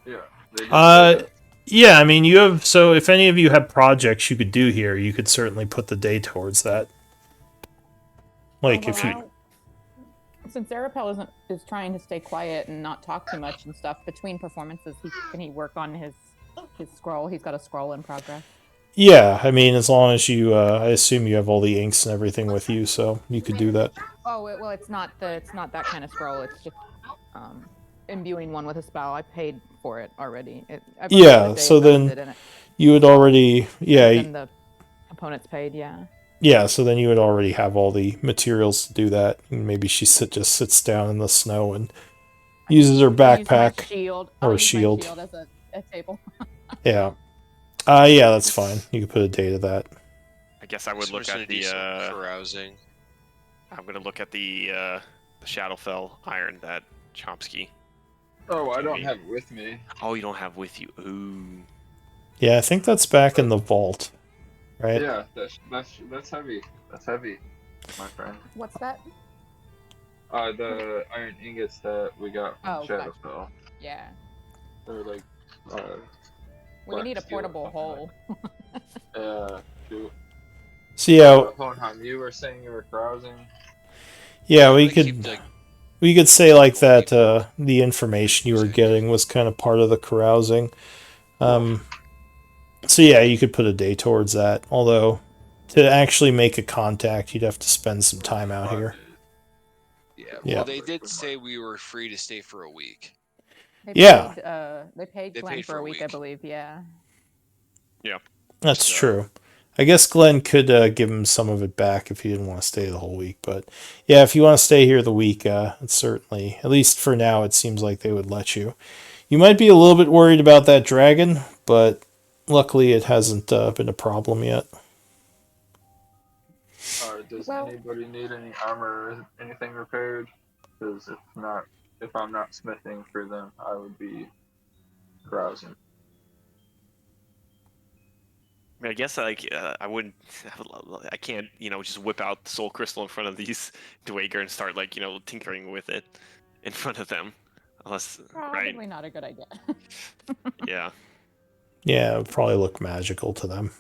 Yeah. They did say that. Yeah, I mean, you have. So if any of you have projects you could do here, you could certainly put the day towards that. Like if you. Since Arapel is trying to stay quiet and not talk too much and stuff between performances, can he work on his scroll? He's got a scroll in progress. Yeah, I mean, as long as you, I assume you have all the inks and everything with you, so you could do that. Oh well, it's not that kind of scroll. It's just imbuing one with a spell. I paid for it already. Yeah, so then you would already, yeah. Then the components paid, yeah. Yeah, so then you would already have all the materials to do that. And maybe she just sits down in the snow and uses her backpack or a shield. Shield as a table. Yeah. Yeah, that's fine. You could put a day to that. I guess I would look at the carousing. I'm gonna look at the Shadowfell iron that Chomsky. Oh, I don't have it with me. Oh, you don't have with you. Ooh. Yeah, I think that's back in the vault, right? Yeah, that's heavy. That's heavy, my friend. What's that? The iron ingots that we got from gotcha. Shadowfell. Yeah. They're like. We need a portable hole. Shoot. So yeah. Hohenheim, you were saying you were carousing. Yeah, we could say like that. The information you were getting was kind of part of the carousing. So yeah, you could put a day towards that. Although, to actually make a contact, you'd have to spend some time out here. Yeah. Well, they did say we were free to stay for a week. They paid Glenn for a week, I believe. Yeah. Yeah. That's true. I guess Glenn could give him some of it back if he didn't want to stay the whole week. But yeah, if you want to stay here the week, it's certainly, at least for now, it seems like they would let you. You might be a little bit worried about that dragon, but luckily it hasn't been a problem yet. Does anybody need any armor or anything repaired? Because if I'm not smithing for them, I would be carousing. I mean, I guess I wouldn't. I can't, just whip out the soul crystal in front of these Dweger and start tinkering with it in front of them, unless probably not a good idea. Yeah. Yeah, it would probably look magical to them.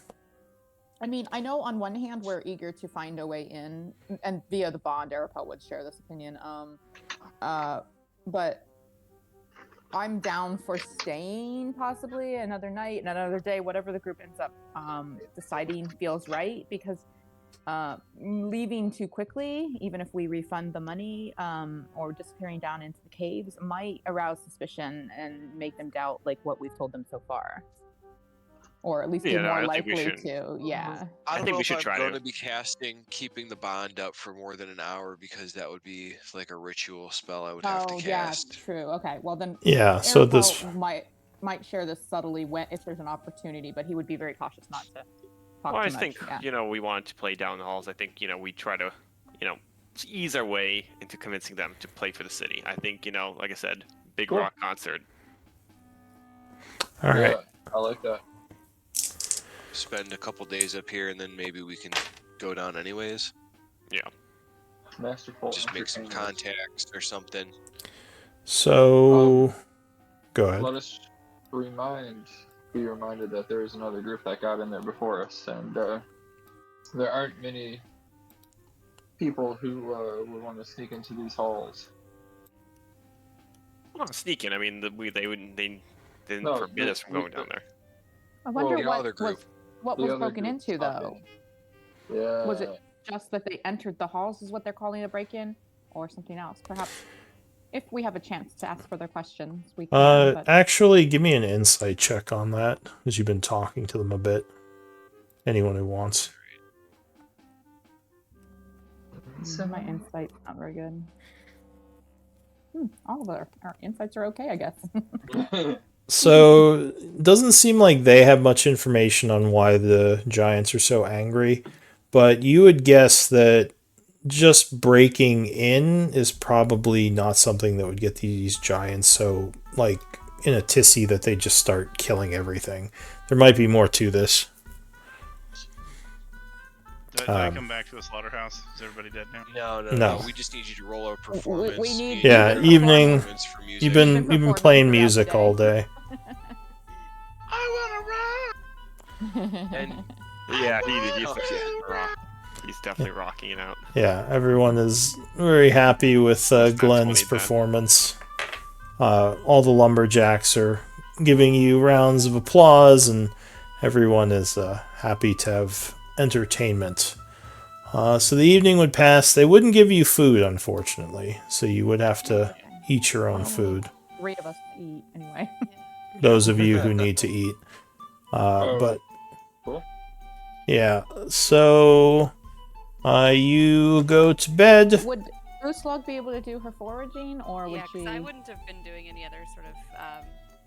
I mean, I know on one hand we're eager to find a way in, and via the bond, Arapel would share this opinion. But I'm down for staying possibly another night and another day, whatever the group ends up deciding feels right. Because leaving too quickly, even if we refund the money, or disappearing down into the caves, might arouse suspicion and make them doubt like what we've told them so far, or at least be Yeah, no, more I don't think we likely should. to. Yeah. I don't think know we if should I'm try going to. to be casting keeping the bond up for more than an hour because that would be like a ritual spell I would have to Oh yeah, cast. true. Okay, well then, Yeah, so this Arifel might share this subtly when if there's an opportunity, but he would be very cautious not to talk Well, I too much. think Yeah. we want to play down the halls. I think we try to ease our way into convincing them to play for the city. I think like I said, big Cool. rock concert. all right. Yeah, I like that. Spend a couple days up here and then maybe we can go down anyways. Yeah. Masterful. Just make some entertainment. contacts or something. So go ahead. Let us be reminded that there is another group that got in there before us, and there aren't many people who would want to sneak into these halls. Well, not sneaking. I mean, they didn't No, forbid us from going down there. I wonder Well, the other what group. was The other broken group into snuck though. in. Yeah. Was it just that they entered the halls is what they're calling a break-in, or something else? Perhaps if we have a chance to ask further questions, we can. But Actually, give me an insight check on that, because you've been talking to them a bit. Anyone who wants. my insight's not very good. All of our insights are okay, I guess. So, it doesn't seem like they have much information on why the giants are so angry, but you would guess that just breaking in is probably not something that would get these giants so, like, in a tizzy that they just start killing everything. There might be more to this. Did I come back to the slaughterhouse? Is everybody dead now? No. We just need you to roll a performance. we need Yeah, your evening. performance For music. You've been performing playing throughout the music day. all day. I wanna rock. And Yeah, yeah. he's definitely rocking it out. Yeah, everyone is very happy with Glenn's 20 then. performance. All the lumberjacks are giving you rounds of applause, and everyone is happy to have entertainment. So the evening would pass. They wouldn't give you food, unfortunately, so you would have to eat your own food. 3 of us eat anyway. Those of you who need to eat. But cool. yeah, so you go to bed. Would Brucelog be able to do her foraging, or would Yeah, she? because I wouldn't have been doing any other sort of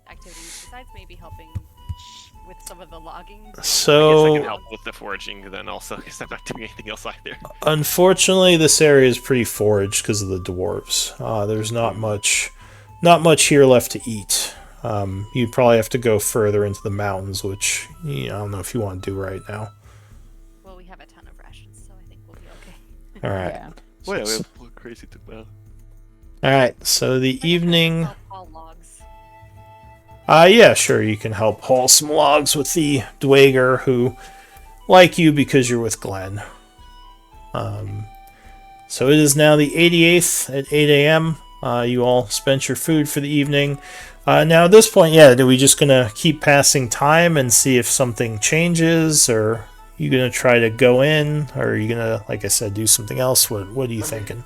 activities besides maybe helping with some of the logging. I guess I So can help with the foraging then also, because I'm not doing anything else either. unfortunately, this area is pretty foraged because of the dwarves. There's not much here left to eat. You'd probably have to go further into the mountains, which I don't know if you want to do right now. Well, we have a ton of rations, so I think we'll be okay. All right. Yeah. Well, yeah, we have crazy to well. All right. So the evening. Help haul logs. Yeah, sure. You can help haul some logs with the Dwager, who like you because you're with Glenn. So it is now the 88th at 8 a.m. You all spent your food for the evening. Now at this point, are we just gonna keep passing time and see if something changes, or are you gonna try to go in, or are you gonna, like I said, do something else? What are you thinking?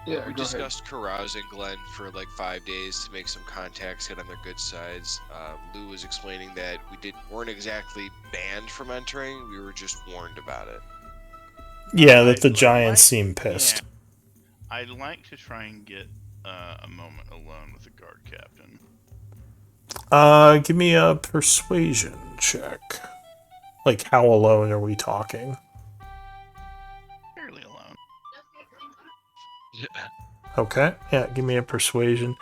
Yeah, We go ahead. discussed carousing Glenn for like 5 days to make some contacts, get on their good sides. Lou was explaining that we weren't exactly banned from entering; we were just warned about it. Yeah, that the I'd giants like- seem pissed. Yeah. I'd like to try and get a moment alone with the guard captain. Give me a persuasion check. Like, how alone are we talking? Fairly alone. Okay, yeah, give me a persuasion.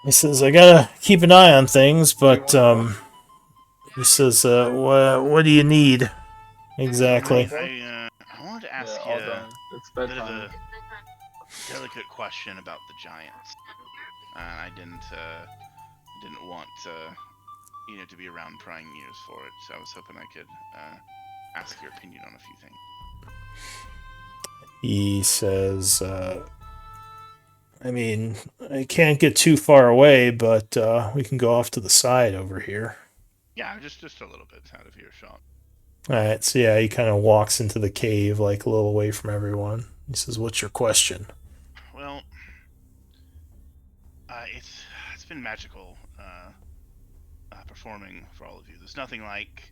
He says, I gotta keep an eye on things, but, he says, what do you need? Exactly. I wanted to ask Yeah, you all done. It's a bit of bedtime. a delicate question about the giants. I didn't want to be around prying ears for it, so I was hoping I could ask your opinion on a few things. He says, I mean, I can't get too far away, but we can go off to the side over here. Yeah, just a little bit out of earshot. All right, so yeah, he kind of walks into the cave, like a little away from everyone. He says, "What's your question?" Well, it's been magical performing for all of you. There's nothing like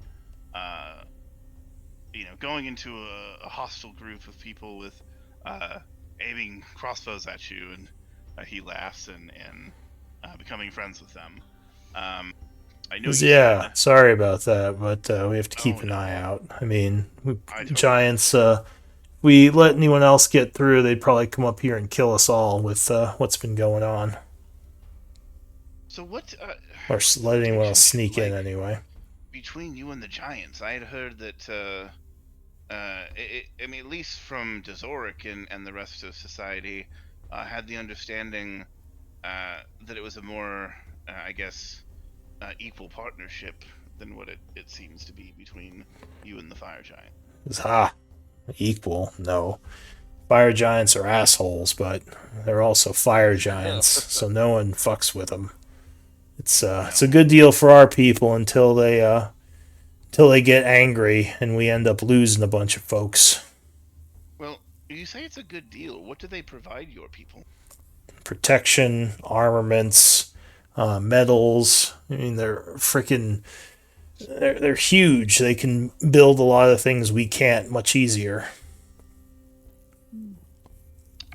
going into a hostile group of people with aiming crossbows at you, and he laughs and becoming friends with them. I know you Yeah, said, sorry about that, but we have to keep Oh, an no. eye out. I mean, I totally giants. We let anyone else get through, they'd probably come up here and kill us all with what's been going on, So what? or let What anyone else tensions sneak in like anyway. between you and the giants? I had heard that. I mean, at least from Dazoric and the rest of society, had the understanding that it was a more, I guess, equal partnership than what it seems to be between you and the fire giant. Equal? No. Fire giants are assholes, but they're also fire giants, so no one fucks with them. It's a good deal for our people until they get angry and we end up losing a bunch of folks. Well, you say it's a good deal. What do they provide your people? Protection, armaments, metals. I mean, they're huge. They can build a lot of things we can't much easier.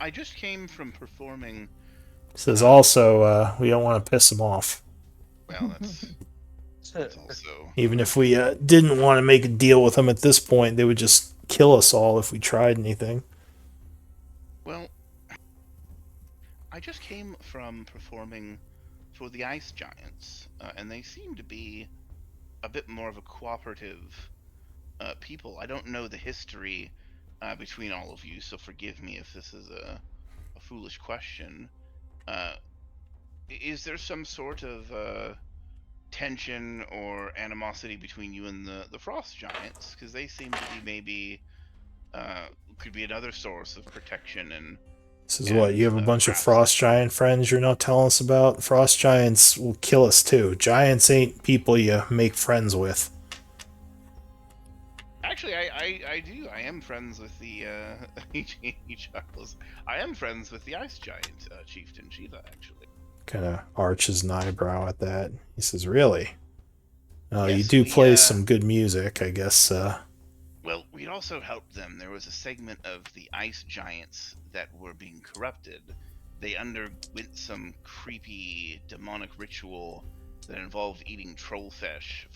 I just came from performing. Says also, we don't want to piss them off. Well, that's also. Even if we didn't want to make a deal with them at this point, they would just kill us all if we tried anything. Well, I just came from performing for the Ice Giants, and they seem to be a bit more of a cooperative people. I don't know the history between all of you, so forgive me if this is a foolish question. Is there some sort of tension or animosity between you and the Frost Giants? Because they seem to be maybe could be another source of protection and. This is what, you have a bunch of perhaps frost giant friends you're not telling us about? Frost giants will kill us too. Giants ain't people you make friends with. Actually, I do. I am friends with the he chuckles. I am friends with the ice giant chieftain Shiva. Actually, Kind of arches an eyebrow at that. He says, "Really? You Yes, do we, play some good music, I guess." Well, we'd also helped them. There was a segment of the ice giants that were being corrupted. They underwent some creepy demonic ritual that involved eating trollfish,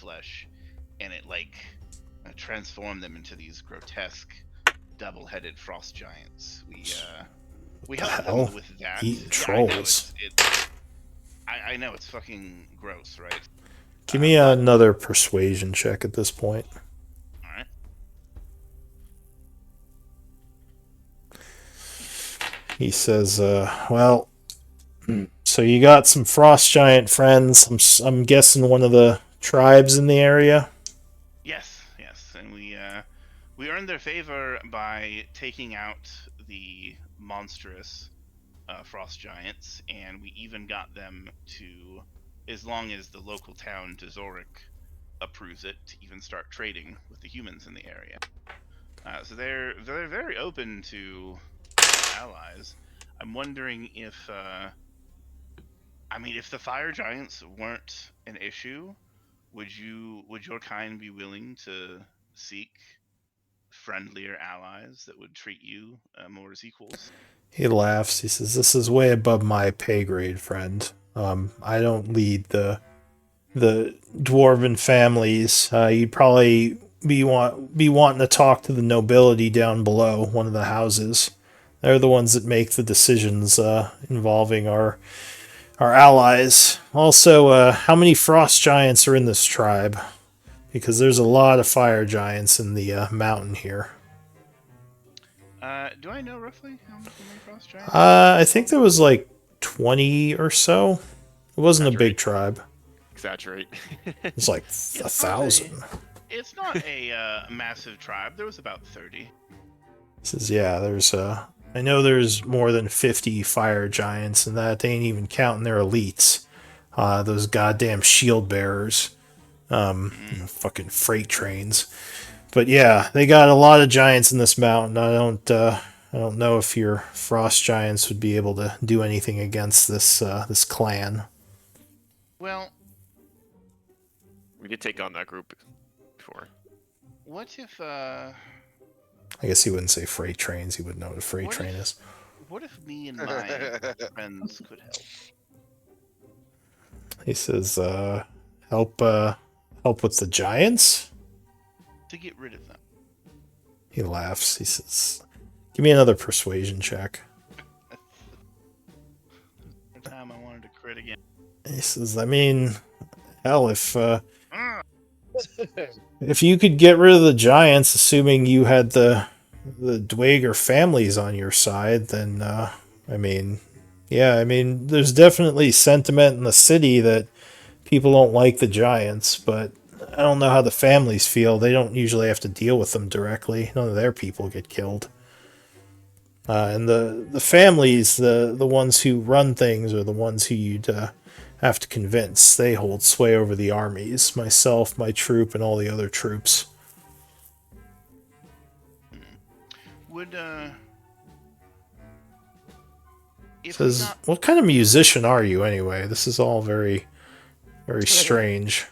and it transformed them into these grotesque double-headed frost giants. We helped hell? them with that. Eating Yeah, trolls. I know it's fucking gross, right? Give me another persuasion check at this point. All right. He says, well, so you got some frost giant friends. I'm guessing one of the tribes in the area. Yes, and we earned their favor by taking out the monstrous frost giants, and we even got them to, as long as the local town Dazoric approves it, to even start trading with the humans in the area. So they're very open to allies. I'm wondering if, if the fire giants weren't an issue, would your kind be willing to seek friendlier allies that would treat you more as equals? He laughs. He says, "This is way above my pay grade, friend. I don't lead the dwarven families. You'd probably be wanting to talk to the nobility down below, one of the houses. They're the ones that make the decisions involving our allies. Also, how many frost giants are in this tribe? Because there's a lot of fire giants in the mountain here." Do I know roughly how many frost giants? I think there was like 20 or so. It wasn't a big tribe. Exaggerate. It's like 1,000. It's not a massive tribe. There was about 30. He says, "Yeah, there's I know there's more than 50 fire giants, and that ain't even counting their elites. Those goddamn shield bearers. Fucking freight trains. But yeah, they got a lot of giants in this mountain. I don't know if your frost giants would be able to do anything against this clan. Well, We did take on that group before. what if I guess he wouldn't say freight trains. He would know what a freight What train if- is. what if me and my friends could help? He says, help with the giants? To get rid of them. He laughs. He says, give me another persuasion check. Every time I wanted to crit again. He says, I mean, hell, Ah! if you could get rid of the giants, assuming you had the Dwager families on your side, then I mean, yeah, I mean, there's definitely sentiment in the city that people don't like the giants, but I don't know how the families feel. They don't usually have to deal with them directly. None of their people get killed. And the families, the ones who run things, are the ones who you'd have to convince. They hold sway over the armies. Myself, my troop, and all the other troops. Would if Says, not, what kind of musician are you anyway? This is all very, very strange.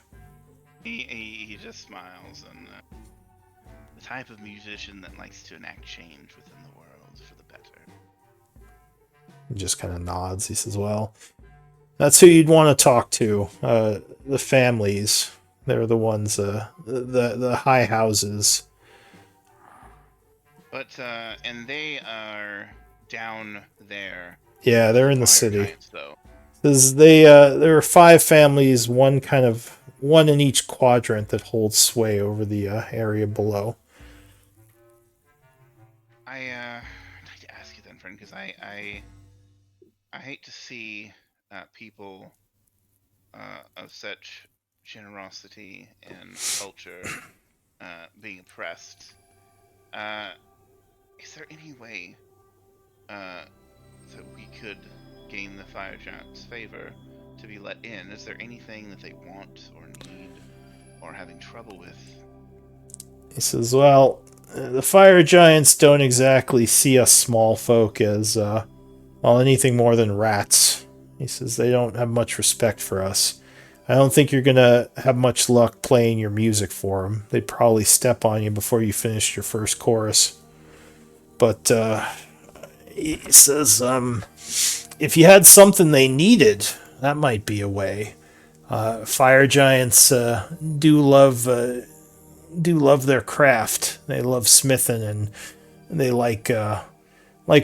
he just smiles and the type of musician that likes to enact change within the world for the better. He just kind of nods. He says, well, that's who you'd want to talk to. The families. They're the ones, the high houses. But and they are down there. Yeah, they're in the Fire city. giants, though. Says there are 5 families, one in each quadrant that holds sway over the area below. I'd like to ask you then, friend, because I hate to see people of such generosity and culture being oppressed. Is there any way that we could gain the Fire Giant's favor to be let in? Is there anything that they want or need or having trouble with? He says, well, the fire giants don't exactly see us small folk as anything more than rats. He says they don't have much respect for us. I don't think you're gonna have much luck playing your music for them. They'd probably step on you before you finished your first chorus. But he says, if you had something they needed, that might be a way. Fire giants do love their craft. They love smithing, and they like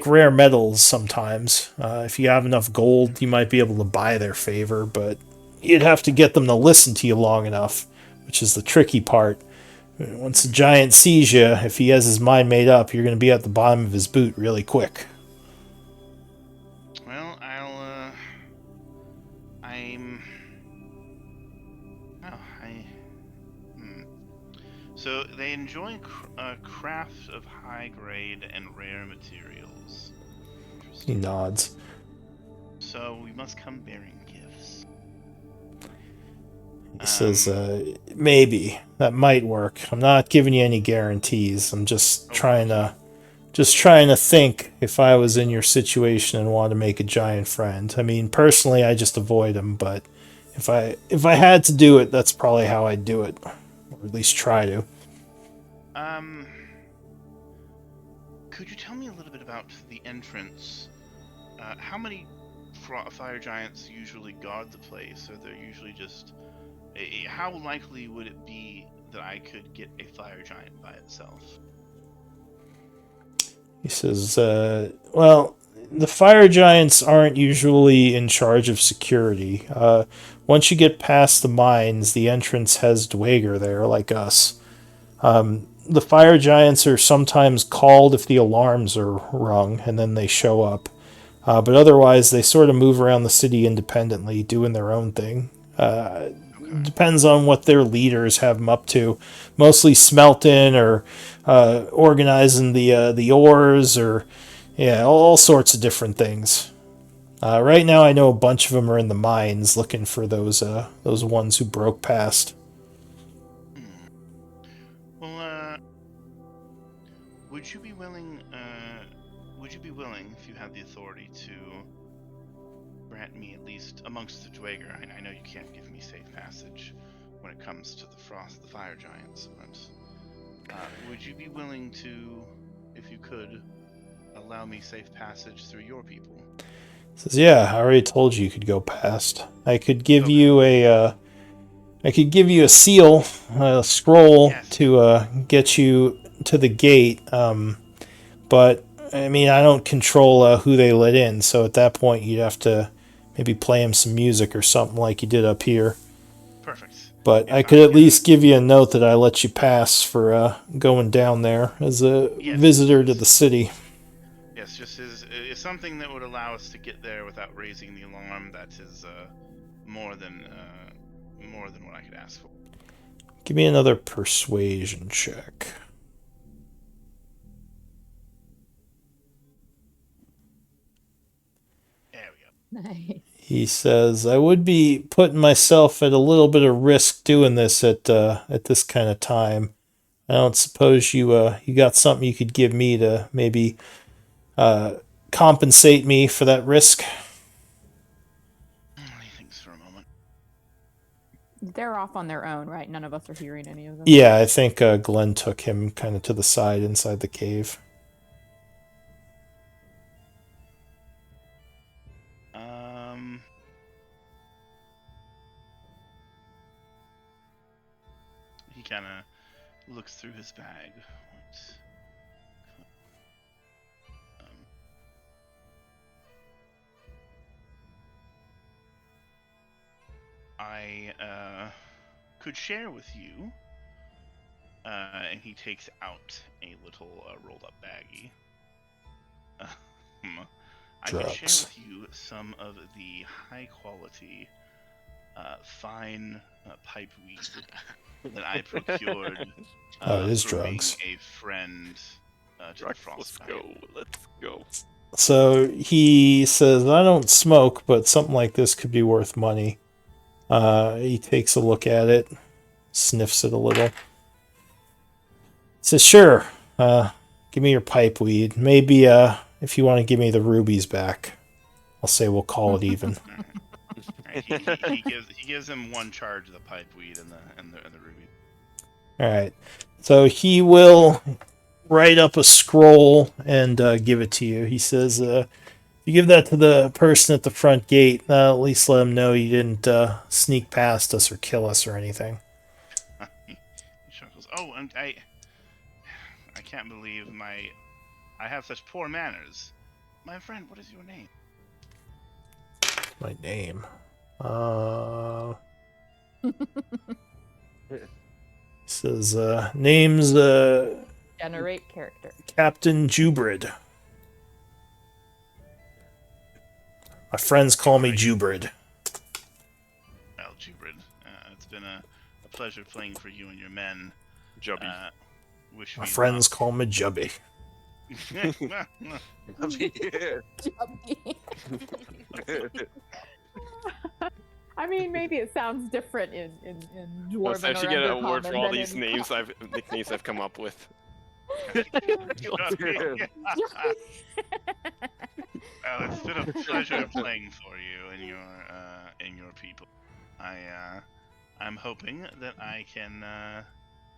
rare metals sometimes. If you have enough gold, you might be able to buy their favor, but you'd have to get them to listen to you long enough, which is the tricky part. Once a giant sees you, if he has his mind made up, you're going to be at the bottom of his boot really quick. Well, So they enjoy craft of high grade and rare materials. He nods. So we must come bearing gifts. He says, maybe. That might work. I'm not giving you any guarantees. I'm just trying to think if I was in your situation and wanted to make a giant friend. I mean, personally, I just avoid him, but if I had to do it, that's probably how I'd do it. Or at least try to. Could you tell me a little bit about the entrance? How many fire giants usually guard the place? Or they're usually just... How likely would it be that I could get a fire giant by itself? He says, well, the fire giants aren't usually in charge of security. Once you get past the mines, the entrance has Dwager there, like us. The fire giants are sometimes called if the alarms are rung, and then they show up. But otherwise, they sort of move around the city independently, doing their own thing. Depends on what their leaders have them up to. Mostly smelting or organizing the ores, or Yeah, all sorts of different things. Right now, I know a bunch of them are in the mines looking for those ones who broke past. Hmm. Well, would you be willing? Would you be willing, if you had the authority, to grant me at least amongst the Dwager? I know you can't give me safe passage when it comes to the Frost, the Fire Giants, but would you be willing to, if you could, allow me safe passage through your people? Says, yeah, I already told you could go past. I could give Okay. you a seal, a scroll Yes. to get you to the gate. But I mean, I don't control who they let in, so at that point, you'd have to maybe play him some music or something like you did up here. Perfect. But If I could I at can- least give you a note that I let you pass for going down there as a Yes, visitor to yes. the city. Yes, just is something that would allow us to get there without raising the alarm. That is more than what I could ask for. Give me another persuasion check. There we go. Nice. He says, "I would be putting myself at a little bit of risk doing this at this kind of time. I don't suppose you got something you could give me to maybe compensate me for that risk." He thinks for a moment. They're off on their own, right? None of us are hearing any of them. Yeah, I think Glenn took him kind of to the side inside the cave. He kind of looks through his bag. I could share with you. And he takes out a little rolled up baggie. I could share Drugs. with you some of the high quality, fine pipe weed that I procured Oh, it is through drugs. being a friend to the Let's Frostbite. go. Let's go. So he says, "I don't smoke, but something like this could be worth money." He takes a look at it, sniffs it a little. Says, "Sure, give me your pipe weed. Maybe if you want to give me the rubies back, I'll say we'll call it even." Alright, he gives him one charge of the pipe weed and the ruby. All right. So he will write up a scroll and give it to you. He says, "You give that to the person at the front gate. At least let them know you didn't sneak past us or kill us or anything." He chuckles. Oh, and I can't believe I have such poor manners. My friend, what is your name? My name. Says name's Generate character. Captain Jubrid. My friends call me Jubrid. Well, Jubrid, it's been a pleasure playing for you and your men. Jubby. Wish My we friends call me Jubby. I mean, maybe it sounds different in Dwarven Let's or actually get an Undercommon award for all than these in nicknames I've come up with. Well, it's been a pleasure playing for you and your people. I'm hoping that I can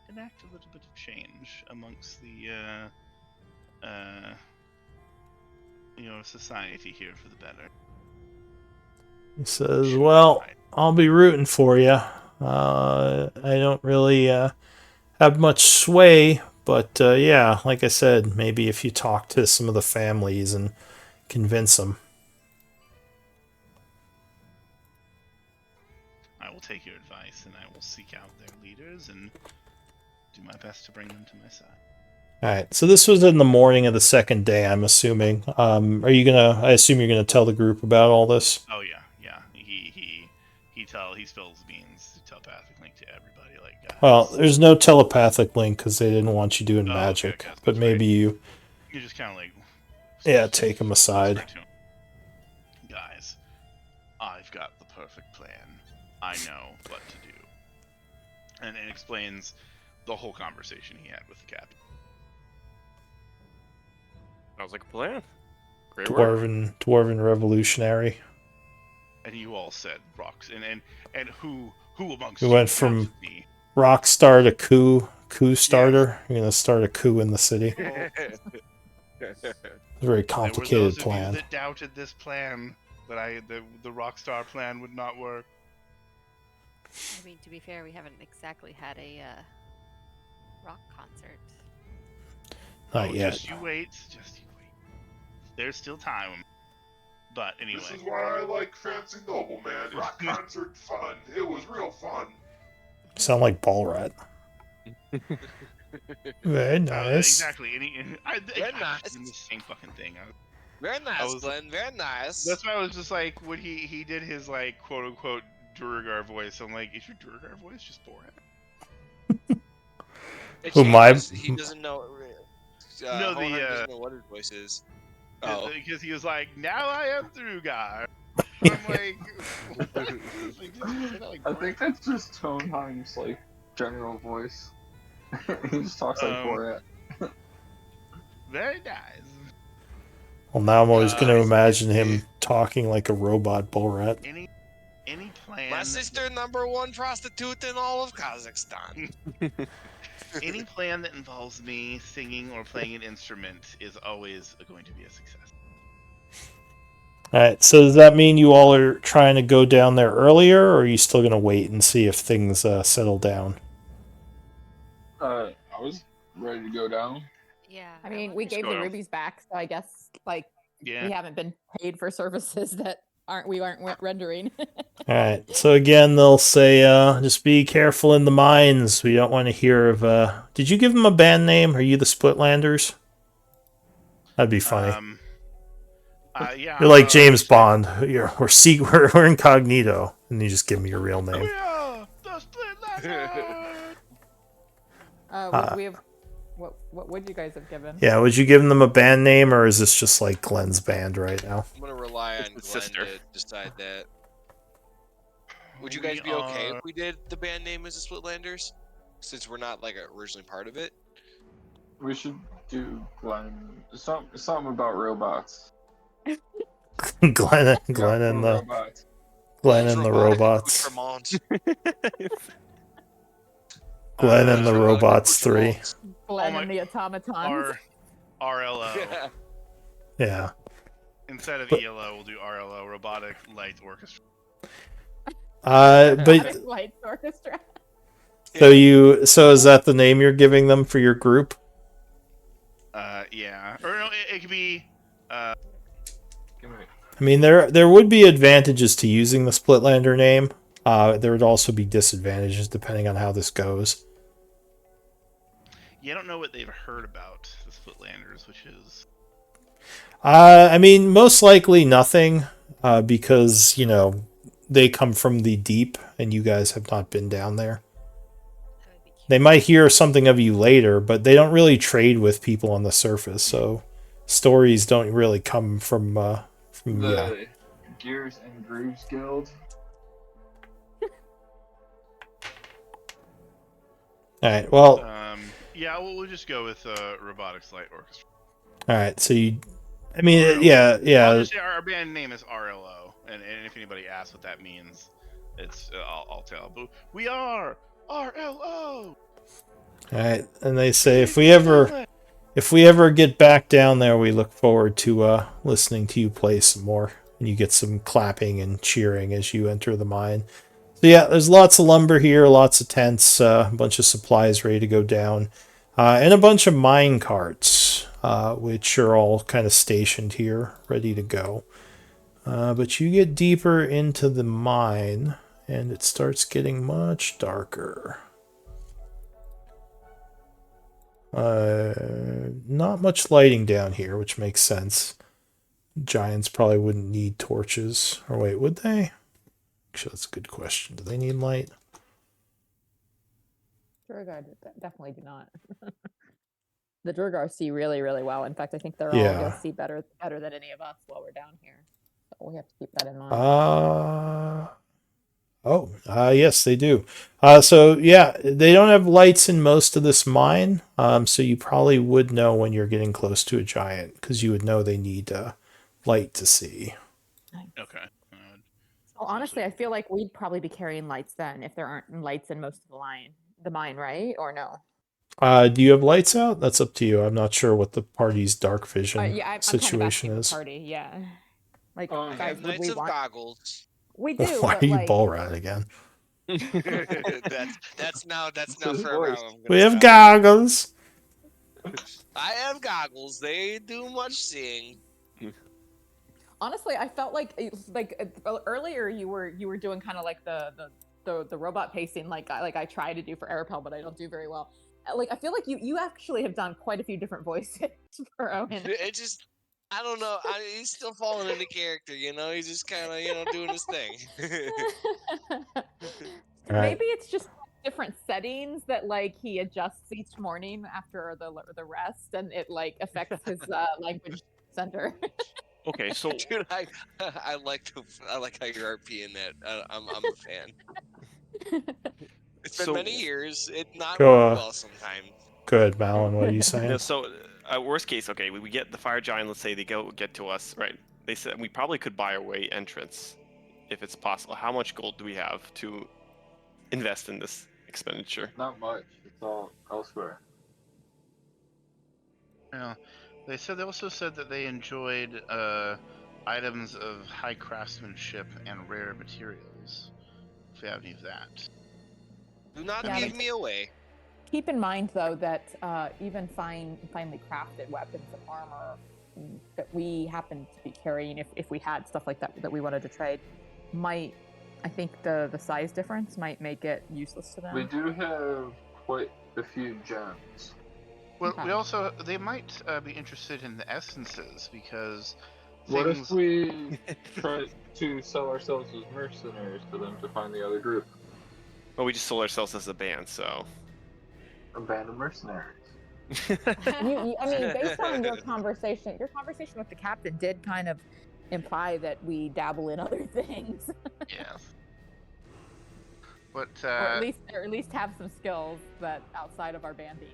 enact a little bit of change amongst the your society here for the better. He says, "Well, I'll be rooting for you. I don't really have much sway, but yeah, like I said, maybe if you talk to some of the families and convince them." I will take your advice and I will seek out their leaders and do my best to bring them to my side. All right. So this was in the morning of the second day, I'm assuming. Are you gonna? I assume you're gonna tell the group about all this. Oh yeah. He spills beans, telepathic link to everybody. Like, guys. Well, there's no telepathic link because they didn't want you doing Oh, okay, magic. okay, But that's maybe you. You just kind of like Yeah, take him aside. Whisper to him, guys, I've got the perfect plan. I know what to do. And it explains the whole conversation he had with the captain. Sounds like a plan. Great work. Dwarven revolutionary. And you all said rocks. And who amongst We you went from doubted me? rock star to coup starter. You're gonna start a coup in the city. It's a very There complicated were those plan. of you that doubted this plan, that the Rockstar plan would not work. I mean, to be fair, we haven't exactly had a rock concert. Not yet. Just you wait. There's still time. But anyway. This is why I like Fancy Nobleman. Rock concert fun. It was real fun. Sound like ball rat. Very nice. Exactly. Very nice. In the same fucking thing. Very nice, Glenn. Very nice. That's why I was just like, when he did his like quote unquote Durgar voice. I'm like, is your Durgar voice just Borat? He doesn't know. No, doesn't know what his voice is. Oh, because he was like, now I am Durgar. I'm like, I think that's just Tonheim's like general voice. He just talks like Borat. Very nice. Well, now I'm always going to imagine him talking like a robot bull rat. Any plan? my sister, #1 prostitute in all of Kazakhstan. Any plan that involves me singing or playing an instrument is always going to be a success. Alright, so does that mean you all are trying to go down there earlier, or are you still going to wait and see if things settle down? I was ready to go down. Yeah. I mean, we gave go the down. rubies back, so I guess like Yeah. we haven't been paid for services that aren't rendering. Alright, so again, they'll say, just be careful in the mines. We don't want to hear of, Did you give them a band name? Are you the Splitlanders? That'd be funny. Yeah. You're like James Bond. We're incognito. And you just give me your real name. We are the Splitlanders! We have what would you guys have given? Yeah, would you give them a band name, or is this just like Glenn's band right now? I'm gonna rely on It's Glenn sister. to decide that. Would you guys be okay if we did the band name as the Splitlanders, since we're not like originally part of it? We should do Glenn. Something about robots. Glenn and the robots. Glenn and the robots. Accoutrements. Glenn and the Robotic Robots 3. accoutrements. Glenn my- and the automatons. RLO. Yeah. Instead of But- ELO, we'll do RLO, Robotic Light Orchestra. But Lights Orchestra. so is that the name you're giving them for your group? Yeah. Or no, it could be. Give me- I mean, there would be advantages to using the Splitlander name. There would also be disadvantages depending on how this goes. Yeah, I don't know what they've heard about the Splitlanders, which is. I mean, most likely nothing, because, they come from the deep, and you guys have not been down there. That would be cute. They might hear something of you later, but they don't really trade with people on the surface, so stories don't really come from yeah. The Gears and Grooves Guild. Alright, well, Yeah, we'll just go with Robotics Light Orchestra. alright, so I mean, yeah. I'll just say our band name is RLO, and if anybody asks what that means, it's I'll tell. But we are RLO. Alright, and they say if we ever get back down there, we look forward to listening to you play some more, and you get some clapping and cheering as you enter the mine. So yeah, there's lots of lumber here, lots of tents, a bunch of supplies ready to go down, and a bunch of mine carts, which are all kind of stationed here, ready to go. But you get deeper into the mine, and it starts getting much darker. Not much lighting down here, which makes sense. Giants probably wouldn't need torches. Or wait, would they? Actually, that's a good question. Do they need light? Sure, I definitely do not. the Durgar see really, really well. In fact, I think they're all Yeah. going to see better than any of us while we're down here. So we have to keep that in mind. Yes, they do. So yeah, they don't have lights in most of this mine. So you probably would know when you're getting close to a giant because you would know they need light to see. Okay. So honestly, I feel like we'd probably be carrying lights then if there aren't lights in most of the mine, right? Or no? Do you have lights out? That's up to you. I'm not sure what the party's dark vision Yeah, I'm situation kind of is. party, yeah. Like, I guys, have would Knights we of want? Goggles. We do, Why but are you like, ball rat again? that's now his forever voice. how I'm gonna We have stop. goggles. I have goggles. They do much seeing. honestly, I felt like earlier you were doing kind of like the robot pacing like I try to do for Arapel, but I don't do very well. Like I feel like you actually have done quite a few different voices for Owen. It just, I don't know. He's still falling into character, you know. He's just kind of, doing his thing. Right. Maybe it's just different settings that like he adjusts each morning after the rest, and it like affects his language center. Okay, so Dude, I like how you're RPing that. I'm a fan. It's been many years. It not Go, work well sometimes. Good, Malin. What are you saying? no, so worst case, okay, we get the fire giant. Let's say they get to us, right? They said we probably could buy our way entrance, if it's possible. How much gold do we have to invest in this expenditure? Not much. It's all elsewhere. Yeah. They also said that they enjoyed items of high craftsmanship and rare materials. If we have any of that. Do not Yeah, give me away. Keep in mind, though, that even finely crafted weapons and armor that we happen to be carrying, if we had stuff like that we wanted to trade, might, I think the size difference might make it useless to them. We do have quite a few gems. Well, Okay. they might be interested in the essences because What if things. we try to sell ourselves as mercenaries for them to find the other group? Well, we just sold ourselves as a band, so. A band of mercenaries. I mean, based on your conversation with the captain did kind of imply that we dabble in other things, Yes. But or at least have some skills that outside of our banding.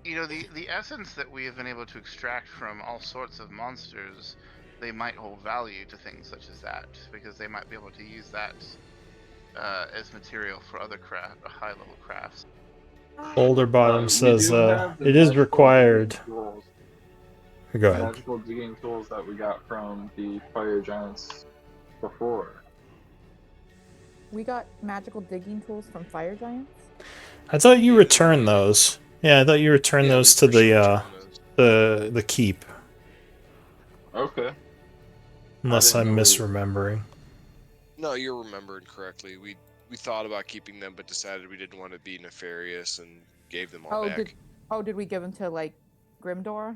the essence that we have been able to extract from all sorts of monsters, they might hold value to things such as that because they might be able to use that as material for other high-level crafts. Boulder Bottom We says do have the it is magical required. digging tools. Go ahead. Magical digging tools that we got from the fire giants before. We got magical digging tools from fire giants. I thought you Yeah, returned those. Yeah, I thought you returned Yeah, those we to for sure returned those. the keep. Okay. Unless didn't I'm know we- misremembering. No, you're remembering correctly. We thought about keeping them, but decided we didn't want to be nefarious and gave them all back. Did we give them to like Grimdor?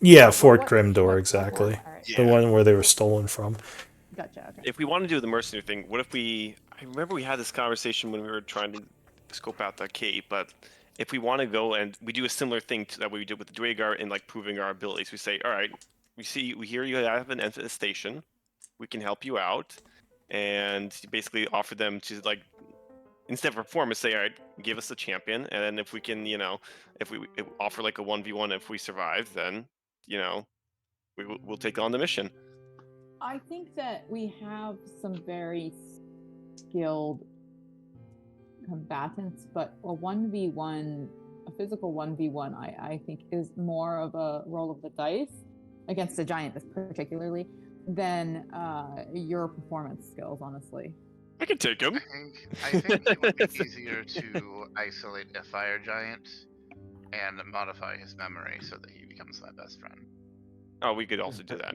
Yeah, What- Fort what- Grimdor, what- exactly. all right. Yeah. The one where they were stolen from. Gotcha. Okay. If we want to do the mercenary thing, what if we? I remember we had this conversation when we were trying to scope out the cape, but if we want to go and we do a similar thing to that we did with the Dragar in like proving our abilities, we say, all right, we hear you have an infestation, we can help you out, and basically offer them to like instead of performance, say, all right, give us a champion, and then if we can, if we offer like a 1v1 if we survive, then we'll take on the mission. I think that we have some very skilled combatants, but a 1v1, a physical 1v1, I think is more of a roll of the dice against a giant, particularly, than your performance skills, honestly. I can take him. I think it would be easier to isolate a fire giant and modify his memory so that he becomes my best friend. Oh, we could also do that.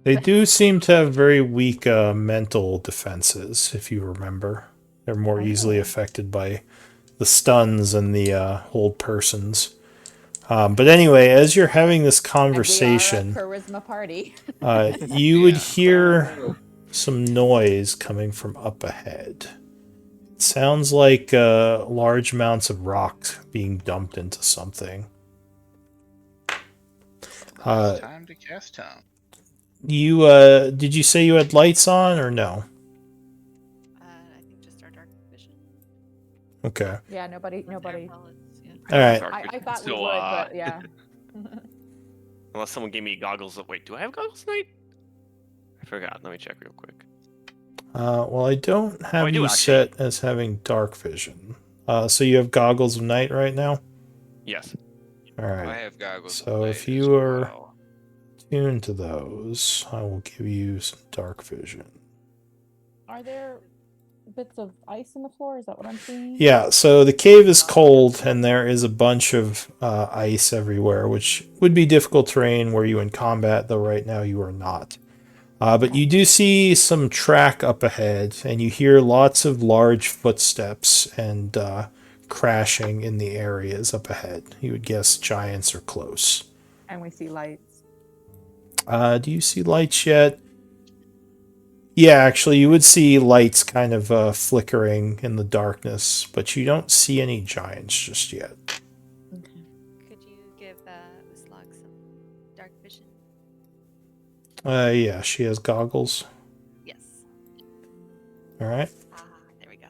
They do seem to have very weak mental defenses, if you remember. They're more easily affected by the stuns and the hold persons. But anyway, as you're having this conversation, And we are a charisma party. you would hear some noise coming from up ahead. Sounds like large amounts of rock being dumped into something. It's time to cast town. You did you say you had lights on or no? I think just our dark vision. Okay. Yeah, nobody. Unless Arabelle is- yeah. All right. I thought we So, would, but yeah. Unless someone gave me goggles. Wait, do I have goggles tonight? I forgot. Let me check real quick. Well, I don't have I do, you actually. set as having dark vision. So you have goggles of night right now? Yes. All right. I have goggles. So of if night you as are well. tuned to those, I will give you some dark vision. Are there bits of ice in the floor? Is that what I'm seeing? Yeah, so the cave is cold, and there is a bunch of ice everywhere, which would be difficult terrain were you in combat, though right now you are not. But you do see some track up ahead, and you hear lots of large footsteps and crashing in the areas up ahead. You would guess giants are close. And we see lights. Do you see lights yet? Yeah, actually, you would see lights kind of flickering in the darkness, but you don't see any giants just yet. Could you give Uslog some dark vision? Yeah, she has goggles. Yes. All right. There we go.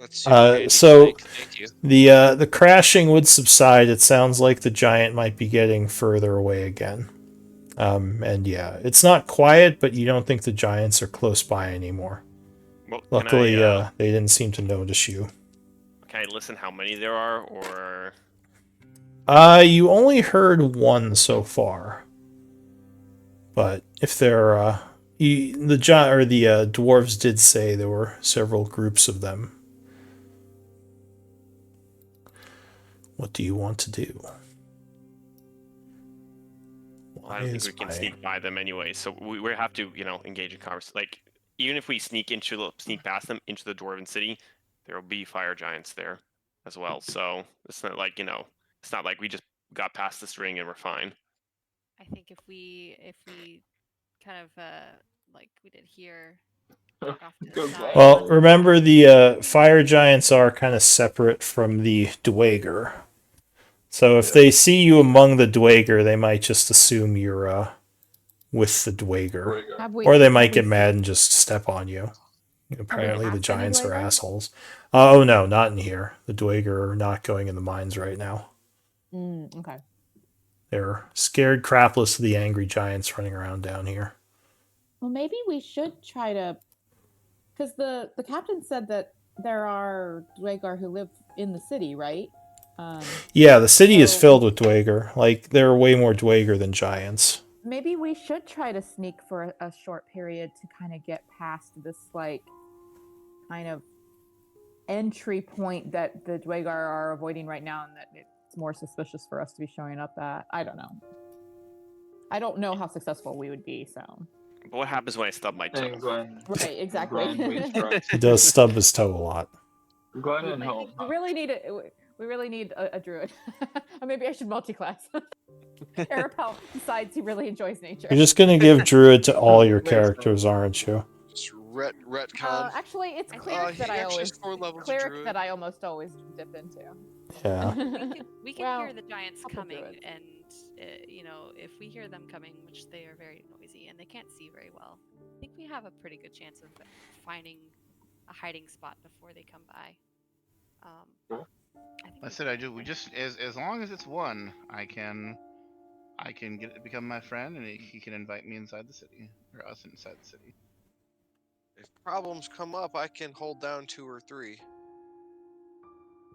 That's super handy, So Frank. Thank you. the crashing would subside. It sounds like the giant might be getting further away again. And yeah, it's not quiet, but you don't think the giants are close by anymore. Well, Luckily, they didn't seem to notice you. can I listen how many there are, or You only heard one so far. But if there the dwarves did say there were several groups of them. What do you want to do? I don't think we can sneak by them anyway. So we have to, engage in conversation. Like, even if we sneak past them into the dwarven city, there will be fire giants there as well. So it's not like it's not like we just got past this ring and we're fine. I think if we kind of like we did here, walk off to the Good side. Well, remember the fire giants are kind of separate from the dweger. So if they see you among the dweger, they might just assume you're with the dweger. Or they might get mad and just step on you. Apparently the passed any giants are dweger? assholes. Oh no, not in here. The dweger are not going in the mines right now. Okay. They're scared crapless of the angry giants running around down here. Well, maybe we should try to, because the captain said that there are Dwagar who live in the city, right? Yeah, the city is so- filled with dweger. Like, there are way more dweger than giants. Maybe we should try to sneak for a short period to kind of get past this, like, kind of entry point that the Dwagar are avoiding right now, and that it's more suspicious for us to be showing up at. I don't know. I don't know how successful we would be, so. But what happens when I stub my toe? And Glenn. Right, exactly. Glenn waits for us. He does stub his toe a lot. Glenn and home. We really need a druid. Or maybe I should multi-class. Arapel decides he really enjoys nature. You're just gonna give druid to all your characters, aren't you? Just retcon. Actually, it's cleric that he I actually always has 4 levels of cleric druid. that I almost always dip into. Yeah. We can Well, hear the giants couple coming, druids. and if we hear them coming, which they are very noisy and they can't see very well, I think we have a pretty good chance of finding a hiding spot before they come by. I said I do. We just as long as it's one, I can become my friend, and he can invite me inside the city, or us inside the city. If problems come up, I can hold down 2 or 3.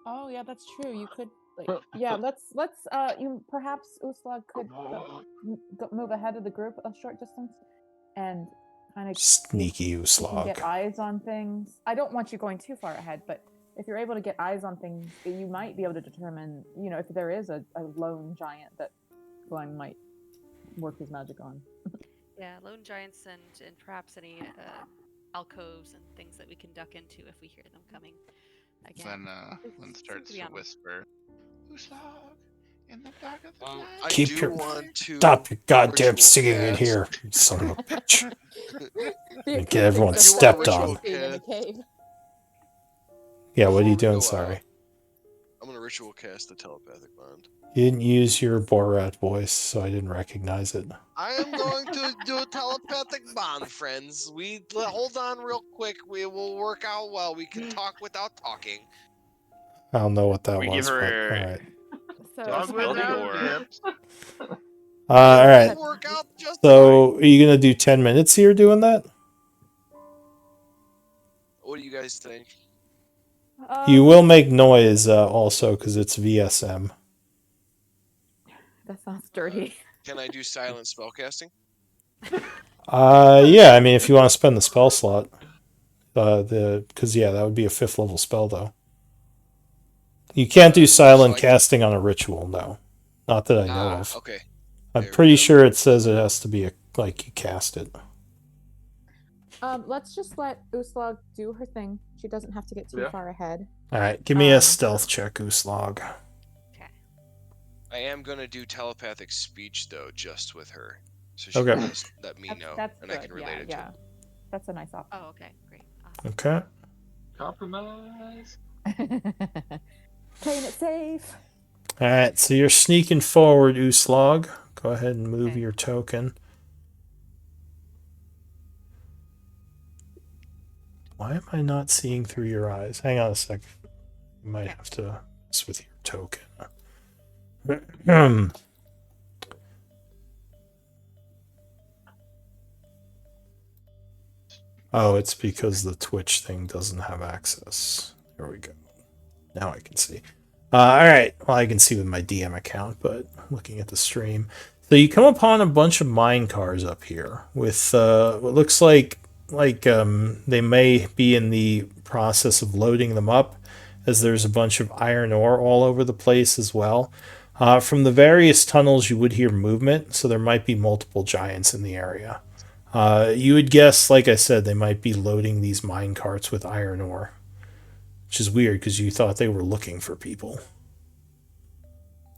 Oh yeah, that's true. You could, yeah. Let's you perhaps Uslag could move ahead of the group a short distance, and kind of Sneaky you can Uslag. get eyes on things. I don't want you going too far ahead, but if you're able to get eyes on things, you might be able to determine, if there is a lone giant that Glenn might work his magic on. Yeah, lone giants and perhaps any alcoves and things that we can duck into if we hear them coming. Again, Then starts to whisper, "Uslag, in the back of the night." I Keep do your- want to Stop your goddamn ritual singing in cast. here, you son of a bitch. The Get everyone acoustics stepped are on. interesting in the cave. Yeah, what are you Before we doing? go Sorry. out, I'm gonna ritual cast the telepathic bond. You didn't use your Borat voice, so I didn't recognize it. I am going to do a telepathic bond, friends. Hold on real quick. We will work out while we can talk without talking. I don't know what that We give was, but her all right. So Talk it's without probably- dips. All right. It'll work out just So, are you gonna do 10 minutes here doing that? fine. What do you guys think? You will make noise also because it's VSM. That sounds dirty. Can I do silent spellcasting? Yeah. I mean, if you want to spend the spell slot, because that would be a 5th level spell though. You can't do silent I- casting on a ritual, no. Not that I know of. Okay. I'm There we pretty go. sure it says it has to be like you cast it. Let's just let Uslag do her thing. She doesn't have to get too Yeah. far ahead. All right, give me a Um, stealth check, Uslog. I am gonna do telepathic speech though, just with her, so she Okay. can just let me know, That's and good. I can relate yeah, it to. yeah. That's a nice option. Oh, okay, great, awesome. Okay. Compromise. Playing it safe. All right, so you're sneaking forward, Uslog. Go ahead and move Okay. your token. Why am I not seeing through your eyes? Hang on a sec. You might Okay. have to mess with your token. Oh, it's because the Twitch thing doesn't have access. There we go. Now I can see. All right. Well, I can see with my DM account, but looking at the stream. So you come upon a bunch of mine cars up here with what looks like they may be in the process of loading them up, as there's a bunch of iron ore all over the place as well. From the various tunnels, you would hear movement, so there might be multiple giants in the area. You would guess, like I said, they might be loading these mine carts with iron ore, which is weird because you thought they were looking for people.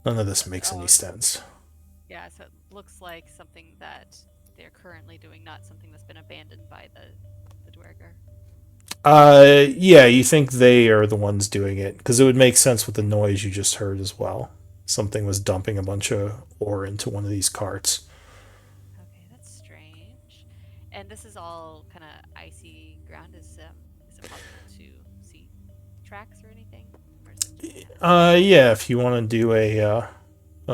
None of this makes any sense. Yeah, so it looks like something that they're currently doing, not something that's been abandoned by the Dwerger. Yeah, you think they are the ones doing it because it would make sense with the noise you just heard as well. Something was dumping a bunch of ore into one of these carts. Okay, that's strange. And this is all kind of icy ground. Is it possible to see tracks or anything? Or is it just Yeah, if you want to do a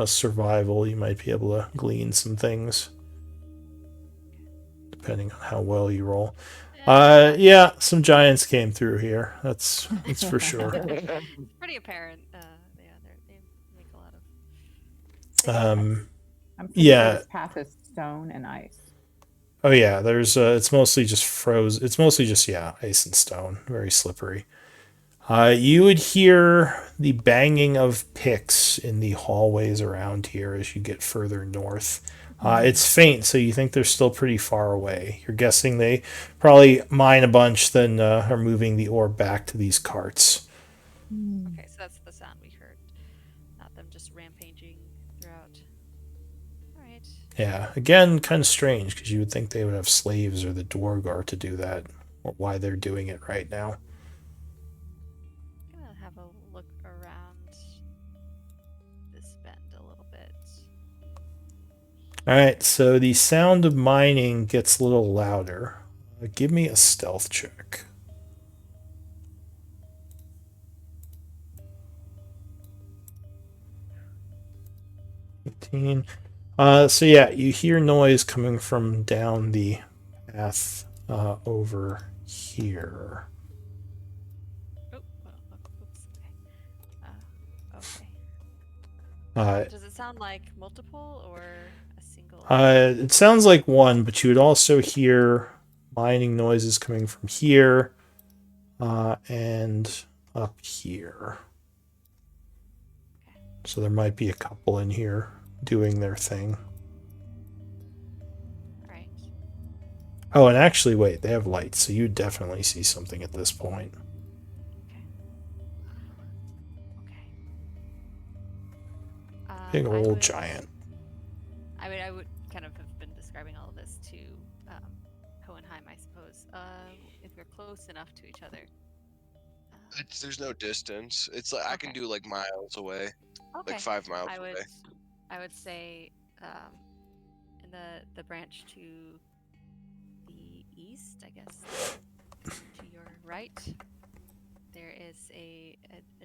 survival, you might be able to glean some things, depending on how well you roll. Yeah, some giants came through here. That's for sure. It's pretty apparent. Yeah, they make a lot of. I'm pretty Yeah. Sure this path is stone and ice. Oh yeah, there's it's mostly just froze. It's mostly just ice and stone, very slippery. You would hear the banging of picks in the hallways around here as you get further north. It's faint, so you think they're still pretty far away. You're guessing they probably mine a bunch, then are moving the ore back to these carts. Okay, so that's the sound we heard, not them just rampaging throughout. All right. Yeah, again, kind of strange because you would think they would have slaves or the Dwargar to do that, or why they're doing it right now. I'm gonna have a look around this bend a little bit. All right, so the sound of mining gets a little louder. Give me a stealth check. So yeah, you hear noise coming from down the path over here. Oh, oops. Okay. Uh, Does it sound like multiple or a single? It sounds like one, but you would also hear mining noises coming from here and up here. So there might be a couple in here doing their thing. Right. Oh, and actually, wait, they have lights, so you definitely see something at this point. Okay. Big I old would- giant. I would kind of have been describing all of this to Hohenheim, I suppose. If we're close enough to each other, There's no distance. It's like I can Okay. do like miles away, Okay. like 5 miles I would away. I would say in the branch to the east, I guess, to your right, there is a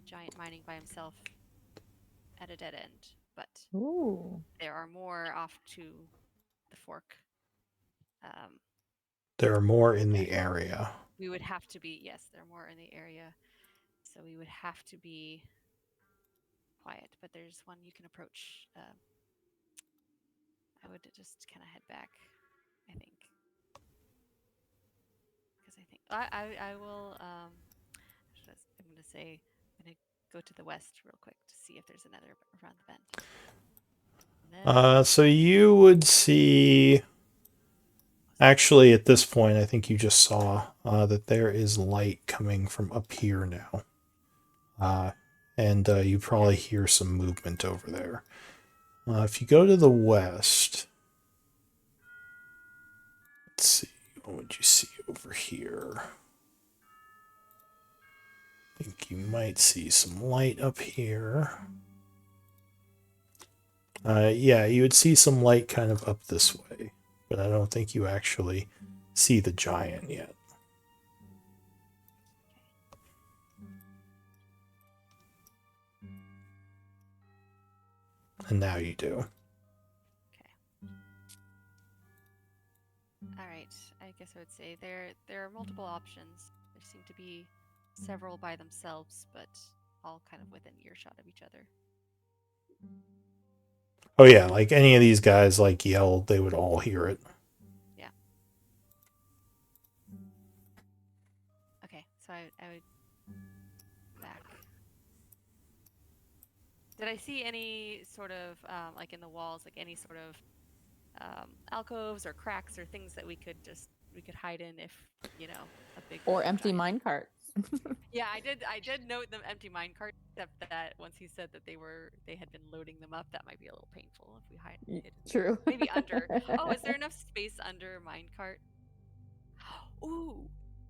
giant mining by himself at a dead end, but Ooh. there are more off to the fork. There are more in the area. We would have to be, yes, there are more in the area, so we would have to be quiet. But there's one you can approach. I would just kind of head back, I think, because I think I will. I'm gonna say I'm gonna go to the west real quick to see if there's another around the bend. And then, So you would see. Actually, at this point, I think you just saw that there is light coming from up here now. And you probably hear some movement over there. If you go to the west, let's see, what would you see over here? I think you might see some light up here. Yeah, you would see some light kind of up this way, but I don't think you actually see the giant yet. And now you do. all right, I guess I would say there are multiple options. There seem to be several by themselves, but all kind of within earshot of each other. Oh yeah, like any of these guys like yelled, they would all hear it. Yeah. Okay, so I would back. Did I see any sort of like in the walls, like any sort of alcoves or cracks or things that we could hide in if a big Or empty giant- mine carts. Yeah, I did note the empty mine cart, except that once he said that they had been loading them up, that might be a little painful if we hide it. True. Maybe under. Oh, is there enough space under mine cart? Ooh.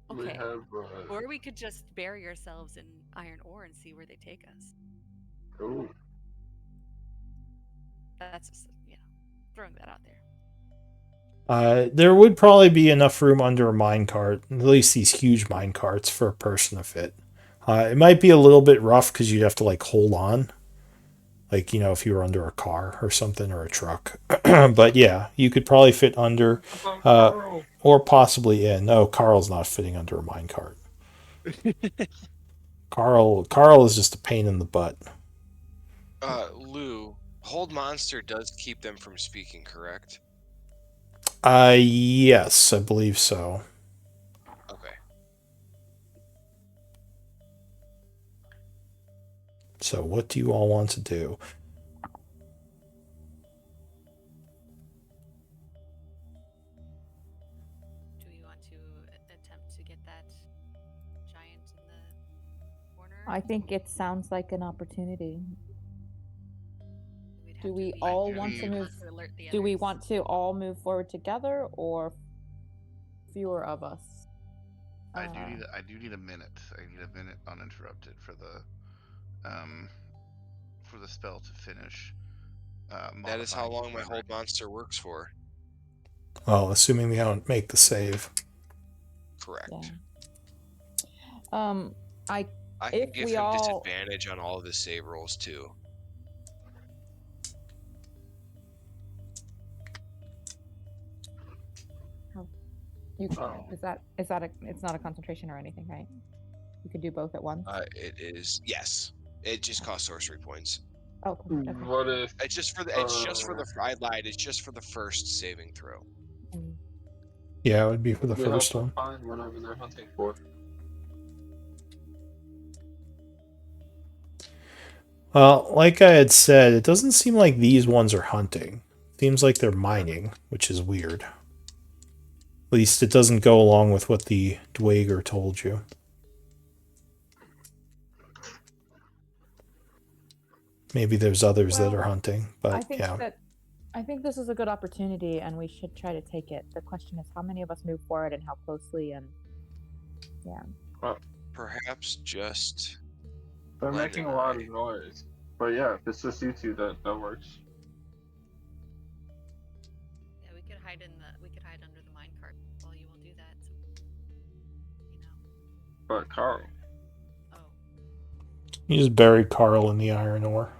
We Okay. have. Or we could just bury ourselves in iron ore and see where they take us. Ooh. That's just throwing that out there. There would probably be enough room under a minecart, at least these huge minecarts, for a person to fit. It might be a little bit rough because you'd have to like hold on, like if you were under a car or something or a truck. But yeah, you could probably fit under, or possibly in. No, Carl's not fitting under a minecart. Carl is just a pain in the butt. Lou, Hold Monster does keep them from speaking, correct? Yes, I believe so. Okay. So what do you all want to do? Do we want to attempt to get that giant in the corner? I think it sounds like an opportunity. We'd have Do to we be all very want to careful move? to alert the Do we others. want to all move forward together, or fewer of us? I do need a minute. I need a minute uninterrupted for the spell to finish. That is how modifying long my whatever. Hold Monster works for. Well, assuming they don't make the save. Correct. Yeah. I can if give we him all- disadvantage on all of his save rolls too. You is that it's not a concentration or anything, right? You could do both at once. It is, yes. It just costs sorcery points. Oh, perfect. Okay. What if? It's just for the. I lied. It's just for the first saving throw. Yeah, it would be for the we have first to one. find whatever they're hunting for. Well, like I had said, it doesn't seem like these ones are hunting. Seems like they're mining, which is weird. At least it doesn't go along with what the Dwager told you. Maybe there's others that are hunting, but I think this is a good opportunity, and we should try to take it. The question is, how many of us move forward, and how closely, and yeah. Perhaps just. They're Glenn making and a lot I. of noise. But yeah, if it's just you two, that works. Yeah, we could hide under the minecart while you all do that. So, But Carl, Oh. You just bury Carl in the iron ore.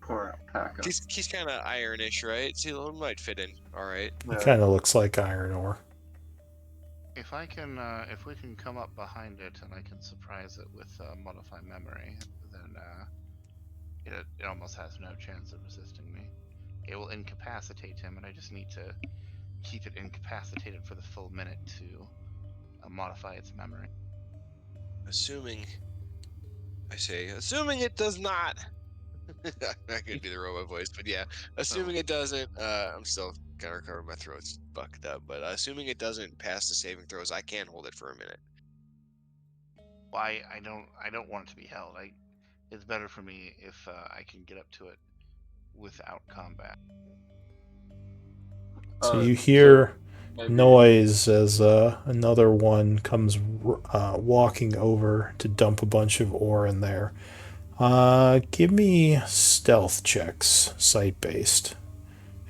poor alpaca. He's kind of ironish, right? See, it might fit in. All right. He kind of looks like iron ore. If we can come up behind it and I can surprise it with modify memory, then it almost has no chance of resisting me. It will incapacitate him, and I just need to keep it incapacitated for the full minute to modify its memory. Assuming it does not. I'm not gonna do the robot voice, but yeah, assuming it doesn't. I'm still kind of recovering. My throat's fucked up, but assuming it doesn't pass the saving throws, I can hold it for a minute. Why I don't want it to be held. It's better for me if I can get up to it without combat. So you hear noise as another one comes walking over to dump a bunch of ore in there. Give me stealth checks, sight based.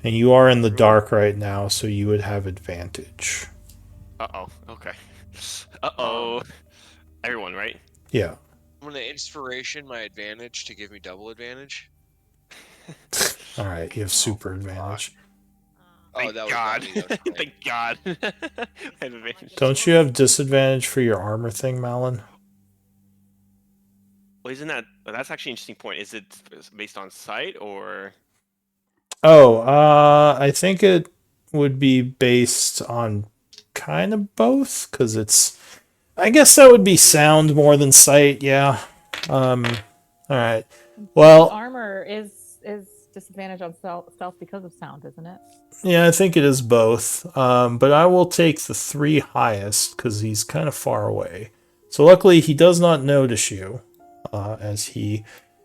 And you are in the dark right now, so you would have advantage. Uh-oh. Okay. Uh-oh. Everyone, right? Yeah. I'm gonna inspiration my advantage to give me double advantage. All right, you have super advantage. Oh, that was not me, that was Frank. Thank God. I have advantage. Don't you have disadvantage for your armor thing, Malin? Well, isn't that... That's actually an interesting point. Is it based on sight, or... Oh, I think it would be based on kind of both, because it's... I guess that would be sound more than sight, yeah. All right. Well, Armor is disadvantage on stealth because of sound, isn't it? yeah, I think it is both. But I will take the 3 highest because he's kind of far away. So luckily he does not notice you as he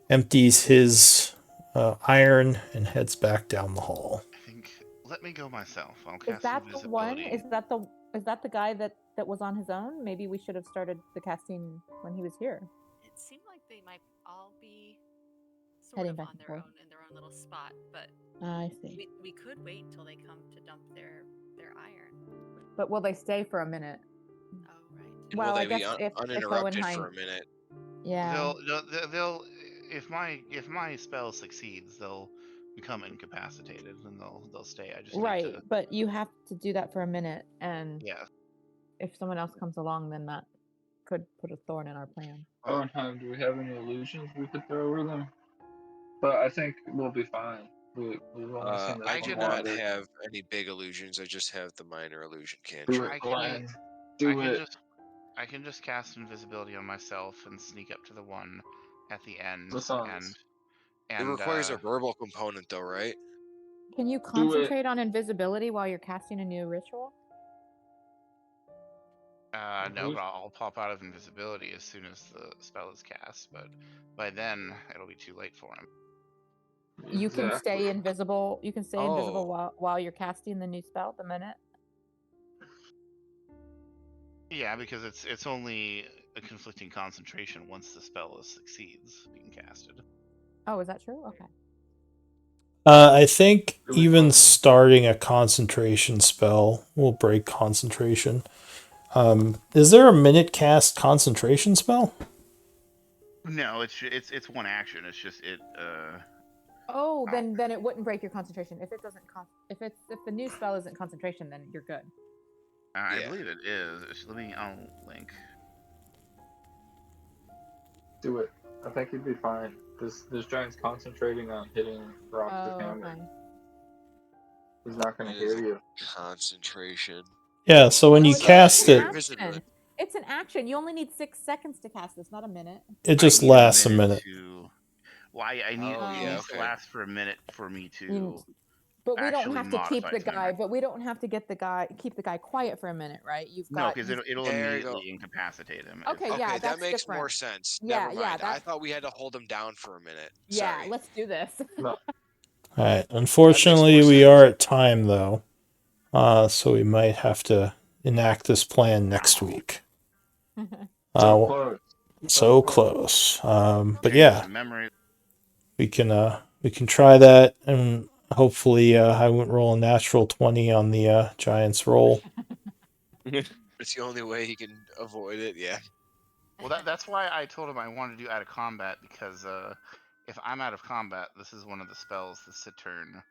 empties his iron and heads back down the hall. I think. Let me go myself. I'll cast Is that the one? invisibility. Is that the guy that was on his own? Maybe we should have started the casting when he was here. It seemed like they might all be sort Heading of back on and their forth. own in their own little spot, but I see. we could wait until they come to dump their iron. But will they stay for a minute? Oh right. And Well, will I they be guess if uninterrupted Owenheim- for a minute? Yeah. They'll if my spell succeeds, they'll become incapacitated and they'll stay. I just Right, need to. but you have to do that for a minute, and Yeah. if someone else comes along, then that could put a thorn in our plan. Owenheim, do we have any illusions we could throw over them? But I think we'll be fine. We've only seen this I one do not wander. have any big illusions. I just have the minor illusion Do cantrip. it, Glenn. I can just cast invisibility on myself and sneak up to the one at the end. The sons. It requires a verbal component, though, right? Can you concentrate on invisibility while you're casting a new ritual? No, but I'll pop out of invisibility as soon as the spell is cast. But by then, it'll be too late for him. You can Exactly. stay invisible. You can stay Oh. invisible while you're casting the new spell. The minute. Yeah, because it's only a conflicting concentration once the spell succeeds being casted. Oh, is that true? Okay. I think Really even fun. starting a concentration spell will break concentration. Is there a minute cast concentration spell? No, it's one action. It's just it. Oh, then it wouldn't break your concentration if it doesn't. If the new spell isn't concentration, then you're good. I Yeah. believe it is. I'll link. Do it. I think you'd be fine. This giant's concentrating on hitting rocks Oh, with hammer. okay. He's not going to It is hear you. Concentration. Yeah, so when No, you it's cast an it, action. It's an action. You only need 6 seconds to cast this, not a minute. it just I need lasts a minute. Well, I need Oh, it yeah, needs to okay. last for a minute for me to. But we don't actually have to keep modify the its guy. memory. But we don't have to keep the guy quiet for a minute, right? You've No, got because it'll There you go. immediately incapacitate him. Okay, Okay, yeah, that that's makes different. more sense. Yeah, Never yeah, mind. I that- thought we had to hold him down for a minute. Yeah, Sorry. let's do this. No. Alright, unfortunately we sense. are at time though. So we might have to enact this plan next week. So close. So close. But Here's yeah, some memory. we can try that, and hopefully I won't roll a natural 20 on the Giants roll. It's the only way he can avoid it. Yeah. Well, that's why I told him I wanted to do out of combat, because if I'm out of combat, this is one of the spells the Cittern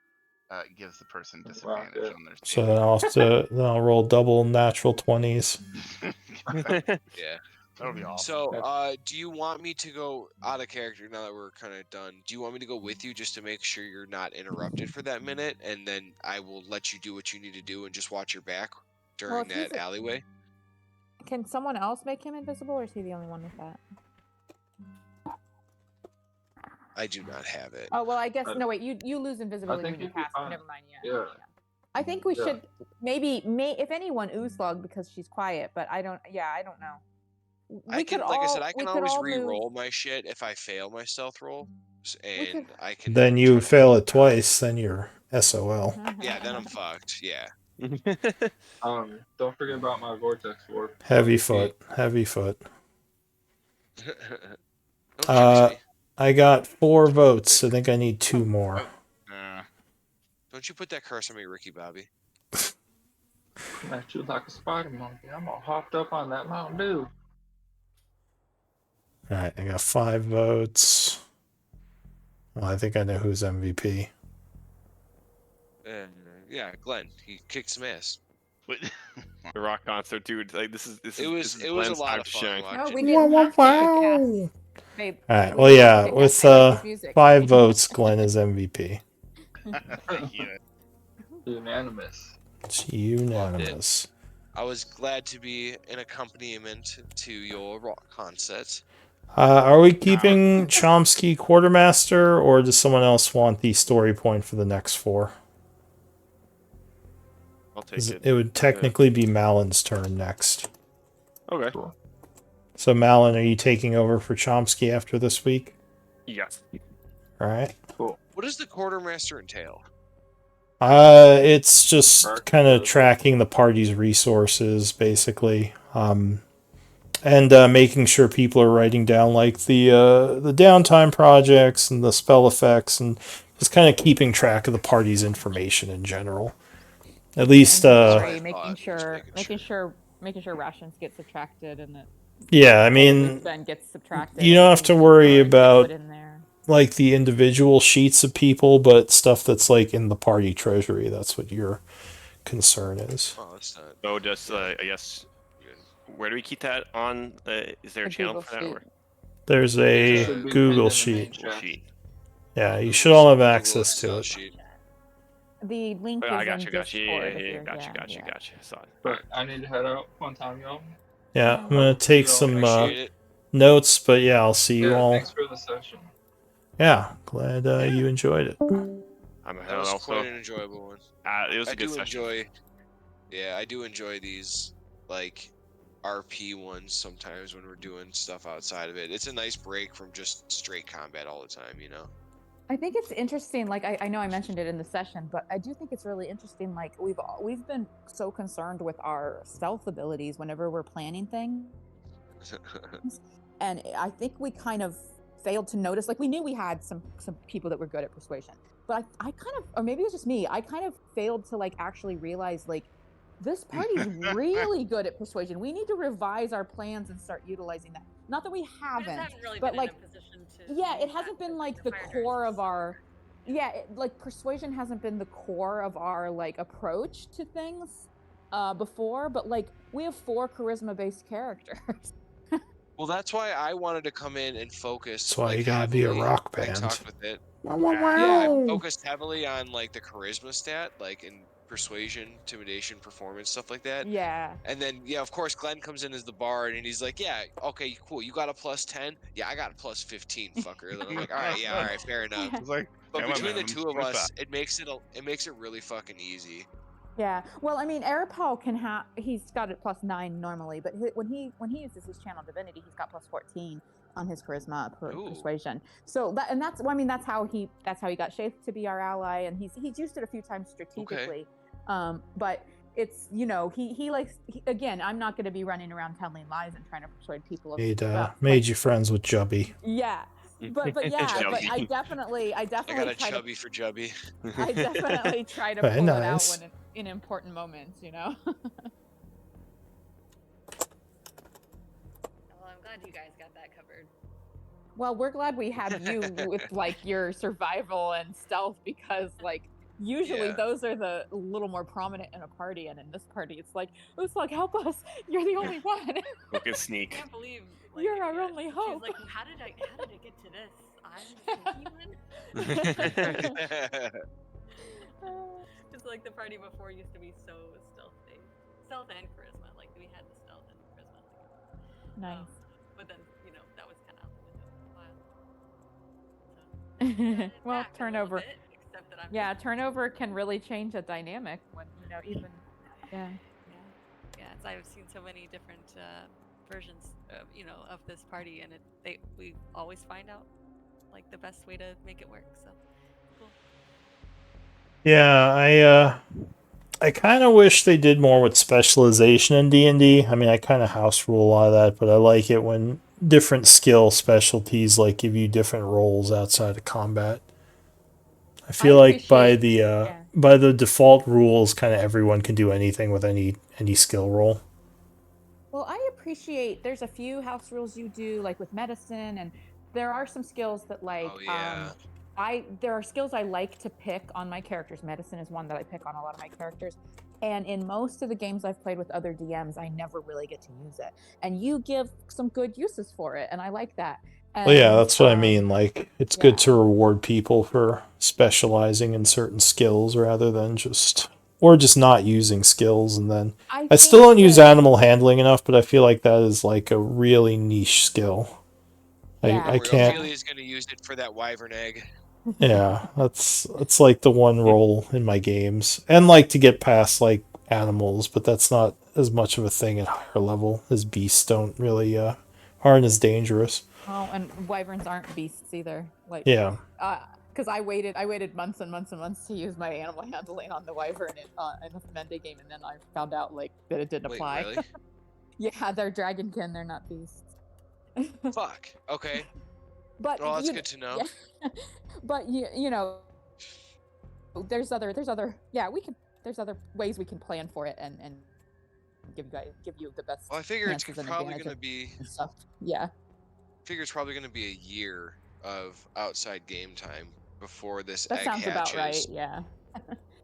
gives the person disadvantage Rocket. on their So save. then I'll roll double natural 20s. Yeah. That'll be awesome. So, do you want me to go out of character now that we're kind of done? Do you want me to go with you just to make sure you're not interrupted for that minute, and then I will let you do what you need to do and just watch your back during if he's that alleyway? Can someone else make him invisible, or is he the only one with that? I do not have it. Oh well, I guess no. Wait, you lose invisibility think when you you'd be cast. fine. Never mind. Yeah. I think we Yeah. should maybe if anyone Oozlog because she's quiet, but I don't. Yeah, I don't know. I can, like I said, I can always re-roll my shit if I fail my stealth roll, and I can. Then try you to fail help it twice, then you're SOL. Yeah, then I'm fucked. Yeah. Don't forget about my vortex warp. Heavy foot. Oh, Uh, Jersey. I got 4 votes. I think I need 2 more. Don't you put that curse on me, Ricky Bobby? Come at you like a spider monkey. I'm all hopped up on that Mountain Dew. Alright, I got 5 votes. Well, I think I know who's MVP. Yeah, Glenn. He kicked some ass. The rock concert, dude. Like this is It was a Glenn's lot time of to fun shine. No, we watching. didn't have to cast. Babe, Alright, we well, didn't yeah, have to with cast. I like his music. 5 votes, Glenn is MVP. Unanimous. It's unanimous. I was glad to be an accompaniment to your rock concert. Are we keeping Chomsky quartermaster, or does someone else want the story point for the next 4? I'll take it. It would technically be Malin's turn next. Okay. Cool. So Malin, are you taking over for Chomsky after this week? Yes. All right. Cool. What does the quartermaster entail? It's just kind of tracking the party's resources, basically, and making sure people are writing down like the downtime projects and the spell effects, and just kind of keeping track of the party's information in general. At least, making sure rations get subtracted and that. Yeah, I mean, then gets subtracted. You don't have to worry about put in there. like the individual sheets of people, but stuff that's like in the party treasury. That's what your concern is. Oh, it's not. So just I guess, where do we keep that on? Is there a channel for that? Or? There's a should be Google pinned in the main sheet. chat. Yeah, you should all have access to it. Sheet. The link Oh, is I got in you. Got you. Yeah, Discord if you're- got you. Saw it. But I need to head out one time, y'all. Yeah, I'm gonna take Yeah, some Appreciate it. notes, but yeah, I'll see you Yeah, all. thanks for the session. Yeah, glad you enjoyed it. That was quite an enjoyable one. It was a I good do session. enjoy. Yeah, I do enjoy these like RP ones sometimes when we're doing stuff outside of it. It's a nice break from just straight combat all the time, you know. I think it's interesting. Like I know I mentioned it in the session, but I do think it's really interesting. Like we've been so concerned with our stealth abilities whenever we're planning things, and I think we kind of failed to notice. Like we knew we had some people that were good at persuasion, but I kind of, or maybe it was just me, I kind of failed to like actually realize like this party's really good at persuasion. We need to revise our plans and start utilizing that. Not that we haven't, really but been like, in a position to yeah, it use hasn't that been like to the fire core nurses. of our, like persuasion hasn't been the core of our like approach to things before, but like we have 4 charisma-based characters. Well, that's why I wanted to come in and focus. That's why like, you gotta be a heavily. rock I band. talked with it. Wow. Yeah, I focused heavily on like the charisma stat, like in persuasion, intimidation, performance, stuff like that. Yeah. And then, yeah, of course, Glenn comes in as the bard, and he's like, "Yeah, okay, cool. You got a plus 10? Yeah, I got a plus 15, fucker." And I'm like, "All right, yeah, all right, fair enough." It's like, But come on, between the man, two of what's us, that? it makes it really fucking easy. Yeah, well, I mean, Arapal can have, he's got it plus 9 normally, but when he uses his channel divinity, he's got plus 14 on his charisma persuasion. So that's how he got Shaith to be our ally, and he's used it a few times strategically. But it's he likes again. I'm not going to be running around telling lies and trying to persuade people of Made you friends with Jubby. yeah. But yeah, but Chubby. I definitely I got a try chubby for Jubby. I definitely try to Very pull it out nice. when in important moments, Well, I'm glad you guys got that covered. Well, we're glad we have you with like your survival and stealth, because like usually Yeah. those are the little more prominent in a party, and in this party it's like, Uslag, help us! You're the only one. Look at I Sneak. can't believe You're our only She's hope. like, how did I get to this? I'm the human. It's like the party before used to be so stealth and charisma. Like we had the stealth and charisma together. Nice. But then that was kind of out the window for a while. So Well, back a little turnover. bit, except that I'm Yeah, turnover can really change a dynamic when even. Yeah. Yeah, so I've seen so many different versions of of this party, and we always find out like the best way to make it work. So cool. Yeah, I kind of wish they did more with specialization in D&D. I mean, I kind of house rule a lot of that, but I like it when different skill specialties like give you different roles outside of combat. I feel like by the default rules, kind of everyone can do anything with any skill roll. Well, I appreciate there's a few house rules you do, like with medicine, and there are some skills that like there are skills I like to pick on my characters. Medicine is one that I pick on a lot of my characters. And in most of the games I've played with other DMs, I never really get to use it. And you give some good uses for it, and I like that. And, Well, yeah, that's what I mean. Like, it's good to reward people for specializing in certain skills rather than just not using skills. And then I still don't use animal handling enough, but I feel like that is like a really niche skill. I can't. Ophelia's gonna use it for that wyvern egg. Yeah, that's like the one role in my games, and like to get past like animals, but that's not as much of a thing at higher level, as beasts don't really aren't as dangerous. Oh, and wyverns aren't beasts either. Like Yeah. Because I waited months and months and months to use my animal handling on the wyvern in the Mende game, and then I found out like that it didn't apply. Really? Yeah, they're dragonkin. They're not beasts. Fuck. Okay. But well, that's good to know. Yeah. But there's other ways we can plan for it and give you the best. Well, I figure it's probably going to be stuff. Yeah. I figure it's probably going to be a year of outside game time before this that egg sounds hatches. About right. Yeah.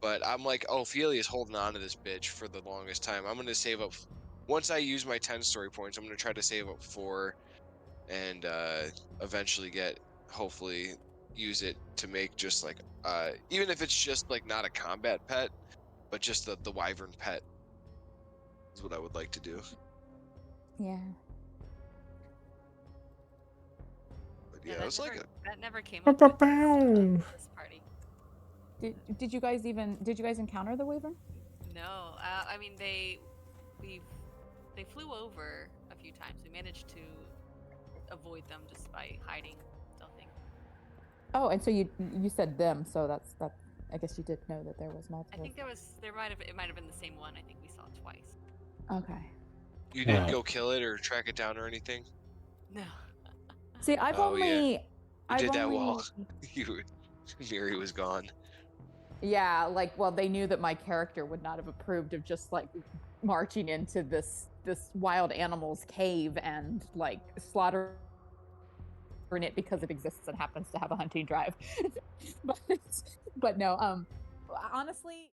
But I'm like, Ophelia's holding on to this bitch for the longest time. I'm going to save up. Once I use my 10 story points, I'm going to try to save up 4 and eventually hopefully use it to make just like even if it's just like not a combat pet, but just the wyvern pet is what I would like to do. Yeah. But yeah, it's like that never came up with this party. Did you guys encounter the wyvern? No, I mean they flew over a few times. We managed to avoid them just by hiding, stealthing. Oh, and so you said them, so that's. I guess you did know that there was multiple. I think it might have been the same one. I think we saw it twice. Okay. You didn't go kill it or track it down or anything? No. See, I've only. Yeah. You did that while Miri was gone. Yeah, like, well, they knew that my character would not have approved of just like marching into this wild animal's cave and like slaughtering it because it exists and happens to have a hunting drive. but no, honestly.